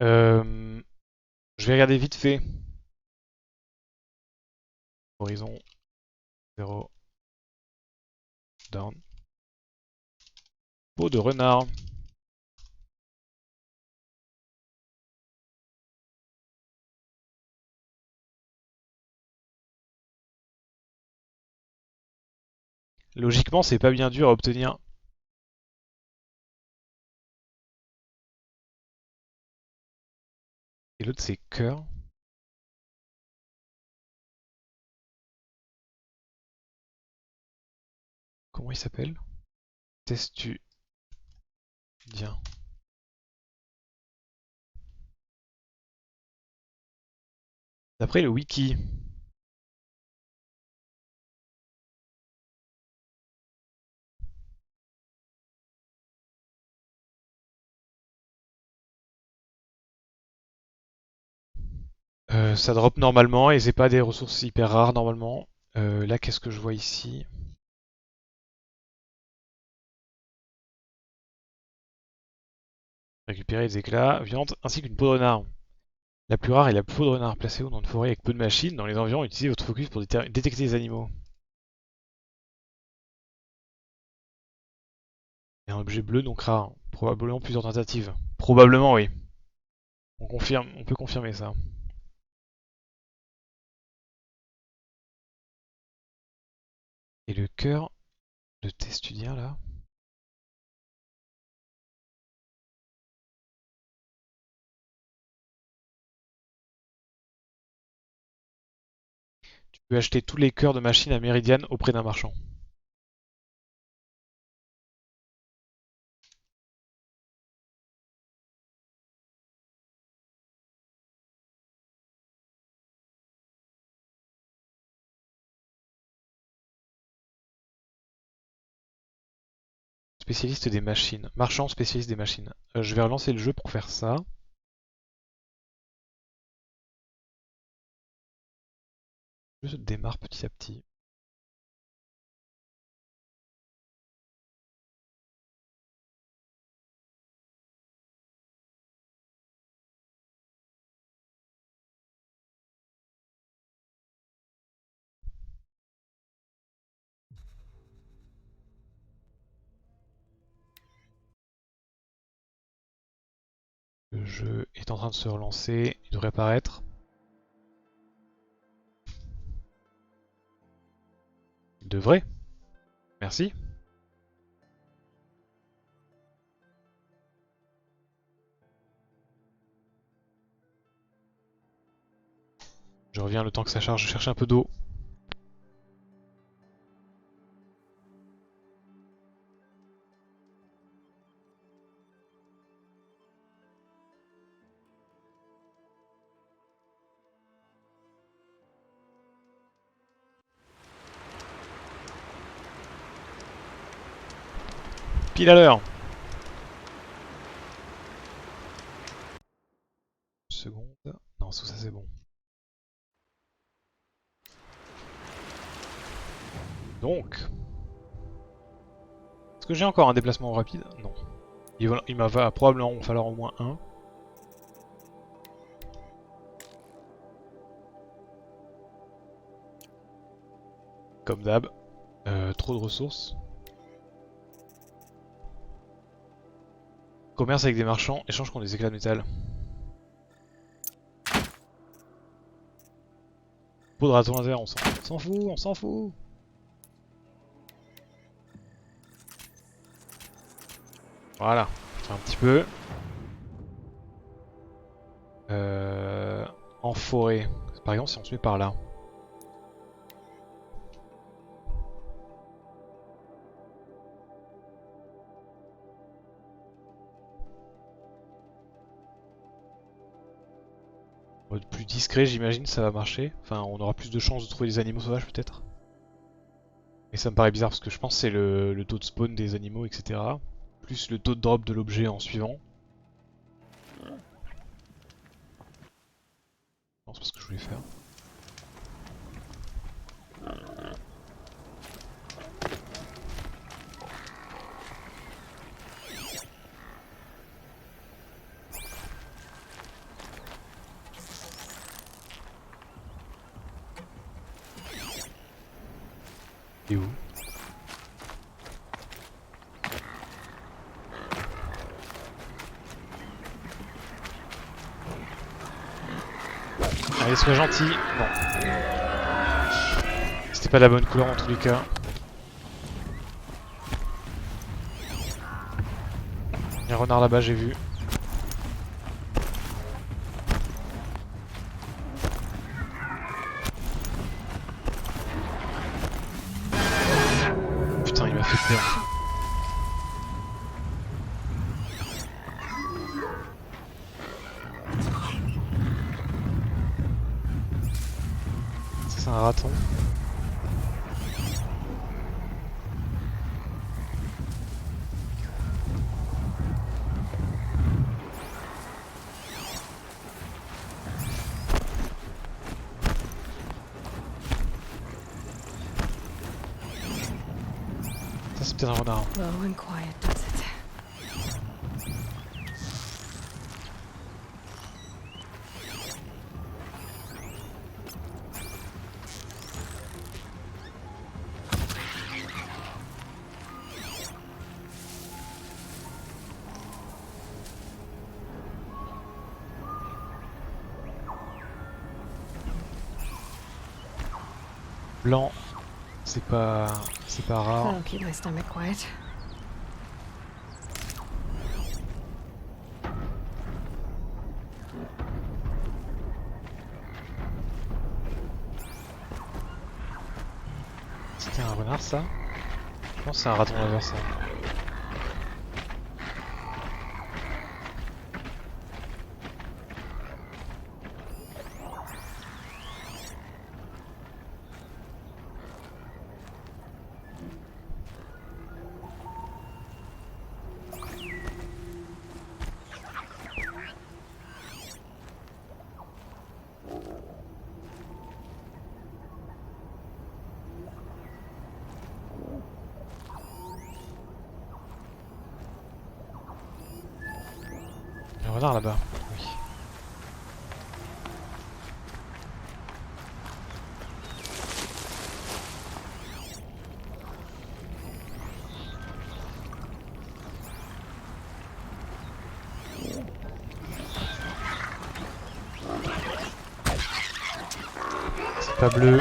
Je vais regarder vite fait. Horizon 0. Down. Peau de renard. Logiquement, c'est pas bien dur à obtenir. Et l'autre, c'est cœur. Comment il s'appelle? Testudien. D'après le wiki. Ça drop normalement et c'est pas des ressources hyper rares normalement. Là, qu'est-ce que je vois ici? Récupérer des éclats, viande, ainsi qu'une peau de renard. La plus rare est la peau de renard. Placez-vous dans une forêt avec peu de machines. Dans les environs, utilisez votre focus pour détecter les animaux. Et un objet bleu donc rare. Probablement plusieurs tentatives. Probablement oui. On confirme, on peut confirmer ça. Et le cœur de testudien là. Tu peux acheter tous les cœurs de machines à Méridiane auprès d'un marchand. Spécialiste des machines. Marchand spécialiste des machines. Je vais relancer le jeu pour faire ça. Je démarre petit à petit. Le jeu est en train de se relancer, il devrait apparaître. Il devrait. Merci. Je reviens le temps que ça charge, je cherche un peu d'eau. Pile à l'heure. Une seconde. Non, ça c'est bon. Donc. Est-ce que j'ai encore un déplacement rapide? Non. Il va probablement en falloir au moins un. Comme d'hab. Trop de ressources. Commerce avec des marchands, échange contre des éclats de métal. Peau de raton laser, on s'en fout, on s'en fout. Voilà, un petit peu. En forêt. Par exemple, si on se met par là. En mode plus discret, j'imagine, ça va marcher. Enfin, on aura plus de chances de trouver des animaux sauvages, peut-être. Et ça me paraît bizarre parce que je pense que c'est le taux de spawn des animaux, etc. Plus le taux de drop de l'objet en suivant. Non, c'est pas ce que je voulais faire. Et où? Allez, sois gentil. Non. C'était pas la bonne couleur en tous les cas. Il y a un renard là-bas, j'ai vu. Putain, il m'a fait peur. C'est un raton. Ça c'est peut-être un renard. Low and quiet does it. Blanc, c'est pas rare. That'll keep my stomach quiet. C'était un renard ça? Je pense que c'est un raton laser ça. un renard là-bas. Oui. C'est pas bleu.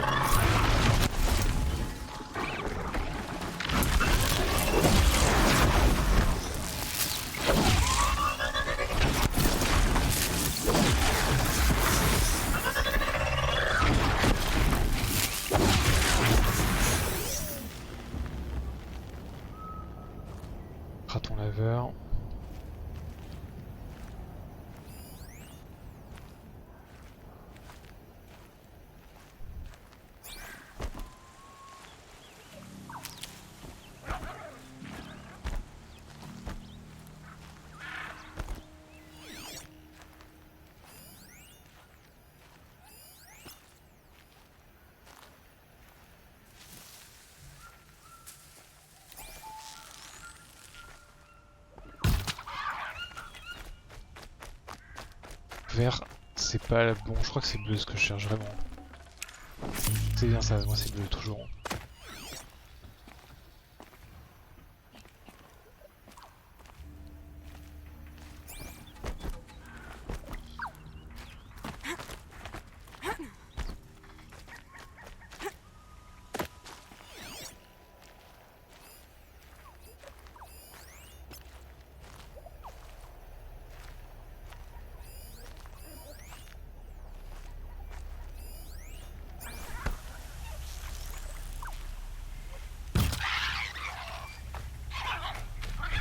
Raton laveur. Vert, c'est pas bon, je crois que c'est bleu ce que je cherche vraiment. C'est bien ça, moi c'est bleu toujours.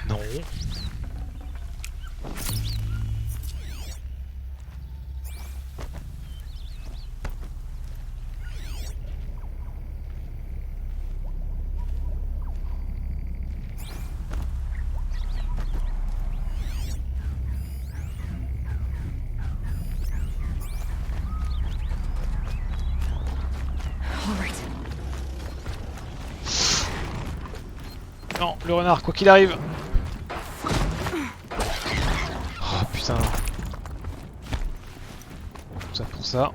Non. Non, le renard, quoi qu'il arrive. Oh putain. Tout ça pour ça.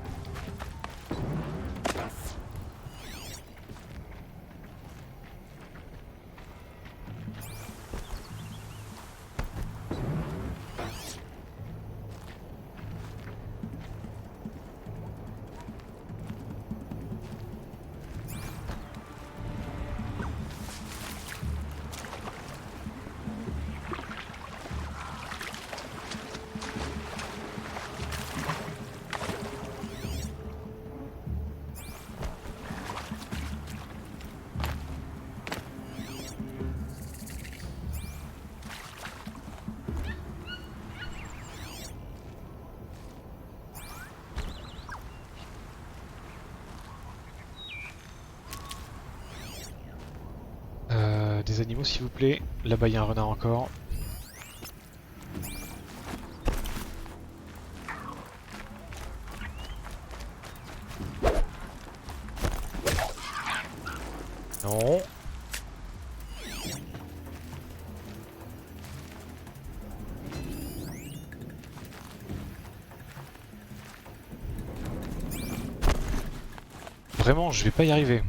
Des animaux s'il vous plaît. Là-bas il y a un renard encore. Non. Vraiment, je vais pas y arriver.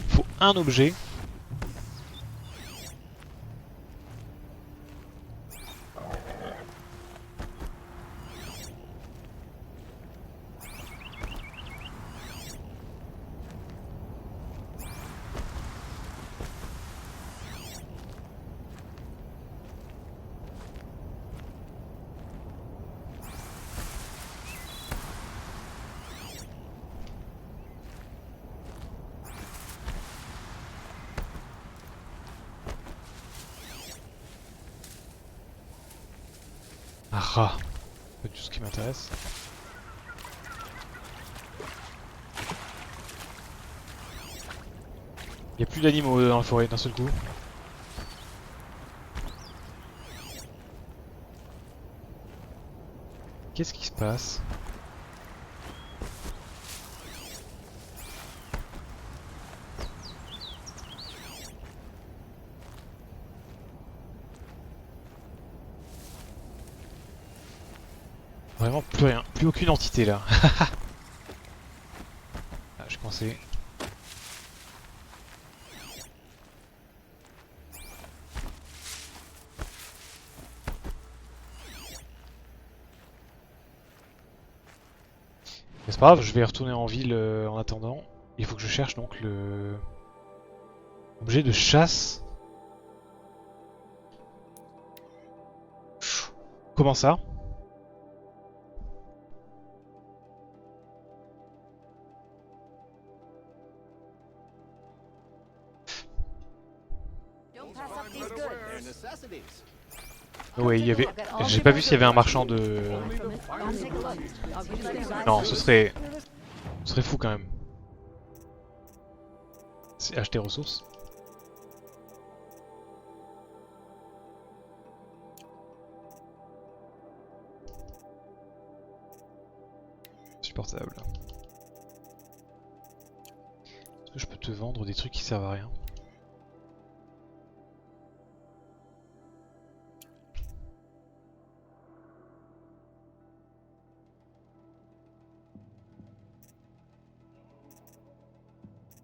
Faut un objet. Un rat, pas du tout ce qui m'intéresse. Il n'y a plus d'animaux dans la forêt d'un seul coup. Qu'est-ce qui se passe? vraiment plus rien, plus aucune entité là. Ah, je pensais. Mais c'est pas grave, je vais retourner en ville en attendant. Il faut que je cherche donc le objet de chasse. Comment ça? Oui, il y avait. J'ai pas vu s'il y avait un marchand de. Non, ce serait fou quand même. C'est acheter ressources. Supportable. Est-ce que je peux te vendre des trucs qui servent à rien?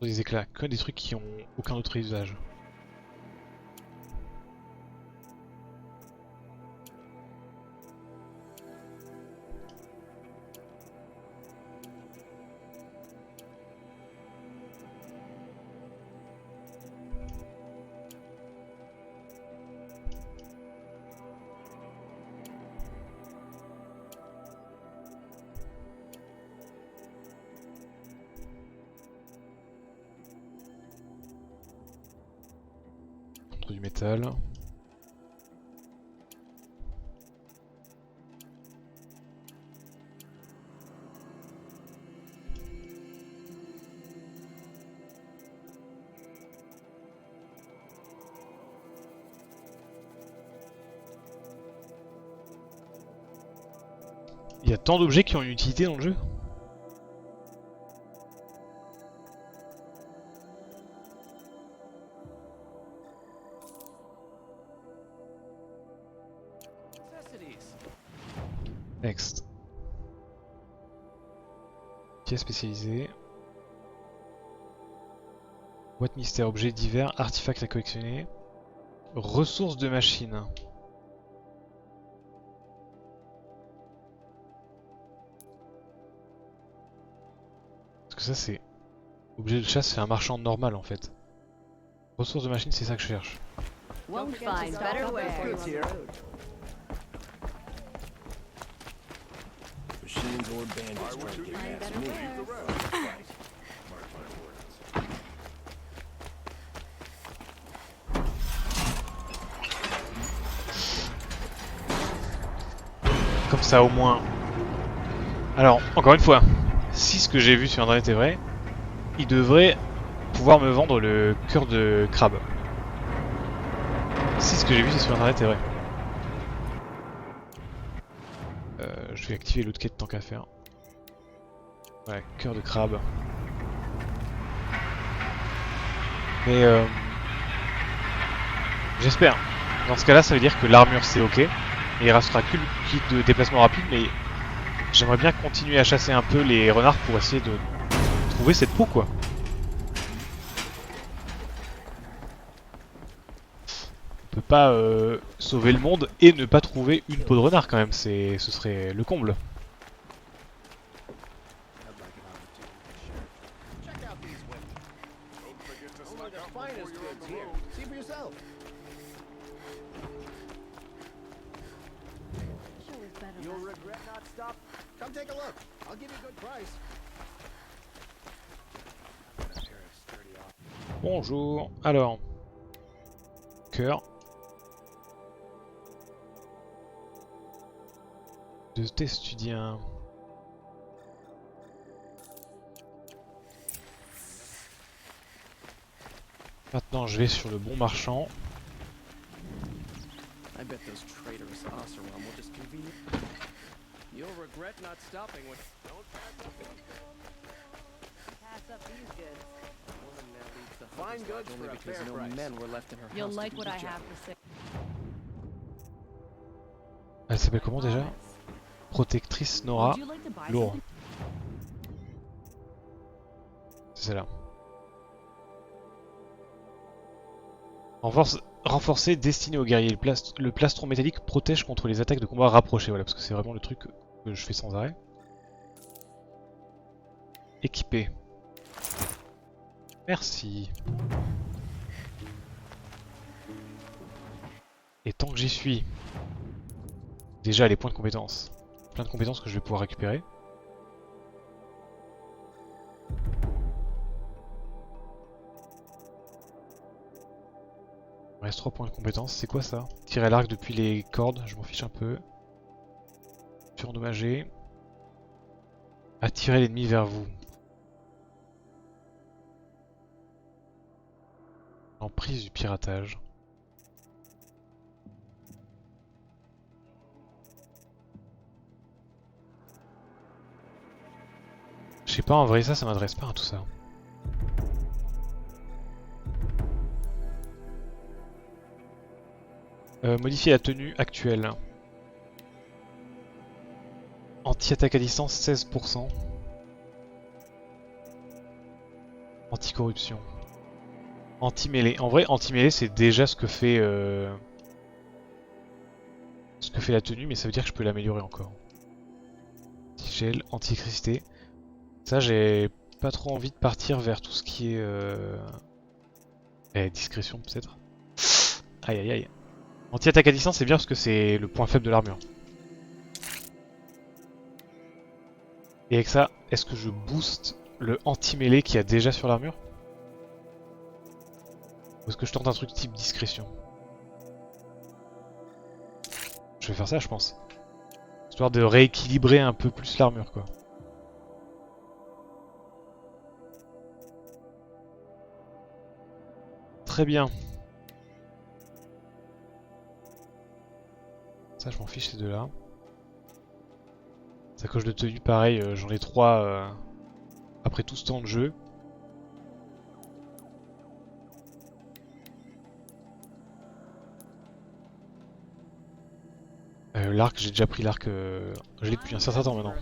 Des éclats, que des trucs qui ont aucun autre usage. Du métal. Il y a tant d'objets qui ont une utilité dans le jeu. Next. Pièces spécialisées. Boîte mystère, objets divers, artefacts à collectionner. Ressources de machines. Parce que ça c'est... Objet de chasse, c'est un marchand normal en fait. Ressources de machines, c'est ça que je cherche. Comme ça au moins. Alors, encore une fois, si ce que j'ai vu sur internet est vrai, il devrait pouvoir me vendre le cœur de crabe. Si ce que j'ai vu sur internet est vrai. Je vais activer l'autre quête tant qu'à faire. Ouais, cœur de crabe. Mais j'espère. Dans ce cas-là, ça veut dire que l'armure c'est ok. Et il restera que le kit de déplacement rapide, mais j'aimerais bien continuer à chasser un peu les renards pour essayer de trouver cette peau quoi. On peut pas sauver le monde et ne pas trouver une peau de renard quand même, ce serait le comble. Bonjour, alors, cœur de testudien. Maintenant, je vais sur le bon marchand. Elle s'appelle comment déjà? Protectrice Nora. Lourd. C'est celle-là. Renforcé, destiné aux guerriers. Le plastron métallique protège contre les attaques de combat rapprochées. Voilà, parce que c'est vraiment le truc que je fais sans arrêt. Équipé. Merci. Et tant que j'y suis, déjà les points de compétences. Plein de compétences que je vais pouvoir récupérer. Il me reste 3 points de compétences. C'est quoi ça? Tirer à l'arc depuis les cordes, je m'en fiche un peu. Endommager. Attirer l'ennemi vers vous. Emprise du piratage. Je sais pas, en vrai ça m'adresse pas à tout ça. Modifier la tenue actuelle. Anti-attaque à distance 16%. Anti-corruption. Anti-mêlée. En vrai, anti-mêlée c'est déjà ce que fait la tenue, mais ça veut dire que je peux l'améliorer encore. Anti-gel, anti-électricité. Ça, j'ai pas trop envie de partir vers tout ce qui est... discrétion peut-être. Aïe aïe aïe. Anti-attaque à distance c'est bien parce que c'est le point faible de l'armure. Et avec ça, est-ce que je booste le anti-mêlée qu'il y a déjà sur l'armure? Ou est-ce que je tente un truc type discrétion? Je vais faire ça je pense. Histoire de rééquilibrer un peu plus l'armure quoi. Très bien. Ça je m'en fiche ces deux là. Sacoche de tenue pareil, j'en ai 3 après tout ce temps de jeu. L'arc, j'ai déjà pris l'arc, je l'ai depuis un certain temps maintenant.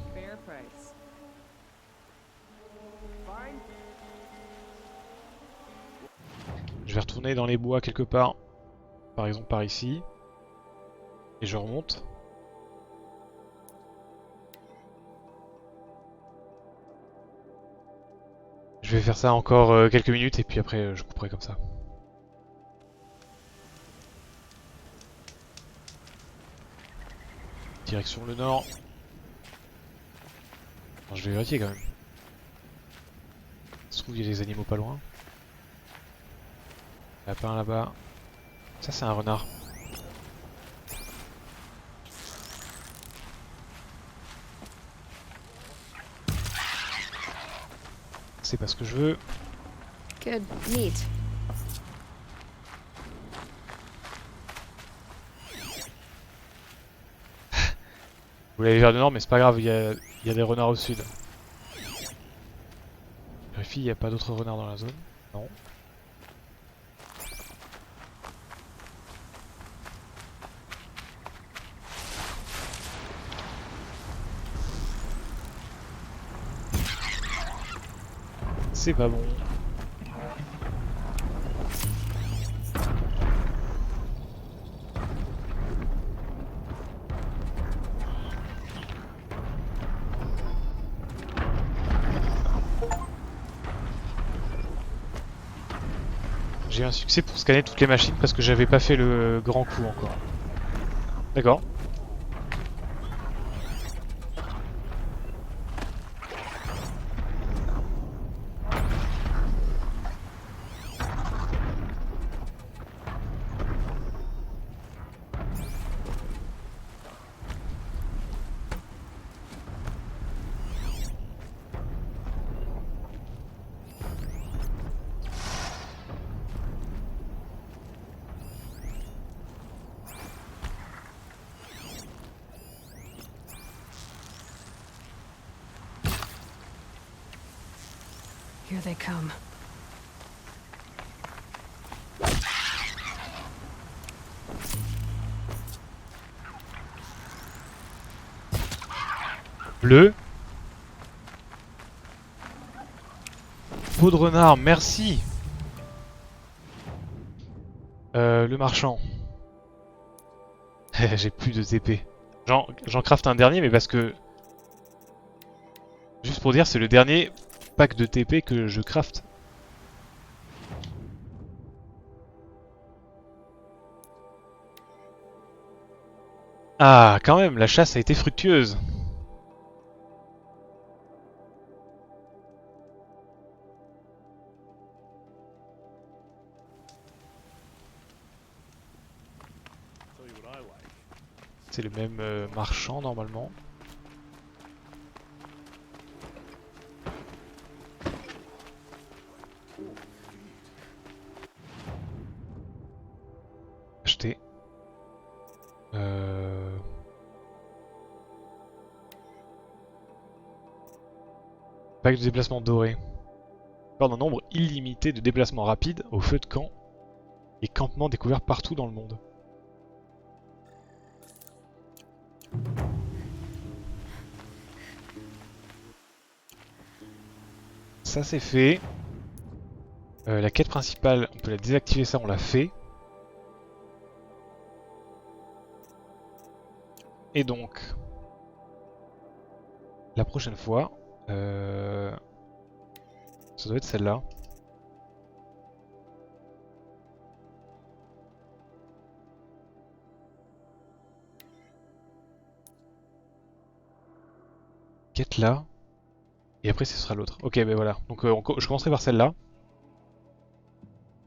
Je vais retourner dans les bois quelque part, par exemple par ici, et je remonte. Je vais faire ça encore quelques minutes et puis après je couperai comme ça. Direction le nord. Attends, je vais vérifier quand même. Ça se trouve il y a des animaux pas loin. Lapin là-bas. Ça c'est un renard. C'est pas ce que je veux. Good meat. Vous voulez aller vers le nord mais c'est pas grave, il y a des renards au sud. Vérifie, il n'y a pas d'autres renards dans la zone. Non. C'est pas bon. J'ai un succès pour scanner toutes les machines parce que j'avais pas fait le grand coup encore. D'accord. Here they come. Bleu. Peau de renard, merci. Le marchand. J'ai plus de TP. J'en craft un dernier, mais parce que... Juste pour dire, c'est le dernier pack de TP que je craft. Ah, quand même, la chasse a été fructueuse. C'est le même marchand normalement. Acheter. Pack de déplacement doré. Accorde un nombre illimité de déplacements rapides au feu de camp et campements découverts partout dans le monde. Ça c'est fait. La quête principale, on peut la désactiver, ça on l'a fait. Et donc, la prochaine fois, ça doit être celle-là. Quête là. Et après ce sera l'autre. Ok, ben voilà. Donc je commencerai par celle-là.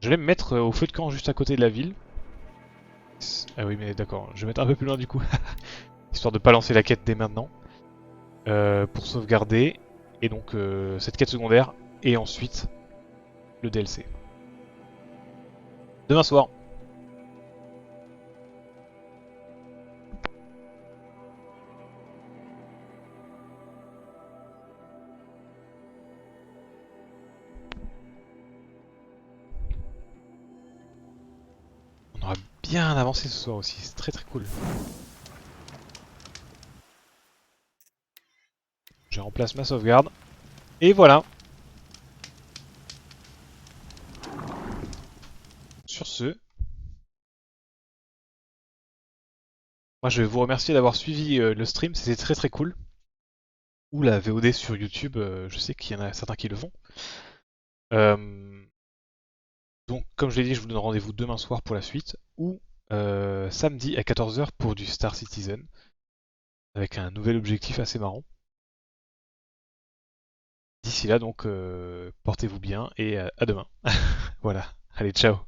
Je vais me mettre au feu de camp juste à côté de la ville. Ah oui, mais d'accord. Je vais mettre un peu plus loin du coup. Histoire de pas lancer la quête dès maintenant. Pour sauvegarder. Et donc cette quête secondaire. Et ensuite le DLC. Demain soir. On aura bien avancé ce soir aussi. C'est très très cool. Je remplace ma sauvegarde. Et voilà. Sur ce, moi je vais vous remercier d'avoir suivi le stream, c'était très très cool. Ou la VOD sur YouTube, je sais qu'il y en a certains qui le font. Donc comme je l'ai dit, je vous donne rendez-vous demain soir pour la suite, ou samedi à 14 h pour du Star Citizen, avec un nouvel objectif assez marrant. D'ici là donc, portez-vous bien et à demain. Voilà, allez ciao.